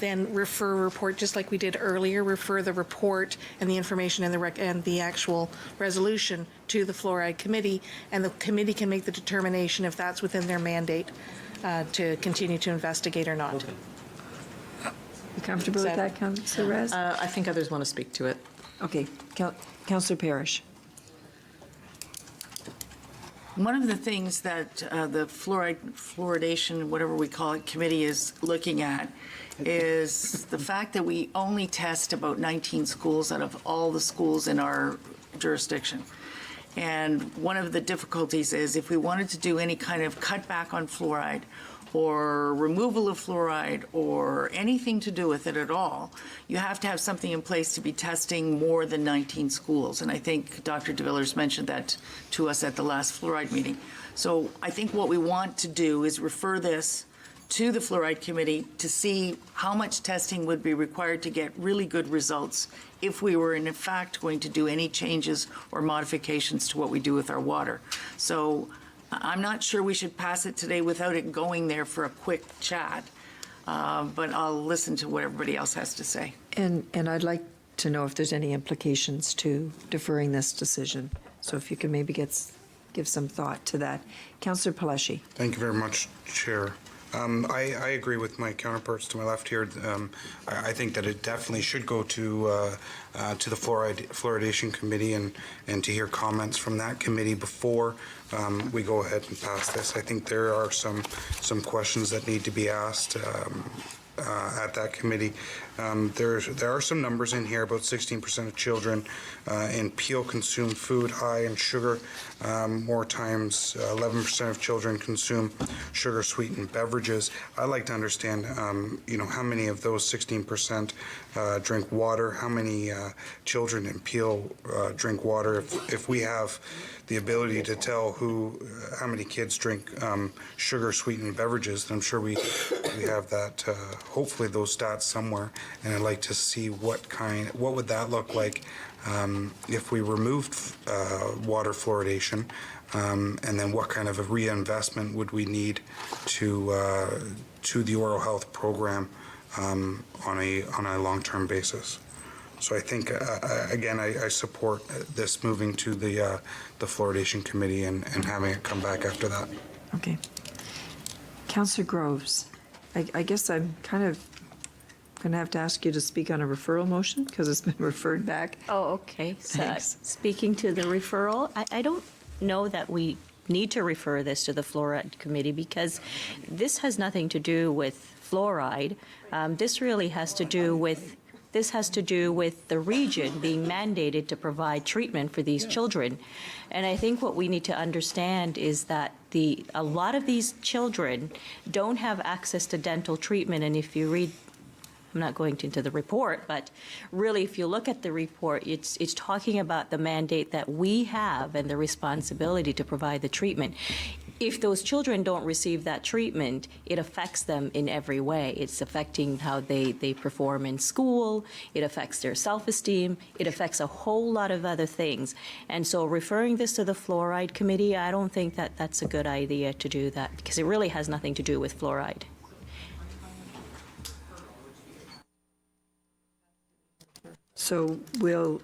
then refer a report, just like we did earlier, refer the report and the information and the actual resolution to the Fluoride Committee, and the committee can make the determination if that's within their mandate to continue to investigate or not. You comfortable with that, Councillor Raz? I think others want to speak to it. Okay, Councillor Parrish. One of the things that the fluoridation, whatever we call it, committee is looking at is the fact that we only test about 19 schools out of all the schools in our jurisdiction. And one of the difficulties is if we wanted to do any kind of cutback on fluoride or removal of fluoride or anything to do with it at all, you have to have something in place to be testing more than 19 schools. And I think Dr. de Villers mentioned that to us at the last fluoride meeting. So I think what we want to do is refer this to the Fluoride Committee to see how much testing would be required to get really good results if we were in fact going to do any changes or modifications to what we do with our water. So I'm not sure we should pass it today without it going there for a quick chat, but I'll listen to what everybody else has to say. And I'd like to know if there's any implications to deferring this decision. So if you can maybe give some thought to that. Councillor Paleschi. Thank you very much, Chair. I agree with my counterparts to my left here. I think that it definitely should go to the Fluoridation Committee and to hear comments from that committee before we go ahead and pass this. I think there are some questions that need to be asked at that committee. There are some numbers in here. About 16% of children in Peel consume food high in sugar. More times, 11% of children consume sugar-sweetened beverages. I'd like to understand, how many of those 16% drink water. How many children in Peel drink water? If we have the ability to tell how many kids drink sugar-sweetened beverages, then I'm sure we have that. Hopefully, those stats somewhere. And I'd like to see what would that look like if we removed water fluoridation, and then what kind of a reinvestment would we need to the oral health program on a long-term basis. So I think again I support this moving to the fluoridation committee and having it come back after that. Okay. Councillor Groves, I guess I'm kind of going to have to ask you to speak on a referral motion because it's been referred back. Oh, okay. So Thanks. speaking to the referral, I don't know that we need to refer this to the Fluoride Committee because this has nothing to do with fluoride. This really has to do with the region being mandated to provide treatment for these children. And I think what we need to understand is that a lot of these children don't have access to dental treatment, and if you read, I'm not going into the report, but really, if you look at the report, it's talking about the mandate that we have and the responsibility to provide the treatment. If those children don't receive that treatment, it affects them in every way. It's affecting how they perform in school, it affects their self-esteem, it affects a whole lot of other things. And so referring this to the Fluoride Committee, I don't think that that's a good idea to do that, because it really has nothing to do with fluoride. So we'll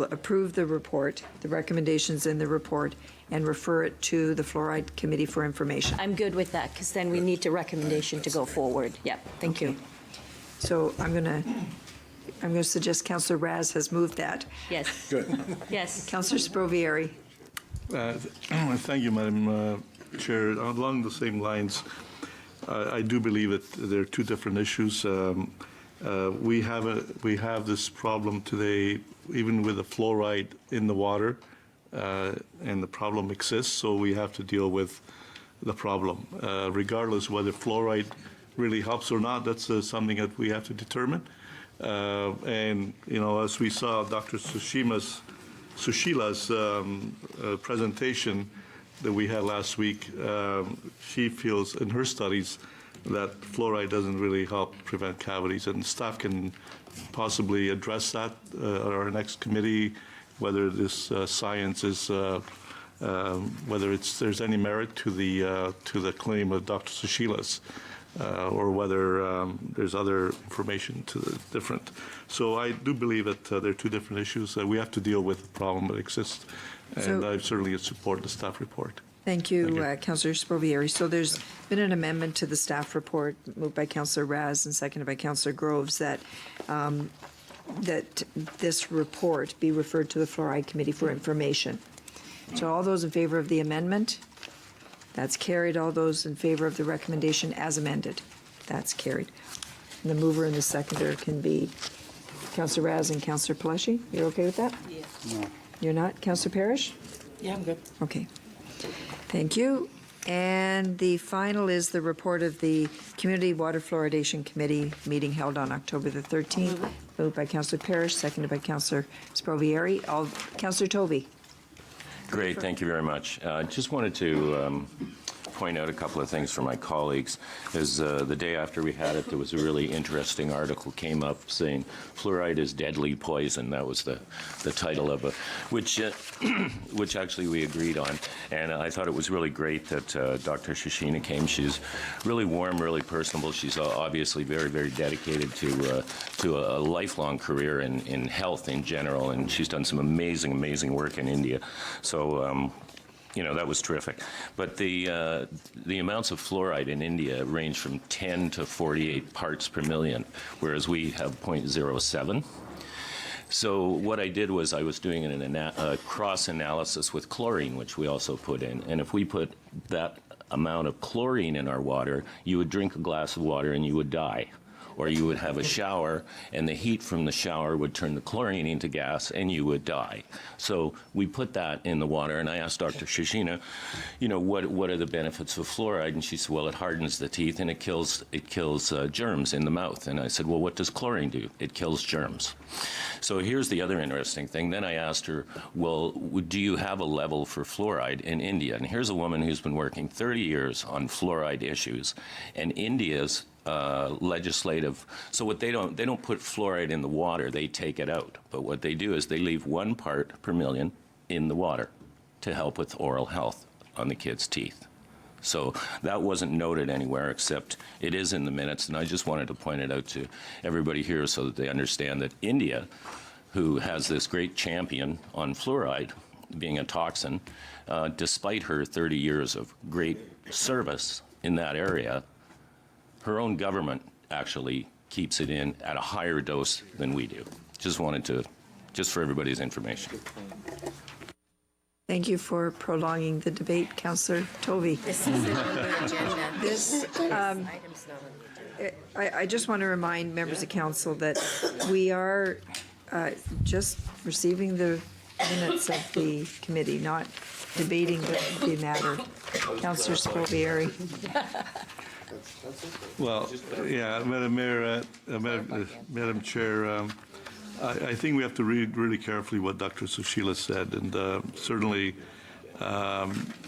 approve the report, the recommendations in the report, and refer it to the Fluoride Committee for information. I'm good with that, because then we need a recommendation to go forward. Yep, thank you. So I'm going to suggest Councillor Raz has moved that. Yes. Good. Yes. Councillor Sprovieri. Thank you, Madam Chair. Along the same lines, I do believe that there are two different issues. We have this problem today, even with the fluoride in the water, and the problem exists, so we have to deal with the problem. Regardless whether fluoride really helps or not, that's something that we have to determine. And, you know, as we saw Dr. Sushila's presentation that we had last week, she feels in her studies that fluoride doesn't really help prevent cavities, and staff can possibly address that at our next committee, whether this science is, whether there's any merit to the claim of Dr. Sushila's, or whether there's other information to the different. So I do believe that there are two different issues. We have to deal with the problem that exists, and I certainly support the staff report. Thank you, Councillor Sprovieri. So there's been an amendment to the staff report moved by Councillor Raz and seconded by Councillor Groves that this report be referred to the Fluoride Committee for information. So all those in favor of the amendment? That's carried. All those in favor of the recommendation as amended? That's carried. And the mover and the seconder can be Councillor Raz and Councillor Pelletier. You're okay with that? Yes. No. You're not? Councillor Parrish? Yeah, I'm good. Okay. Thank you. And the final is the report of the Community Water Fluoridation Committee meeting held on October the 13th. Moved by Councillor Parrish, seconded by Councillor Sprovieri. Councillor Toby. Great, thank you very much. Just wanted to point out a couple of things for my colleagues. Is the day after we had it, there was a really interesting article came up saying fluoride is deadly poison. That was the title of it, which actually we agreed on. And I thought it was really great that Dr. Shishina came. She's really warm, really personable. She's obviously very, very dedicated to a lifelong career in health in general, and she's done some amazing, amazing work in India. So you know, that was terrific. But the amounts of fluoride in India range from 10 to 48 parts per million, whereas we have 0.07. So what I did was I was doing a cross-analysis with chlorine, which we also put in. And if we put that amount of chlorine in our water, you would drink a glass of water and you would die. Or you would have a shower, and the heat from the shower would turn the chlorine into gas, and you would die. So we put that in the water, and I asked Dr. Shishina, you know, what are the benefits of fluoride? And she said, well, it hardens the teeth, and it kills germs in the mouth. And I said, well, what does chlorine do? It kills germs. So here's the other interesting thing. Then I asked her, well, do you have a level for fluoride in India? And here's a woman who's been working 30 years on fluoride issues, and India's legislative. So what they don't put fluoride in the water, they take it out. But what they do is they leave 1 part per million in the water to help with oral health on the kids' teeth. So that wasn't noted anywhere, except it is in the minutes, and I just wanted to point it out to everybody here so that they understand that India, who has this great champion on fluoride being a toxin, despite her 30 years of great service in that area, her own government actually keeps it in at a higher dose than we do. Just for everybody's information. Thank you for prolonging the debate, Councillor Tovey. This isn't on the agenda. This, I just want to remind members of council that we are just receiving the minutes of the committee, not debating the matter. Councillor Scolvieri. Well, yeah, Madam Mayor, Madam Chair, I think we have to read really carefully what Dr. Sushila said, and certainly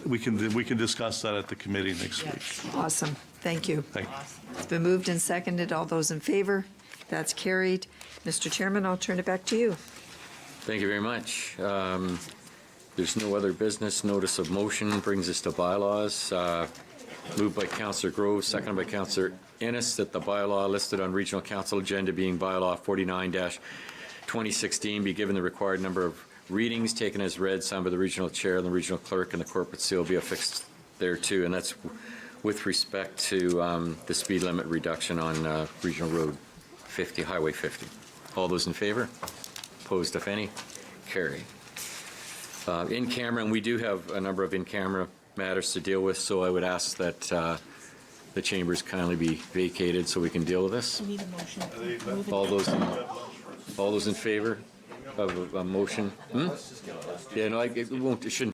we can discuss that at the committee next week. Awesome. Thank you. Thank you. It's been moved and seconded. All those in favor? That's carried. Mr. Chairman, I'll turn it back to you. Thank you very much. There's no other business. Notice of motion brings us to bylaws. Moved by Councillor Grove, seconded by Councillor Ennis, that the bylaw listed on Regional Council agenda being bylaw 49-2016 be given the required number of readings, taken as read, signed by the regional chair and the regional clerk, and the corporate seal be affixed there too. And that's with respect to the speed limit reduction on Regional Road 50, Highway 50. All those in favor? Opposed, if any? Carried. In camera, and we do have a number of in-camera matters to deal with, so I would ask that the chambers kindly be vacated so we can deal with this. We need a motion. All those in favor of a motion? Yeah, no, it shouldn't